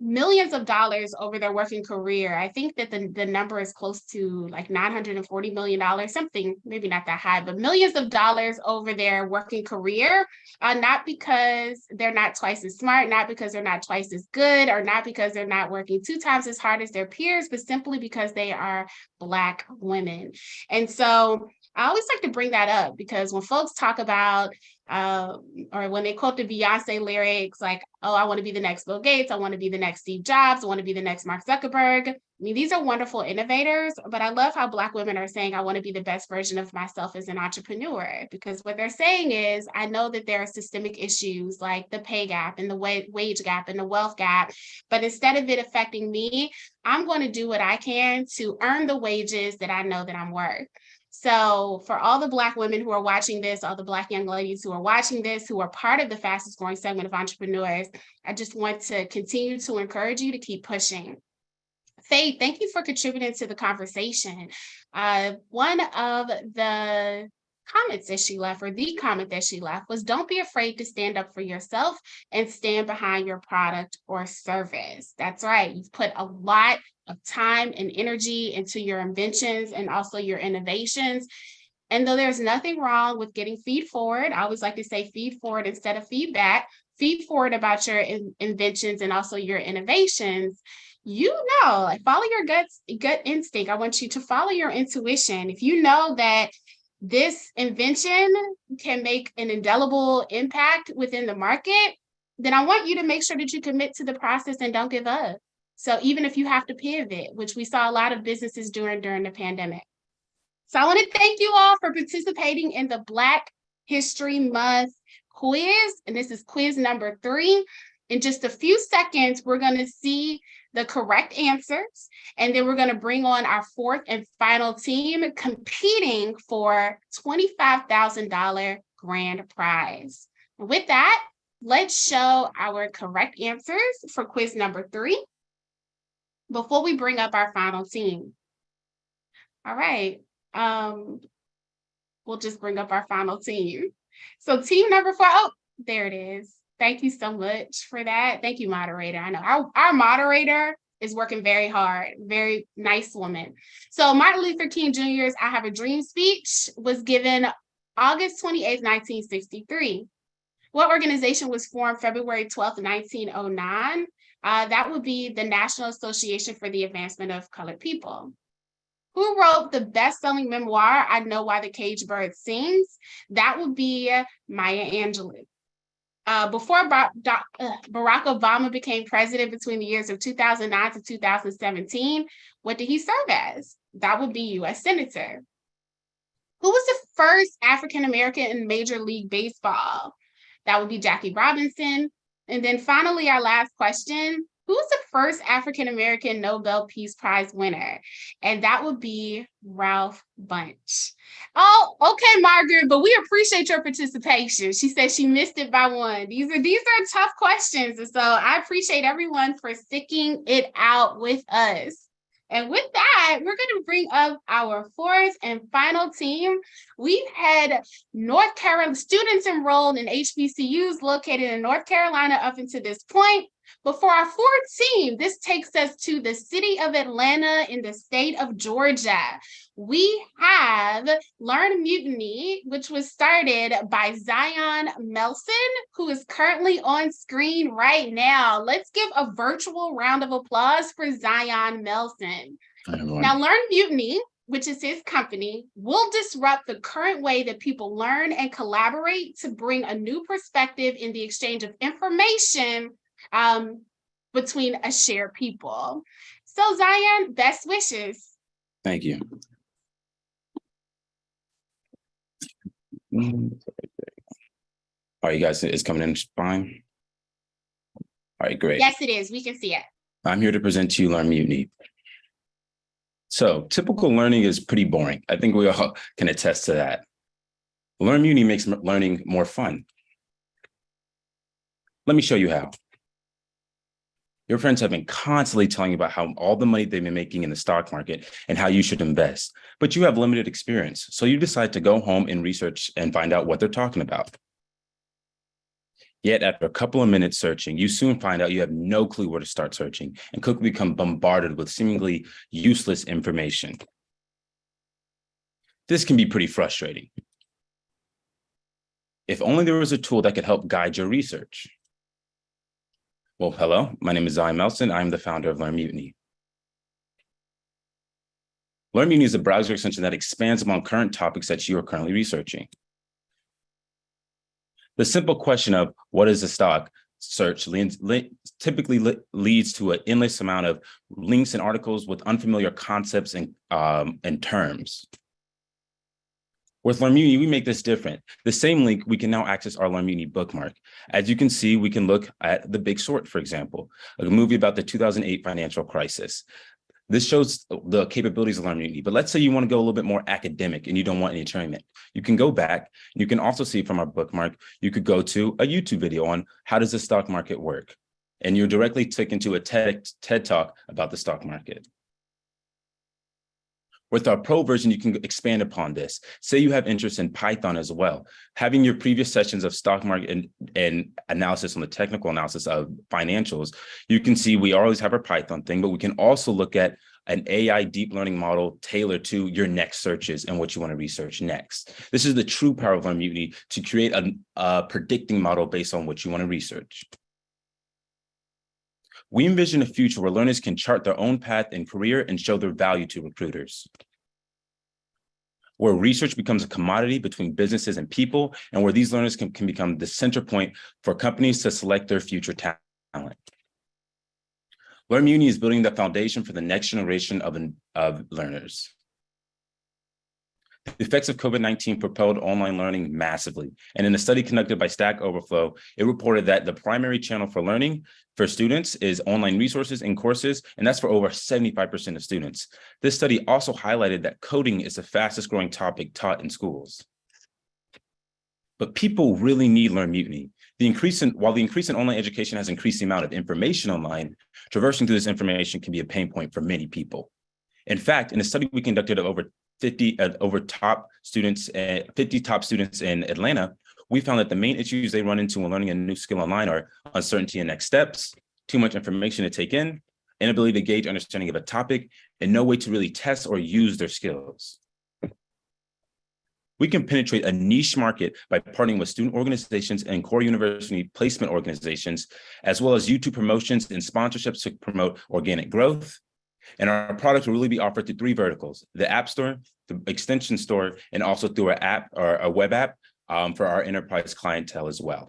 millions of dollars over their working career. I think that the number is close to like $940 million, something, maybe not that high, but millions of dollars over their working career, not because they're not twice as smart, not because they're not twice as good, or not because they're not working 2 times as hard as their peers, but simply because they are Black women. And so I always like to bring that up because when folks talk about or when they quote the Beyonce lyrics like, oh, I want to be the next Bill Gates, I want to be the next Steve Jobs, I want to be the next Mark Zuckerberg. I mean, these are wonderful innovators, but I love how Black women are saying, I want to be the best version of myself as an entrepreneur, because what they're saying is, I know that there are systemic issues like the pay gap and the wage gap and the wealth gap, but instead of it affecting me, I'm going to do what I can to earn the wages that I know that I'm worth. So for all the Black women who are watching this, all the Black young ladies who are watching this, who are part of the fastest growing segment of entrepreneurs, I just want to continue to encourage you to keep pushing. Faith, thank you for contributing to the conversation. One of the comments that she left, or the comment that she left, was don't be afraid to stand up for yourself and stand behind your product or service. That's right. You've put a lot of time and energy into your inventions and also your innovations. And though there's nothing wrong with getting feed forward, I always like to say feed forward instead of feedback, feed forward about your inventions and also your innovations. You know, like follow your gut instinct. I want you to follow your intuition. If you know that this invention can make an indelible impact within the market, then I want you to make sure that you commit to the process and don't give up. So even if you have to pivot, which we saw a lot of businesses doing during the pandemic. So I want to thank you all for participating in the Black History Month quiz. And this is quiz number 3. In just a few seconds, we're going to see the correct answers. And then we're going to bring on our 4th and final team competing for $25,000 grand prize. With that, let's show our correct answers for quiz number 3 before we bring up our final team. All right. We'll just bring up our final team. So team number 4, oh, there it is. Thank you so much for that. Thank you, moderator. I know our moderator is working very hard, very nice woman. So Martin Luther King Jr.'s I Have a Dream speech was given August 28, 1963. What organization was formed February 12, 1909? That would be the National Association for the Advancement of Colored People. Who wrote the best-selling memoir, I Know Why the Caged Bird Sings? That would be Maya Angelou. Before Barack Obama became president between the years of 2009 to 2017, what did he serve as? That would be U.S. Senator. Who was the first African-American in Major League Baseball? That would be Jackie Robinson. And then finally, our last question, who was the first African-American Nobel Peace Prize winner? And that would be Ralph Bunche. Oh, okay, Margaret, but we appreciate your participation. She said she missed it by 1. These are tough questions. And so I appreciate everyone for sticking it out with us. And with that, we're going to bring up our 4th and final team. We've had North Carolina students enrolled in HBCUs located in North Carolina up until this point. But for our 4th team, this takes us to the city of Atlanta in the state of Georgia. We have Learn Mutiny, which was started by Zion Melson, who is currently on screen right now. Let's give a virtual round of applause for Zion Melson. Now, Learn Mutiny, which is his company, will disrupt the current way that people learn and collaborate to bring a new perspective in the exchange of information between a shared people. So Zion, best wishes. Thank you. All right, you guys, it's coming in fine? All right, great. Yes, it is. We can see it. I'm here to present to you Learn Mutiny. So typical learning is pretty boring. I think we all can attest to that. Learn Mutiny makes learning more fun. Let me show you how. Your friends have been constantly telling you about how all the money they've been making in the stock market and how you should invest, but you have limited experience. So you decide to go home and research and find out what they're talking about. Yet after a couple of minutes searching, you soon find out you have no clue where to start searching and quickly become bombarded with seemingly useless information. This can be pretty frustrating. If only there was a tool that could help guide your research. Well, hello, my name is Zion Melson. I'm the founder of Learn Mutiny. Learn Mutiny is a browser extension that expands upon current topics that you are currently researching. The simple question of what is a stock search typically leads to an endless amount of links and articles with unfamiliar concepts and terms. With Learn Mutiny, we make this different. The same link, we can now access our Learn Mutiny bookmark. As you can see, we can look at The Big Short, for example, a movie about the 2008 financial crisis. This shows the capabilities of Learn Mutiny, but let's say you want to go a little bit more academic and you don't want any entertainment. You can go back, and you can also see from our bookmark, you could go to a YouTube video on how does the stock market work? And you're directly taken to a TED Talk about the stock market. With our pro version, you can expand upon this. Say you have interest in Python as well. Having your previous sessions of stock market and analysis on the technical analysis of financials, you can see we always have our Python thing, but we can also look at an AI deep learning model tailored to your next searches and what you want to research next. This is the true power of Learn Mutiny, to create a predicting model based on what you want to research. We envision a future where learners can chart their own path in career and show their value to recruiters, where research becomes a commodity between businesses and people, and where these learners can become the center point for companies to select their future talent. Learn Mutiny is building the foundation for the next generation of learners. The effects of COVID-19 propelled online learning massively. And in a study conducted by Stack Overflow, it reported that the primary channel for learning for students is online resources and courses, and that's for over 75% of students. This study also highlighted that coding is the fastest growing topic taught in schools. But people really need Learn Mutiny. While the increase in online education has increased the amount of information online, traversing through this information can be a pain point for many people. In fact, in a study we conducted of over 50 top students in Atlanta, we found that the main issues they run into when learning a new skill online are uncertainty in next steps, too much information to take in, inability to gauge understanding of a topic, and no way to really test or use their skills. We can penetrate a niche market by partnering with student organizations and core university placement organizations, as well as YouTube promotions and sponsorships to promote organic growth. And our product will really be offered through 3 verticals: the App Store, the Extension Store, and also through our app or a web app for our enterprise clientele as well.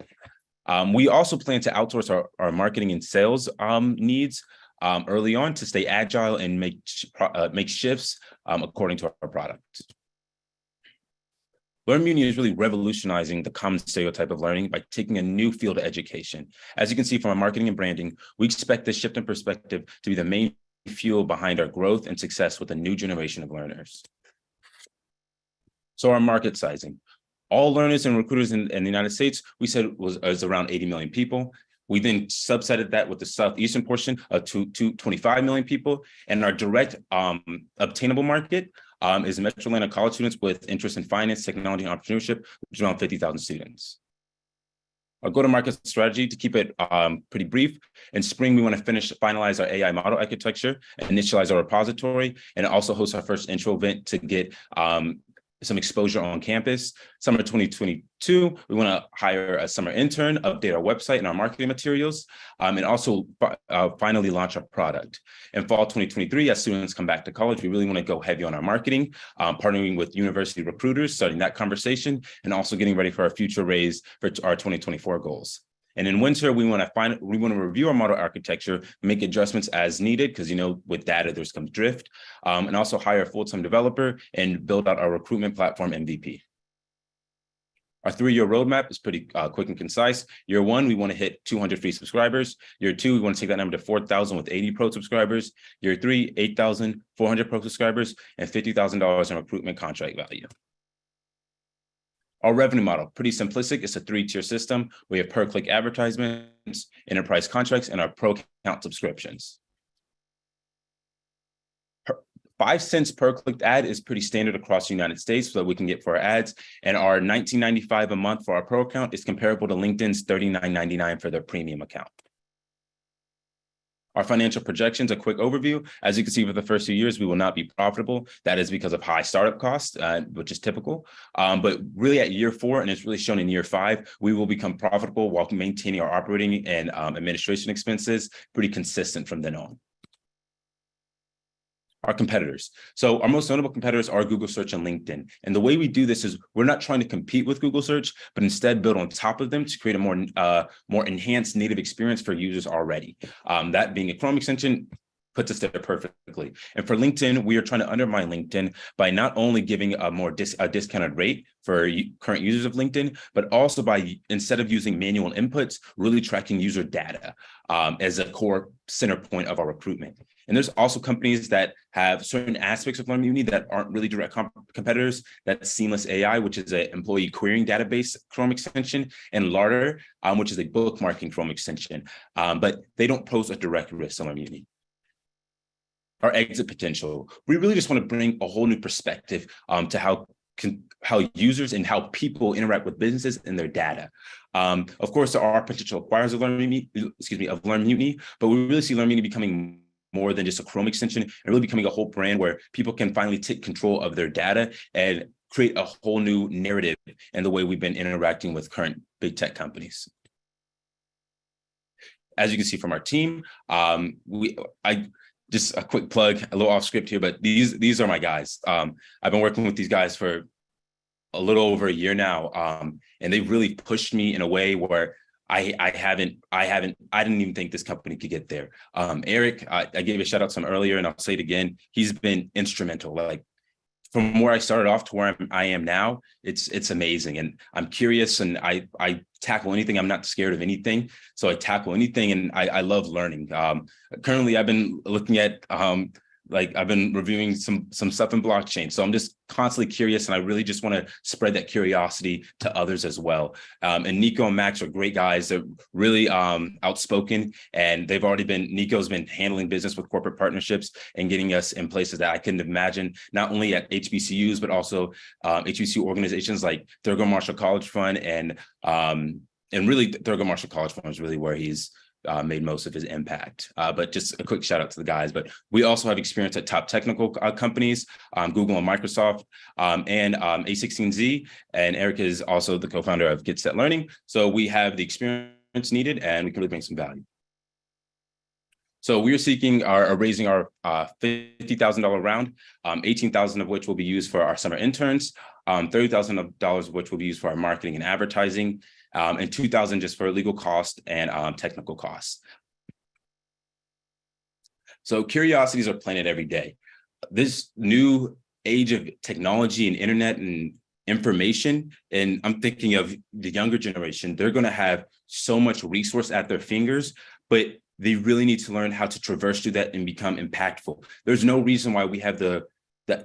We also plan to outsource our marketing and sales needs early on to stay agile and make shifts according to our product. Learn Mutiny is really revolutionizing the common stereotype of learning by taking a new field of education. As you can see from our marketing and branding, we expect this shift in perspective to be the main fuel behind our growth and success with a new generation of learners. So our market sizing. All learners and recruiters in the United States, we said was around 80 million people. We then subsetted that with the southeastern portion to 25 million people. And our direct obtainable market is Metro Atlanta college students with interest in finance, technology, and entrepreneurship, which is around 50,000 students. Our go-to-market strategy, to keep it pretty brief, in spring, we want to finalize our AI model architecture, initialize our repository, and also host our first intro event to get some exposure on campus. Summer 2022, we want to hire a summer intern, update our website and our marketing materials, and also finally launch our product. In fall 2023, as students come back to college, we really want to go heavy on our marketing, partnering with university recruiters, starting that conversation, and also getting ready for our future raise for our 2024 goals. And in winter, we want to review our model architecture, make adjustments as needed, because with data there's some drift, and also hire a full-time developer and build out our recruitment platform MVP. Our 3-year roadmap is pretty quick and concise. Year 1, we want to hit 200 free subscribers. Year 2, we want to take that number to 4,000 with 80 pro subscribers. Year 3, 8,400 pro subscribers and $50,000 in recruitment contract value. Our revenue model, pretty simplistic. It's a 3-tier system. We have per-click advertisements, enterprise contracts, and our pro account subscriptions. 5 cents per clicked ad is pretty standard across the United States that we can get for our ads. And our $19.95 a month for our pro account is comparable to LinkedIn's $39.99 for their premium account. Our financial projections, a quick overview. As you can see, for the first few years, we will not be profitable. That is because of high startup costs, which is typical. But really at year 4, and it's really shown in year 5, we will become profitable while maintaining our operating and administration expenses pretty consistent from then on. Our competitors. So our most notable competitors are Google Search and LinkedIn. And the way we do this is we're not trying to compete with Google Search, but instead build on top of them to create a more enhanced native experience for users already. That being a Chrome extension puts us there perfectly. And for LinkedIn, we are trying to undermine LinkedIn by not only giving a discounted rate for current users of LinkedIn, but also by, instead of using manual inputs, really tracking user data as a core center point of our recruitment. And there's also companies that have certain aspects of LearnMuni that aren't really direct competitors. That's Seamless AI, which is an employee querying database Chrome extension, and Larder, which is a bookmarking Chrome extension. But they don't pose a direct risk to LearnMuni. Our exit potential. We really just want to bring a whole new perspective to how users and how people interact with businesses and their data. Of course, there are potential acquirers of LearnMuni, but we really see LearnMuni becoming more than just a Chrome extension and really becoming a whole brand where people can finally take control of their data and create a whole new narrative in the way we've been interacting with current big tech companies. As you can see from our team, just a quick plug, a little off script here, but these are my guys. I've been working with these guys for a little over a year now, and they've really pushed me in a way where I didn't even think this company could get there. Eric, I gave a shout out to him earlier, and I'll say it again. He's been instrumental. Like from where I started off to where I am now, it's amazing. And I'm curious, and I tackle anything. I'm not scared of anything, so I tackle anything, and I love learning. Currently, I've been looking at I've been reviewing some stuff in blockchain. So I'm just constantly curious, and I really just want to spread that curiosity to others as well. And Nico and Max are great guys. They're really outspoken, and Nico's been handling business with corporate partnerships and getting us in places that I couldn't imagine, not only at HBCUs, but also HBCU organizations like Thurgood Marshall College Fund, and really Thurgood Marshall College Fund is really where he's made most of his impact. But just a quick shout out to the guys. But we also have experience at top technical companies, Google and Microsoft, and A16Z. And Eric is also the co-founder of Get Set Learning. So we have the experience needed, and we can really bring some value. So we are raising our $50,000 round, $18,000 of which will be used for our summer interns, $30,000 of which will be used for our marketing and advertising, and $2,000 just for legal costs and technical costs. So curiosities are planted every day. This new age of technology and internet and information, and I'm thinking of the younger generation, they're going to have so much resource at their fingers, but they really need to learn how to traverse through that and become impactful. There's no reason why we have the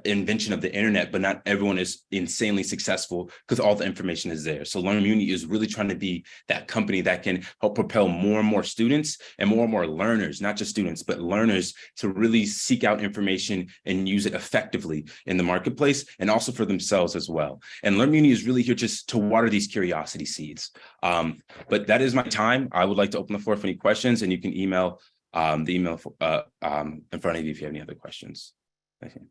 invention of the internet, but not everyone is insanely successful because all the information is there. So LearnMuni is really trying to be that company that can help propel more and more students and more learners, not just students, but learners, to really seek out information and use it effectively in the marketplace and also for themselves as well. And LearnMuni is really here just to water these curiosity seeds. But that is my time. I would like to open the floor for any questions, and you can email the email in front of you if you have any other questions. Thank you.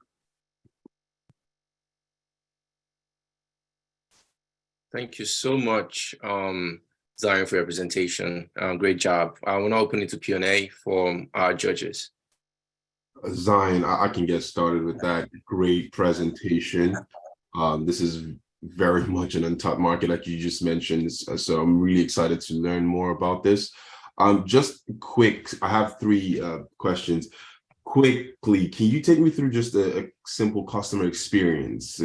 Thank you so much, Zion, for your presentation. Great job. I want to open it to Q&A for our judges. Zion, I can get started with that. Great presentation. This is very much an untapped market, like you just mentioned. So I'm really excited to learn more about this. Just quick, I have 3 questions. Quickly, can you take me through just a simple customer experience,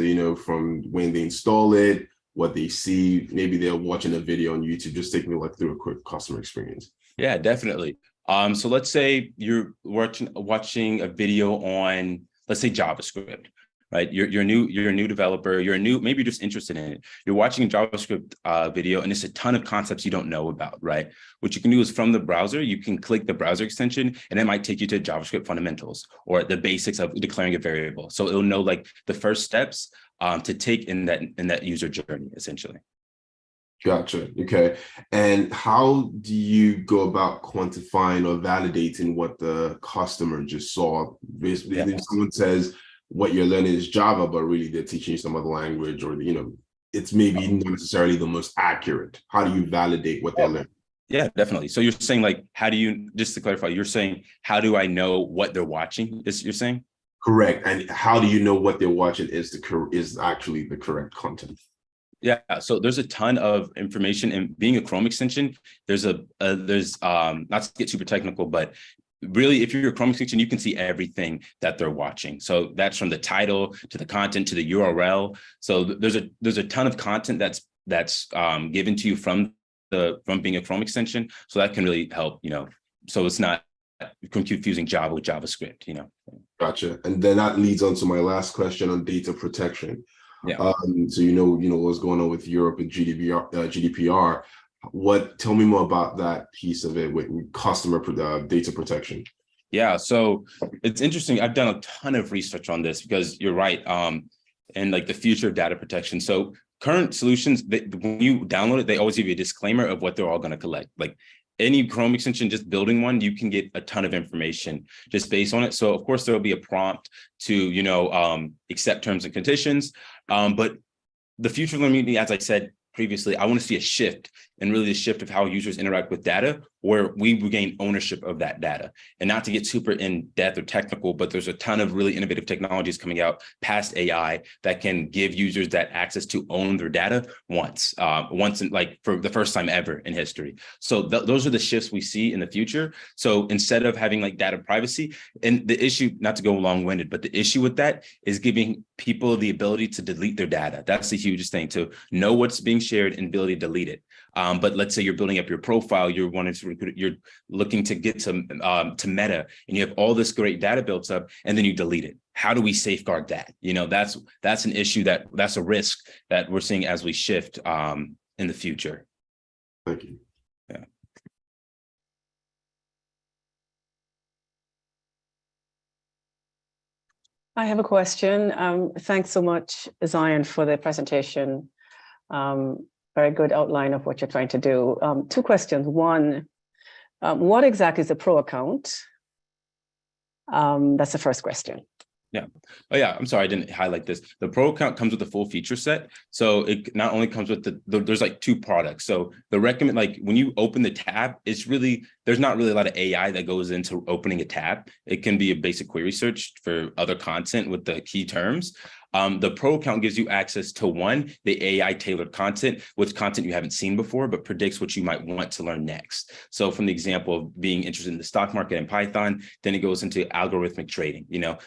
from when they install it, what they see? Maybe they're watching a video on YouTube. Just take me like through a quick customer experience. Yeah, definitely. So let's say you're watching a video on, let's say, JavaScript, right? You're a new developer. Maybe you're just interested in it. You're watching a JavaScript video, and it's a ton of concepts you don't know about, right? What you can do is from the browser, you can click the browser extension, and it might take you to JavaScript fundamentals or the basics of declaring a variable. So it'll know like the first steps to take in that user journey, essentially. Gotcha. Okay. And how do you go about quantifying or validating what the customer just saw? Basically, if someone says what you're learning is Java, but really they're teaching you some other language, or it's maybe not necessarily the most accurate. How do you validate what they're learning? Yeah, definitely. So you're saying like, how do you, just to clarify, you're saying, how do I know what they're watching? You're saying? Correct. And how do you know what they're watching is actually the correct content? Yeah, so there's a ton of information, and being a Chrome extension, there's not to get super technical, but really, if you're a Chrome extension, you can see everything that they're watching. So that's from the title to the content to the URL. So there's a ton of content that's given to you from being a Chrome extension. So that can really help, so it's not confusing Java with JavaScript, Gotcha. And then that leads on to my last question on data protection. Yeah. So what's going on with Europe and GDPR. Tell me more about that piece of it with customer data protection. Yeah, so it's interesting. I've done a ton of research on this because you're right. And like the future of data protection. So current solutions, when you download it, they always give you a disclaimer of what they're all going to collect. Like any Chrome extension, just building one, you can get a ton of information just based on it. So of course, there will be a prompt to, accept terms and conditions. But the future of learning, as I said previously, I want to see a shift, and really the shift of how users interact with data, where we regain ownership of that data. And not to get super in depth or technical, but there's a ton of really innovative technologies coming out past AI that can give users that access to own their data once like for the first time ever in history. So those are the shifts we see in the future. So instead of having like data privacy, and the issue, not to go long-winded, but the issue with that is giving people the ability to delete their data. That's the hugest thing, to know what's being shared and ability to delete it. But let's say you're building up your profile, you're looking to get to Meta, and you have all this great data built up, and then you delete it. How do we safeguard that? That's an issue, that's a risk that we're seeing as we shift in the future. Thank you. Yeah. I have a question. Thanks so much, Zion, for the presentation. Very good outline of what you're trying to do. Two questions. One, what exactly is a pro account? That's the first question. Yeah. Oh yeah. I'm sorry, I didn't highlight this. The Pro account comes with the full feature set. So it not only comes with there's like two products. So the recommend, like when you open the tab, there's not really a lot of AI that goes into opening a tab. It can be a basic query search for other content with the key terms. The Pro account gives you access to the AI tailored content with content you haven't seen before, but predicts what you might want to learn next. So from the example of being interested in the stock market and Python, then it goes into algorithmic trading.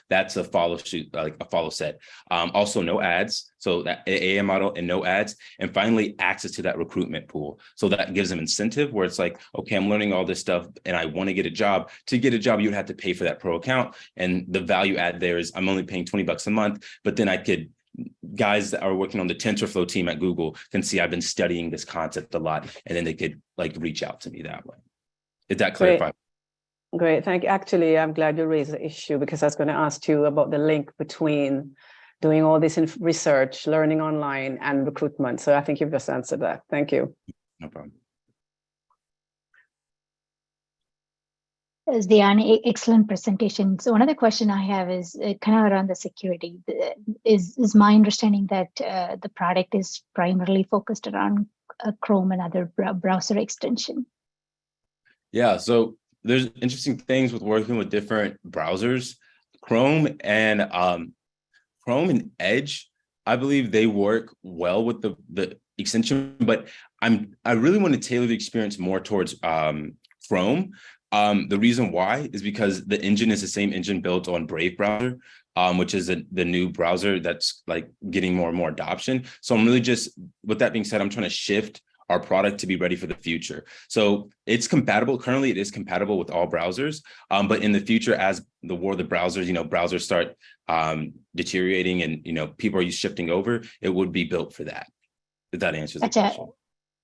That's a follow set. Also no ads. So that AI model and no ads. And finally, access to that recruitment pool. So that gives them incentive where it's like, okay, I'm learning all this stuff and I want to get a job. To get a job, you would have to pay for that Pro account. And the value add there is I'm only paying $20 a month, but then guys that are working on the TensorFlow team at Google can see I've been studying this concept a lot, and then they could like reach out to me that way. Did that clarify? Great. Thank you. Actually, I'm glad you raised the issue, because I was going to ask you about the link between doing all this research, learning online, and recruitment. So I think you've just answered that. Thank you. No problem. Zion, excellent presentation. So another question I have is kind of around the security. Is my understanding that the product is primarily focused around Chrome and other browser extension? Yeah, so there's interesting things with working with different browsers. Chrome and Edge, I believe they work well with the extension, but I really want to tailor the experience more towards Chrome. The reason why is because the engine is the same engine built on Brave browser. which is the new browser that's like getting more and more adoption. So I'm really just, with that being said, I'm trying to shift our product to be ready for the future. So it's compatible. Currently, it is compatible with all browsers. But in the future, as the war of the browsers, browsers start deteriorating and, people are shifting over, it would be built for that. If that answers the question.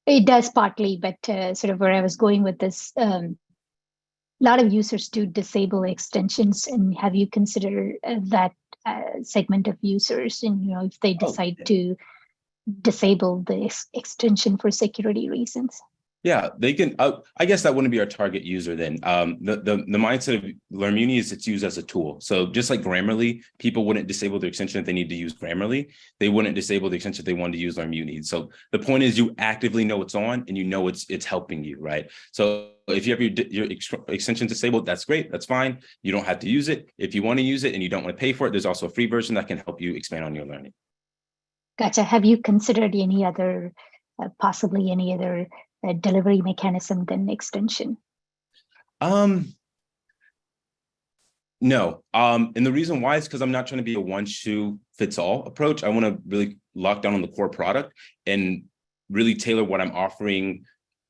It does partly, but sort of where I was going with this, a lot of users do disable extensions. And have you considered that segment of users? And, if they decide to disable the extension for security reasons? Yeah, they can. I guess that wouldn't be our target user then. The mindset of Learnmuni is it's used as a tool. So just like Grammarly, people wouldn't disable their extension if they need to use Grammarly. They wouldn't disable the extension if they wanted to use Learnmuni. So the point is you actively know it's on and it's helping you, right? So if you have your extension disabled, that's great. That's fine. You don't have to use it. If you want to use it and you don't want to pay for it, there's also a free version that can help you expand on your learning. Gotcha. Have you considered any other, possibly any other delivery mechanism than extension? No. And the reason why is because I'm not trying to be a one-shoe-fits-all approach. I want to really lock down on the core product and really tailor what I'm offering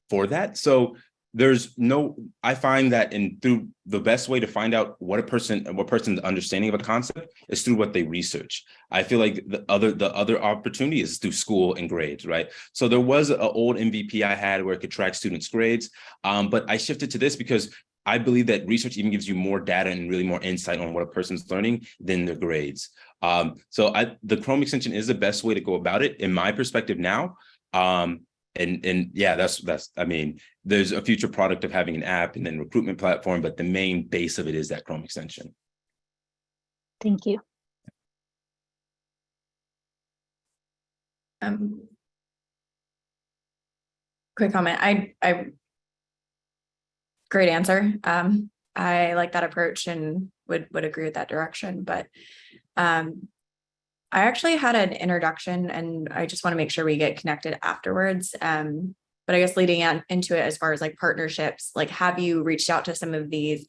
for that. So I find that through the best way to find out what person's understanding of a concept is through what they research. I feel like the other opportunity is through school and grades, right? So there was an old MVP I had where it could track students' grades, but I shifted to this because I believe that research even gives you more data and really more insight on what a person's learning than their grades. So the Chrome extension is the best way to go about it in my perspective now. And yeah, that's I mean, there's a future product of having an app and then recruitment platform, but the main base of it is that Chrome extension. Thank you. Quick comment. I great answer. I like that approach and would agree with that direction, but I actually had an introduction and I just want to make sure we get connected afterwards. But I guess leading into it as far as like partnerships, like have you reached out to some of these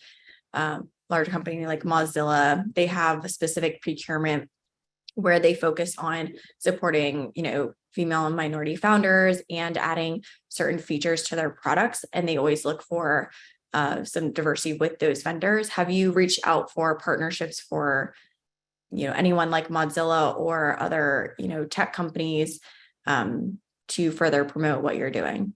large companies like Mozilla? They have a specific procurement where they focus on supporting, female and minority founders and adding certain features to their products. And they always look for some diversity with those vendors. Have you reached out for partnerships for anyone like Mozilla or other, tech companies to further promote what you're doing?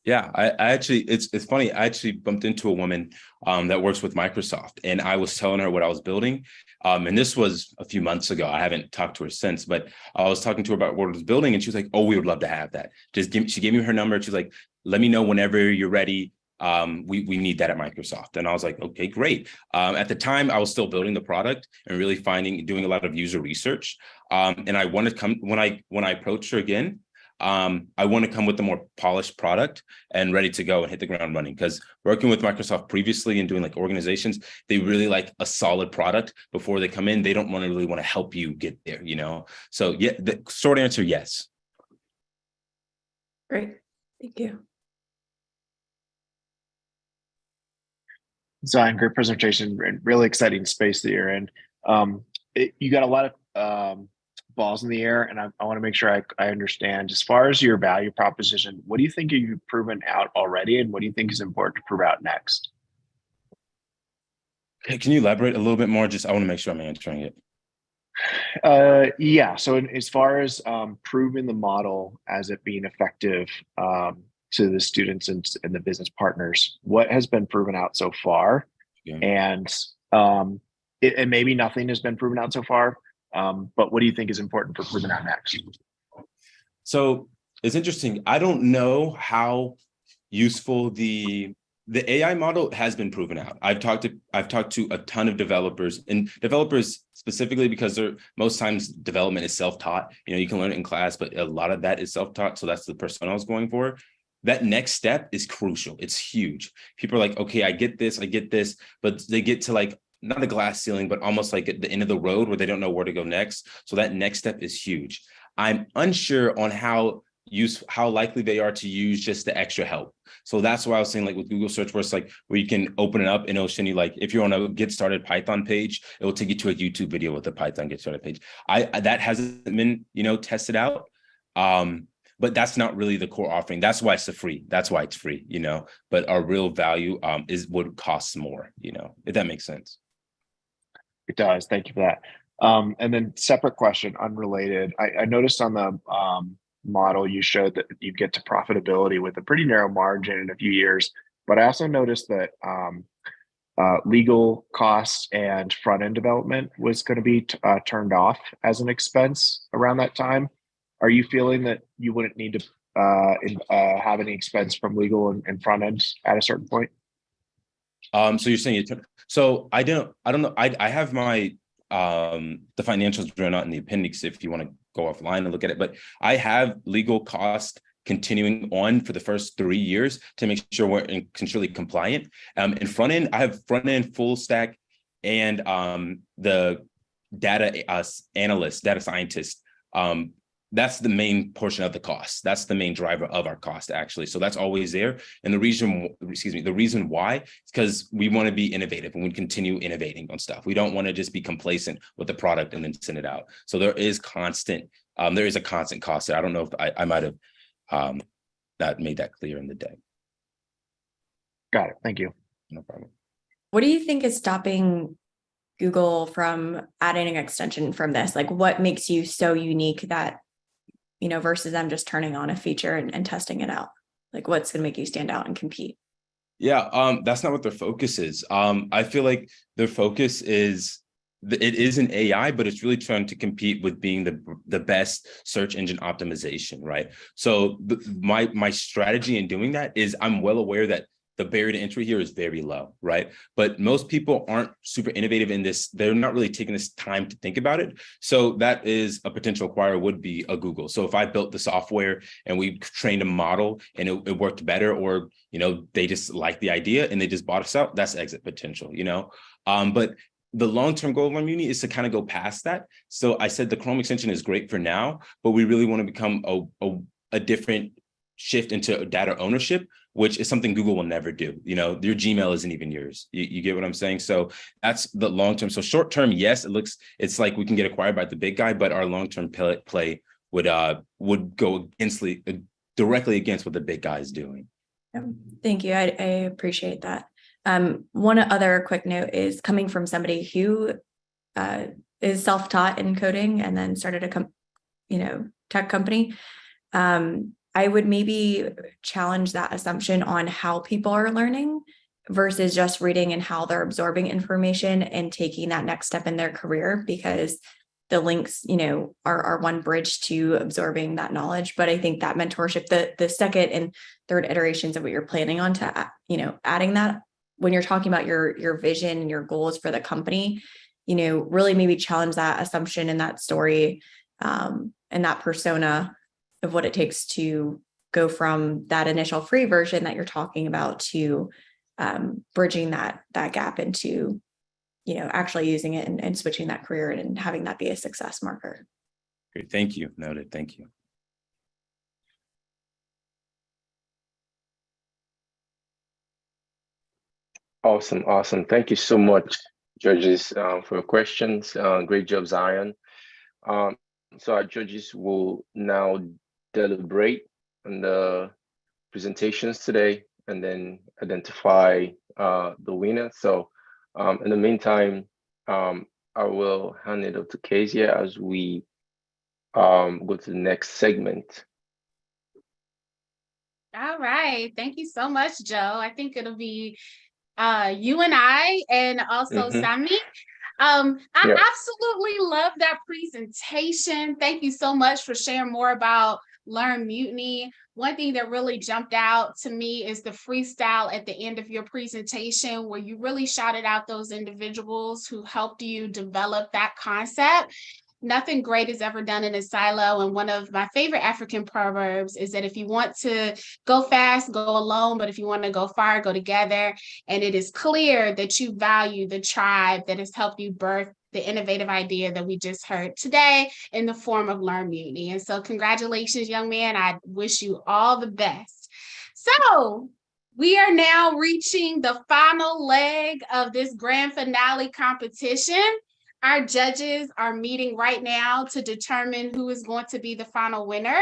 Yeah, I actually, it's funny. I actually bumped into a woman that works with Microsoft, and I was telling her what I was building. And this was a few months ago. I haven't talked to her since, but I was talking to her about what I was building, and she was like, "Oh, we would love to have that." She gave me her number. She's like, "Let me know whenever you're ready. We need that at Microsoft." And I was like, okay, great. At the time, I was still building the product and really doing a lot of user research. And I want to come when I approached her again. I want to come with a more polished product and ready to go and hit the ground running, because working with Microsoft previously and doing like organizations, they really like a solid product before they come in. They don't really want to help you get there, So yeah, the short answer, yes. Great, thank you. Zion, great presentation and really exciting space that you're in. You got a lot of balls in the air, and I want to make sure I understand. As far as your value proposition, what do you think you've proven out already, and what do you think is important to prove out next? Hey, can you elaborate a little bit more? I want to make sure I'm answering it. Yeah. So as far as proving the model as it being effective to the students and the business partners, what has been proven out so far? Yeah. And maybe nothing has been proven out so far, but what do you think is important for proving out next? So it's interesting. I don't know how useful the AI model has been proven out. I've talked to a ton of developers, and developers specifically because most times development is self-taught. You can learn it in class, but a lot of that is self-taught. So that's the persona I was going for. That next step is crucial. It's huge. People are like, okay, I get this, but they get to like, not a glass ceiling, but almost like at the end of the road where they don't know where to go next. So that next step is huge. I'm unsure on how how likely they are to use just the extra help. So that's why I was saying, like with Google search, where it's like where you can open it up and it'll send you, like if you're on a get started Python page, it will take you to a YouTube video with the Python get started page. That hasn't been, tested out. But that's not really the core offering. That's why it's free. That's why it's free, but our real value would cost more, if that makes sense. It does. Thank you for that. And then separate question, unrelated. I noticed on the model you showed that you get to profitability with a pretty narrow margin in a few years, but I also noticed that legal costs and front-end development was going to be turned off as an expense around that time. Are you feeling that you wouldn't need to have any expense from legal and front end at a certain point? So you're saying so I don't know. I have my the financials drawn out in the appendix if you want to go offline and look at it, but I have legal cost continuing on for the first 3 years to make sure we're controlly compliant. In front end, I have front end full stack and the data analyst, data scientist. That's the main portion of the cost. That's the main driver of our cost, actually. So that's always there. And the reason why is because we want to be innovative and we continue innovating on stuff. We don't want to just be complacent with the product and then send it out. So there is a constant cost there. I don't know if I might have not made that clear in the day. Got it. Thank you. No problem. What do you think is stopping Google from adding an extension from this? Like what makes you so unique that, versus them just turning on a feature and testing it out? Like what's going to make you stand out and compete? Yeah, that's not what their focus is. I feel like their focus is, it is an AI, but it's really trying to compete with being the best search engine optimization, right? So my strategy in doing that is I'm well aware that the barrier to entry here is very low, right? But most people aren't super innovative in this. They're not really taking this time to think about it. So that is a potential acquirer would be a Google. So if I built the software and we trained a model and it worked better, or, they just like the idea and they just bought us out, that's exit potential, But the long-term goal of our Muni is to kind of go past that. So I said the Chrome extension is great for now, but we really want to become a different shift into data ownership, which is something Google will never do. Your Gmail isn't even yours. You get what I'm saying? So that's the long term. So short term, yes, it's like we can get acquired by the big guy, but our long term play would go directly against what the big guy is doing. Thank you. I appreciate that. One other quick note is coming from somebody who is self-taught in coding and then started a tech company. I would maybe challenge that assumption on how people are learning versus just reading and how they're absorbing information and taking that next step in their career, because the links, are one bridge to absorbing that knowledge. But I think that mentorship, the second and third iterations of what you're planning on to, adding that when you're talking about your vision and your goals for the company, really maybe challenge that assumption and that story and that persona of what it takes to go from that initial free version that you're talking about to bridging that gap into, actually using it and switching that career and having that be a success marker. Great. Thank you. Noted. Thank you. Awesome. Thank you so much, judges, for your questions. Great job, Zion. So our judges will now deliberate on the presentations today and then identify the winner. So in the meantime, I will hand it up to Kezia as we go to the next segment. All right. Thank you so much, Joe. I think it'll be you and I, and also Sami. I absolutely love that presentation. Thank you so much for sharing more about Learn Mutiny. One thing that really jumped out to me is the freestyle at the end of your presentation, where you really shouted out those individuals who helped you develop that concept. nothing great is ever done in a silo. And one of my favorite African proverbs is that if you want to go fast, go alone, but if you want to go far, go together. And it is clear that you value the tribe that has helped you birth the innovative idea that we just heard today in the form of LearnMuni. And so congratulations, young man. I wish you all the best. So we are now reaching the final leg of this grand finale competition. Our judges are meeting right now to determine who is going to be the final winner.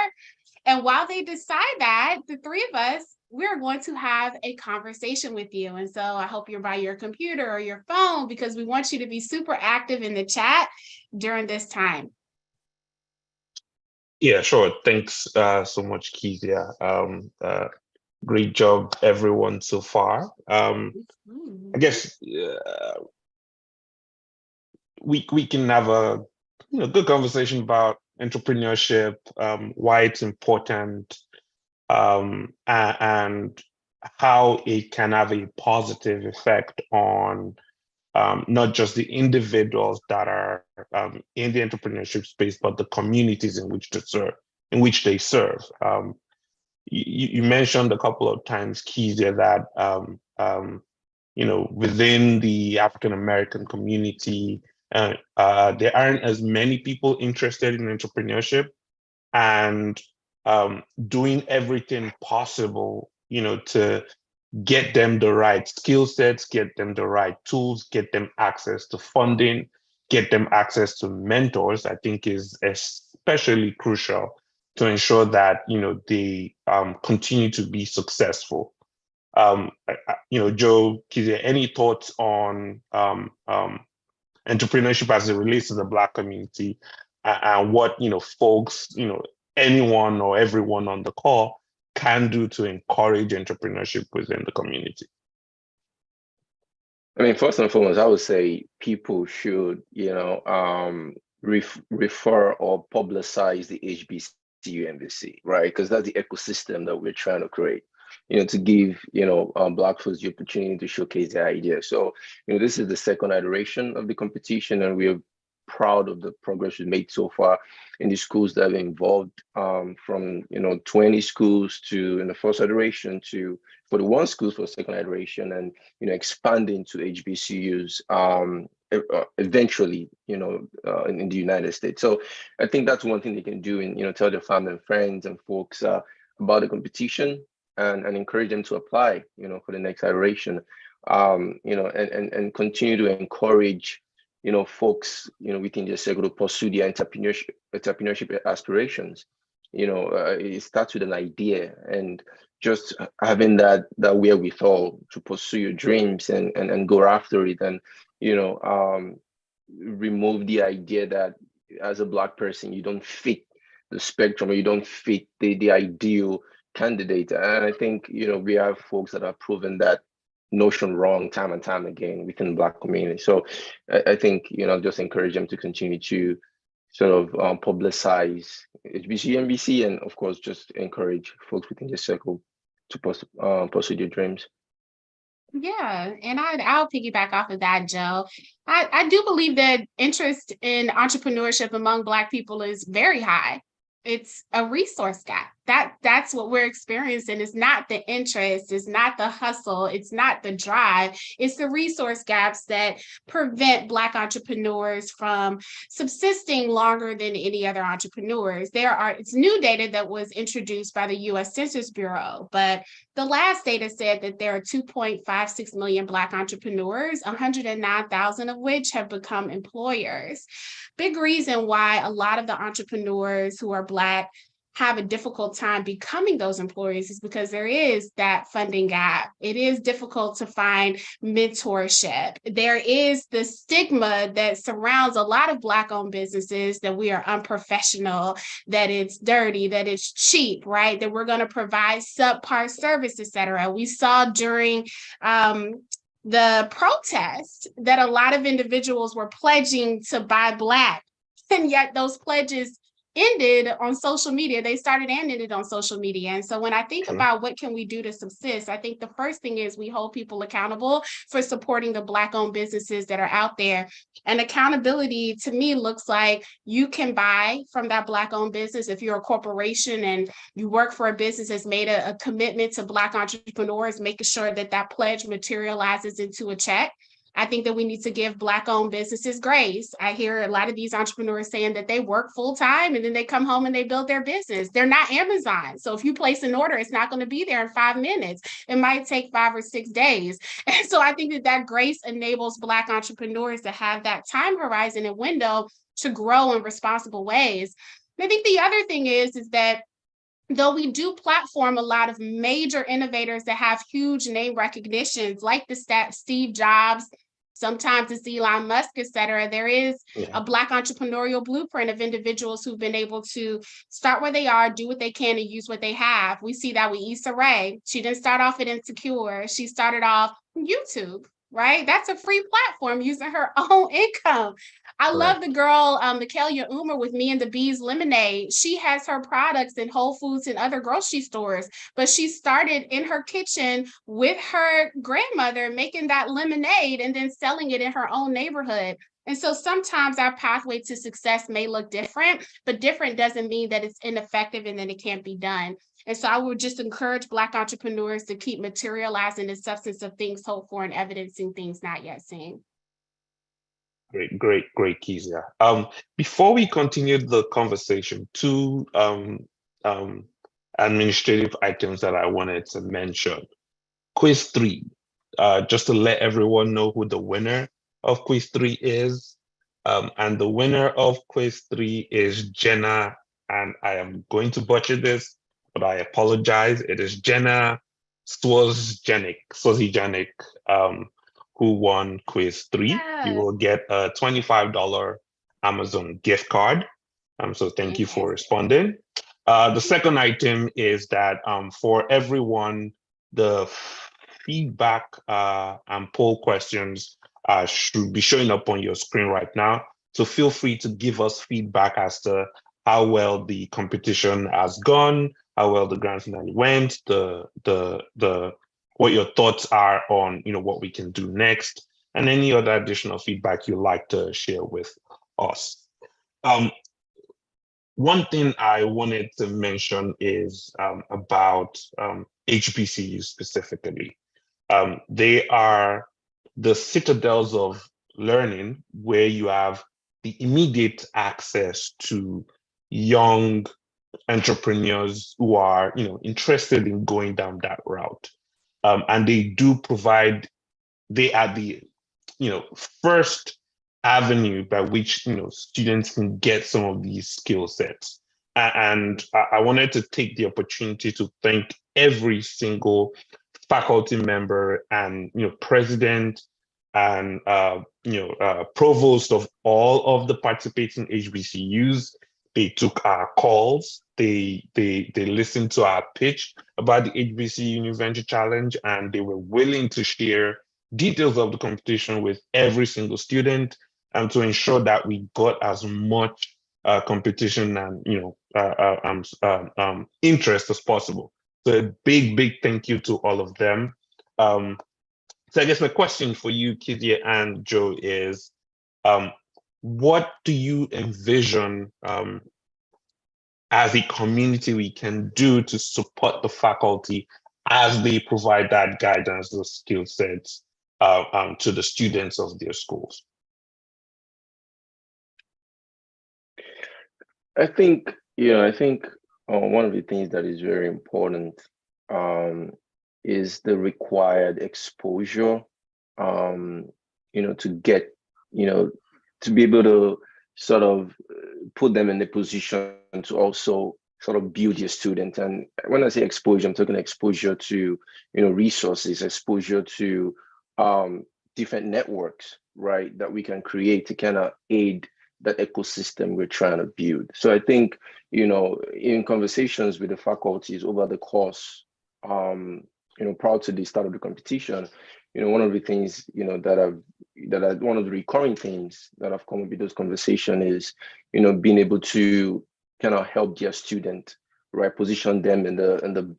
And while they decide that, the three of us, we're going to have a conversation with you. And so I hope you're by your computer or your phone, because we want you to be super active in the chat during this time. Yeah, sure. Thanks so much, Kezia. Great job, everyone, so far. I guess we can have a good conversation about entrepreneurship, why it's important, and how it can have a positive effect on not just the individuals that are in the entrepreneurship space, but the communities in which they serve. You mentioned a couple of times, Kezia, that within the African American community, there aren't as many people interested in entrepreneurship, and doing everything possible, to get them the right skill sets, get them the right tools, get them access to funding, get them access to mentors, I think is especially crucial to ensure that, they continue to be successful. Joe, Kezia, any thoughts on entrepreneurship as it relates to the Black community, and what, folks, anyone or everyone on the call can do to encourage entrepreneurship within the community? I mean, first and foremost, I would say people should, refer or publicize the HBCU NVC, right? Because that's the ecosystem that we're trying to create, to give, Black folks the opportunity to showcase their ideas. So, this is the second iteration of the competition, and we're proud of the progress we've made so far in the schools that are involved, from 20 schools to in the first iteration to 41 schools for the second iteration, and expanding to HBCUs eventually, in the United States. So I think that's one thing they can do, and tell their family and friends and folks about the competition, and encourage them to apply, for the next iteration, and continue to encourage folks, within their circle to pursue their entrepreneurship aspirations. It starts with an idea, and just having that wherewithal to pursue your dreams and go after it, and remove the idea that as a Black person you don't fit the spectrum, or you don't fit the ideal candidate. And I think we have folks that have proven that notion wrong time and time again within the Black community. So I think just encourage them to continue to sort of publicize HBCU NVC, and of course just encourage folks within the circle to pursue their dreams. Yeah, and I'll piggyback off of that, Joe. I do believe that interest in entrepreneurship among Black people is very high. It's a resource gap. That's what we're experiencing. It's not the interest, it's not the hustle, it's not the drive, it's the resource gaps that prevent Black entrepreneurs from subsisting longer than any other entrepreneurs. It's new data that was introduced by the US Census Bureau, but the last data said that there are 2.56 million Black entrepreneurs, 109,000 of which have become employers. Big reason why a lot of the entrepreneurs who are Black have a difficult time becoming those employees is because there is that funding gap. It is difficult to find mentorship. There is the stigma that surrounds a lot of Black-owned businesses, that we are unprofessional, that it's dirty, that it's cheap, right? That we're going to provide subpar service, et cetera. We saw during the protest that a lot of individuals were pledging to buy Black, and yet those pledges ended on social media. They started and ended on social media. And so when I think about what can we do to subsist, I think the first thing is we hold people accountable for supporting the Black-owned businesses that are out there. And accountability to me looks like you can buy from that Black-owned business. If you're a corporation and you work for a business that's made a commitment to Black entrepreneurs, making sure that that pledge materializes into a check. I think that we need to give Black-owned businesses grace. I hear a lot of these entrepreneurs saying that they work full-time and then they come home and they build their business. They're not Amazon. So if you place an order, it's not going to be there in 5 minutes. It might take 5 or 6 days. And so I think that that grace enables Black entrepreneurs to have that time horizon and window to grow in responsible ways. And I think the other thing is that though we do platform a lot of major innovators that have huge name recognitions, like the Steve Jobs, sometimes it's Elon Musk, et cetera, there is a Black entrepreneurial blueprint of individuals who've been able to start where they are, do what they can, and use what they have. We see that with Issa Rae. She didn't start off at Insecure. She started off YouTube, right? That's a free platform using her own income. I love the girl, Mikaela Umer with Me and the Bees Lemonade. She has her products in Whole Foods and other grocery stores, but she started in her kitchen with her grandmother making that lemonade and then selling it in her own neighborhood. And so sometimes our pathway to success may look different, but different doesn't mean that it's ineffective and that it can't be done. And so I would just encourage Black entrepreneurs to keep materializing the substance of things hoped for and evidencing things not yet seen. Great, Kezia. Before we continue the conversation, two administrative items that I wanted to mention. Quiz 3, just to let everyone know who the winner of Quiz 3 is. And the winner of Quiz 3 is Jenna, and I am going to butcher this, but I apologize. It is Jenna Swozjanik, who won Quiz 3. You will get a $25 Amazon gift card. So thank you for responding. The second item is that for everyone, the feedback and poll questions should be showing up on your screen right now. So feel free to give us feedback as to how well the competition has gone, how well the grand finale went, what your thoughts are on what we can do next, and any other additional feedback you'd like to share with us. One thing I wanted to mention is about HBCUs specifically. They are the citadels of learning where you have the immediate access to young entrepreneurs who are interested in going down that route. And they do provide, they are the first avenue by which students can get some of these skill sets. And I wanted to take the opportunity to thank every single faculty member and president and provost of all of the participating HBCUs. They took our calls. They listened to our pitch about the HBCU New Venture Challenge, and they were willing to share details of the competition with every single student, and to ensure that we got as much competition and interest as possible. So a big thank you to all of them. So I guess my question for you, Kezia and Joe, is what do you envision as a community we can do to support the faculty as they provide that guidance, those skill sets to the students of their schools? I think one of the things that is very important is the required exposure, to get, to be able to sort of put them in the position to also sort of build your student. And when I say exposure, I'm talking exposure to, resources, exposure to different networks, right, that we can create to kind of aid that ecosystem we're trying to build. So I think, in conversations with the faculties over the course, prior to the start of the competition, one of the things, one of the recurring things that have come up with this conversation is, being able to kind of help their student, right? Position them in the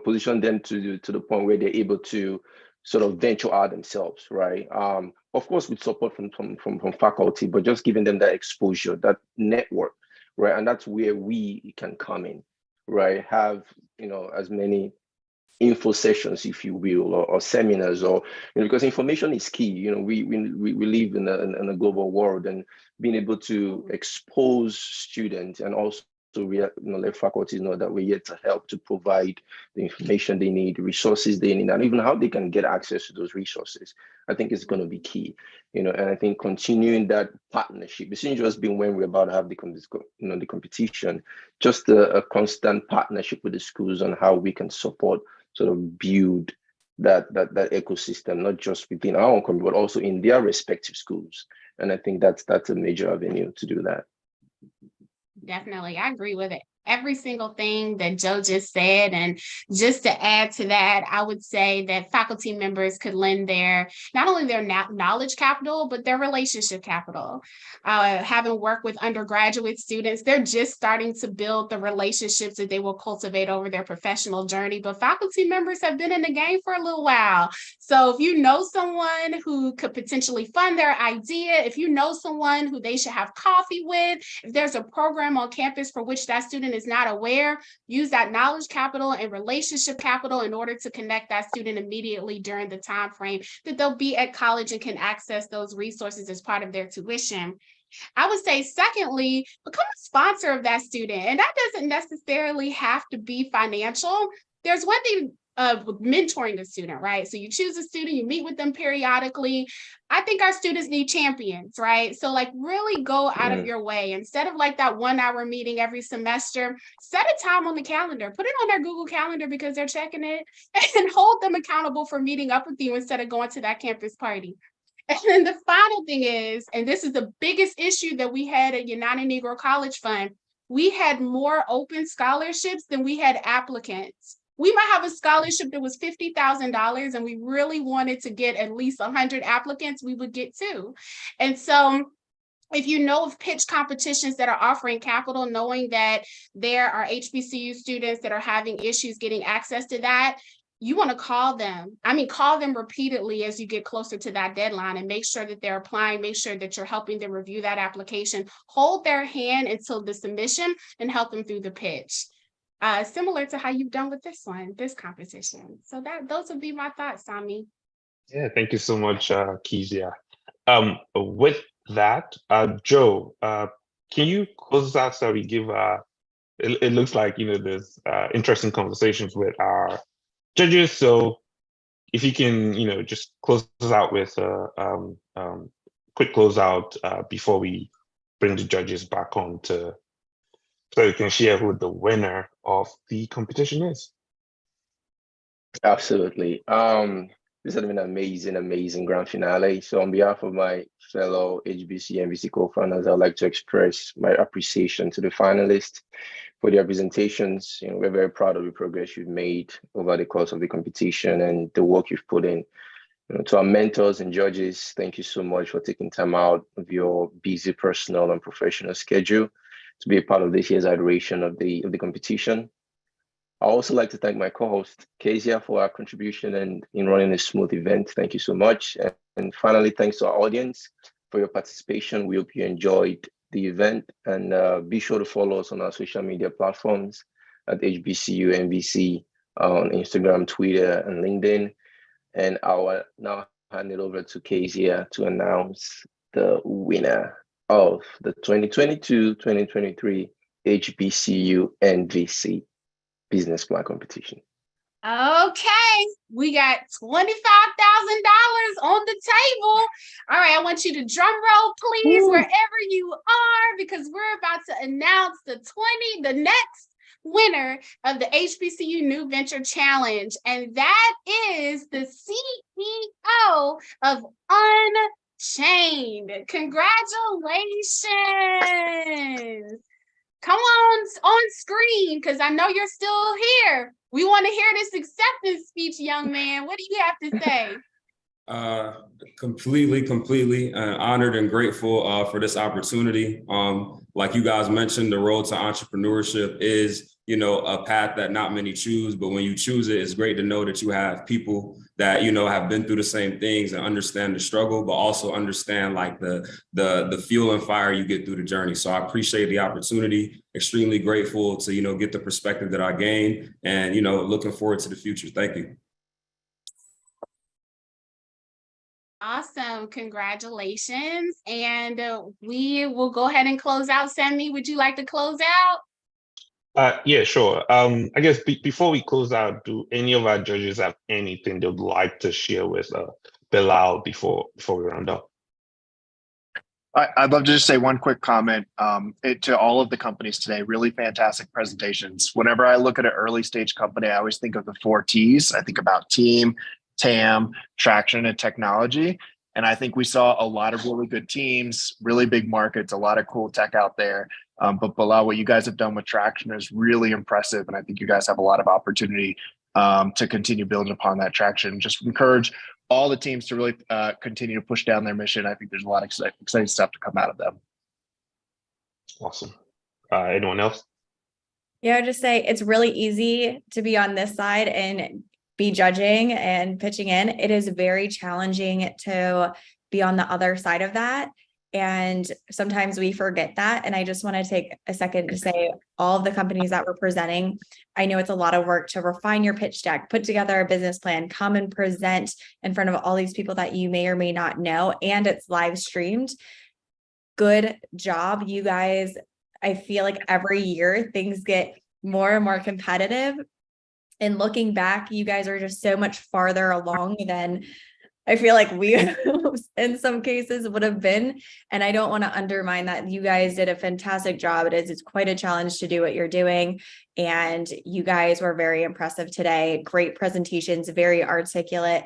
position them to the point where they're able to sort of venture out themselves, right? Of course, with support from faculty, but just giving them that exposure, that network, right? And that's where we can come in, right? Have, as many info sessions, if you will, or seminars, or because information is key. We live in a global world, and being able to expose students and also let faculties know that we're here to help to provide the information they need, the resources they need, and even how they can get access to those resources. I think it's going to be key, and I think continuing that partnership, it's not just been when we're about to have the competition, just a constant partnership with the schools on how we can support, sort of build that ecosystem, not just within our own community, but also in their respective schools. And I think that's a major avenue to do that. Definitely, I agree with it. Every single thing that Joe just said. And just to add to that, I would say that faculty members could lend not only their knowledge capital, but their relationship capital. Having worked with undergraduate students, they're just starting to build the relationships that they will cultivate over their professional journey. But faculty members have been in the game for a little while. So if you know someone who could potentially fund their idea, if you know someone who they should have coffee with, if there's a program on campus for which that student is not aware, use that knowledge capital and relationship capital in order to connect that student immediately during the time frame that they'll be at college and can access those resources as part of their tuition. I would say, secondly, become a sponsor of that student. And that doesn't necessarily have to be financial. There's one thing with mentoring the student, right? So you choose a student, you meet with them periodically. I think our students need champions, right? So really go out of your way. Instead of that 1 hour meeting every semester, set a time on the calendar, put it on their Google Calendar because they're checking it, and hold them accountable for meeting up with you instead of going to that campus party. And then the final thing is, and this is the biggest issue that we had at United Negro College Fund, we had more open scholarships than we had applicants. We might have a scholarship that was $50,000 and we really wanted to get at least 100 applicants, we would get 2. And so if you know of pitch competitions that are offering capital, knowing that there are HBCU students that are having issues getting access to that, you want to call them. Call them repeatedly as you get closer to that deadline and make sure that they're applying, make sure that you're helping them review that application, hold their hand until the submission and help them through the pitch. Similar to how you've done with this competition. So those would be my thoughts, Sami. Yeah, thank you so much, Kezia. With that, Joe, can you close us out so we give, it looks like, there's interesting conversations with our judges. So if you can, just close us out with a quick closeout before we bring the judges back on so you can share who the winner of the competition is. Absolutely. This has been an amazing grand finale. So on behalf of my fellow HBC NVC co-founders, I'd like to express my appreciation to the finalists for their presentations. We're very proud of the progress you've made over the course of the competition and the work you've put in. To our mentors and judges, thank you so much for taking time out of your busy personal and professional schedule to be a part of this year's iteration of the competition. I also like to thank my co-host, Kezia, for our contribution and in running a smooth event. Thank you so much. And finally, thanks to our audience for your participation. We hope you enjoyed the event, and be sure to follow us on our social media platforms at HBCU NVC on Instagram, Twitter, and LinkedIn. And I'll now hand it over to Kezia to announce the winner of the 2022-2023 HBCU NVC Business Plan Competition. Okay, we got $25,000 on the table. All right, I want you to drum roll, please, wherever you are, because we're about to announce the next winner of the HBCU New Venture Challenge, and that is the CEO of Unchained. Congratulations. Come on screen, because I know you're still here. We want to hear this acceptance speech, young man. What do you have to say? Completely honored and grateful for this opportunity. Like you guys mentioned, the road to entrepreneurship is, you know, a path that not many choose, but when you choose it, it's great to know that you have people that, you know, have been through the same things and understand the struggle, but also understand like the fuel and fire you get through the journey. So I appreciate the opportunity, extremely grateful to, you know, get the perspective that I gained and, you know, looking forward to the future. Thank you. Awesome. Congratulations. And we will go ahead and close out. Sammy, would you like to close out? Yeah, sure. I guess before we close out, do any of our judges have anything they'd like to share with Bilal before we round up? I'd love to just say one quick comment to all of the companies today. Really fantastic presentations. Whenever I look at an early stage company, I always think of the 4 T's. I think about team, TAM, traction, and technology. And I think we saw a lot of really good teams, really big markets, a lot of cool tech out there. But Bilal, what you guys have done with traction is really impressive. And I think you guys have a lot of opportunity to continue building upon that traction. Just encourage all the teams to really continue to push down their mission. I think there's a lot of exciting stuff to come out of them. Awesome. Anyone else? Yeah, I'd just say it's really easy to be on this side and be judging and pitching in. It is very challenging to be on the other side of that. And sometimes we forget that. And I just want to take a second to say all of the companies that we're presenting, I know it's a lot of work to refine your pitch deck, put together a business plan, come and present in front of all these people that you may or may not know, and it's live streamed. Good job, you guys. I feel like every year things get more and more competitive. And looking back, you guys are just so much farther along than I feel like we in some cases would have been. And I don't want to undermine that. You guys did a fantastic job. It's quite a challenge to do what you're doing. And you guys were very impressive today. Great presentations, very articulate.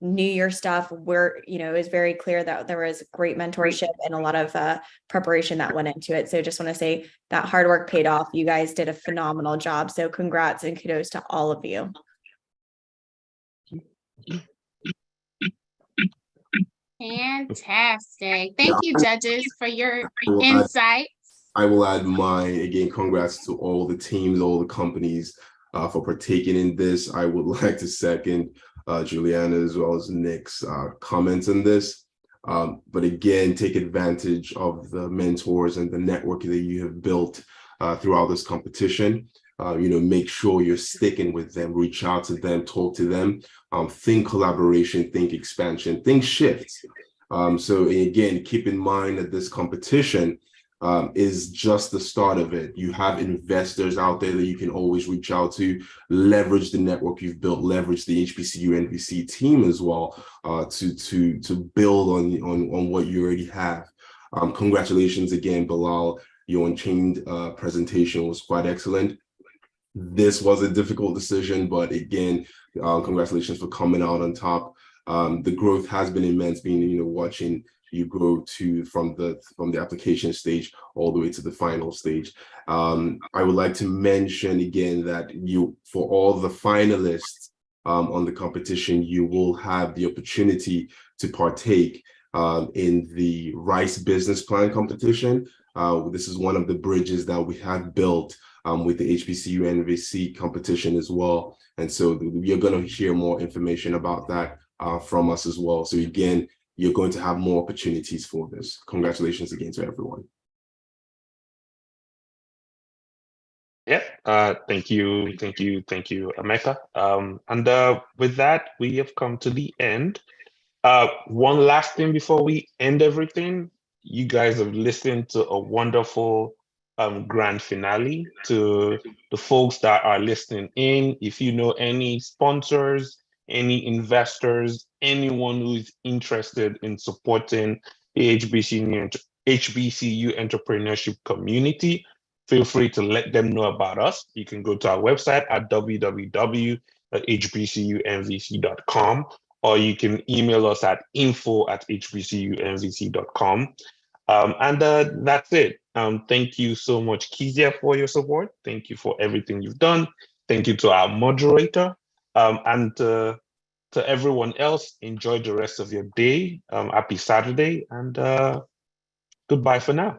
New Year stuff where, you know, it was very clear that there was great mentorship and a lot of preparation that went into it. So just want to say that hard work paid off. You guys did a phenomenal job. So congrats and kudos to all of you. Fantastic. Thank you, judges, for your insights. I will add mine. Again, congrats to all the teams, all the companies for partaking in this. I would like to second Juliana as well as Nick's comments on this. But again, take advantage of the mentors and the network that you have built throughout this competition. You know, make sure you're sticking with them, reach out to them, talk to them, think collaboration, think expansion, think shifts. So again, keep in mind that this competition is just the start of it. You have investors out there that you can always reach out to, leverage the network you've built, leverage the HBCU NVC team as well to build on what you already have. Congratulations again, Bilal. Your Unchained presentation was quite excellent. This was a difficult decision, but again, congratulations for coming out on top. The growth has been immense, watching you grow from the application stage all the way to the final stage. I would like to mention again that for all the finalists on the competition, you will have the opportunity to partake in the Rice Business Plan competition. This is one of the bridges that we have built with the HBCU NVC competition as well. And so you're going to hear more information about that from us as well. So again, you're going to have more opportunities for this. Congratulations again to everyone. Yeah, thank you, Emeka. And with that, we have come to the end. One last thing before we end everything. You guys have listened to a wonderful grand finale. To the folks that are listening in, if you know any sponsors, any investors, anyone who is interested in supporting the HBCU entrepreneurship community, feel free to let them know about us. You can go to our website at www.hbcunvc.com, or you can email us at info@hbcunvc.com. And that's it. Thank you so much, Kezia, for your support. Thank you for everything you've done. Thank you to our moderator. And to everyone else, enjoy the rest of your day. Happy Saturday, and goodbye for now.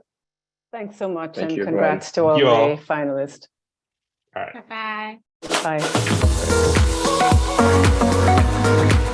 Thanks so much, Thank and you, congrats to all the finalists. Bye-bye. Bye.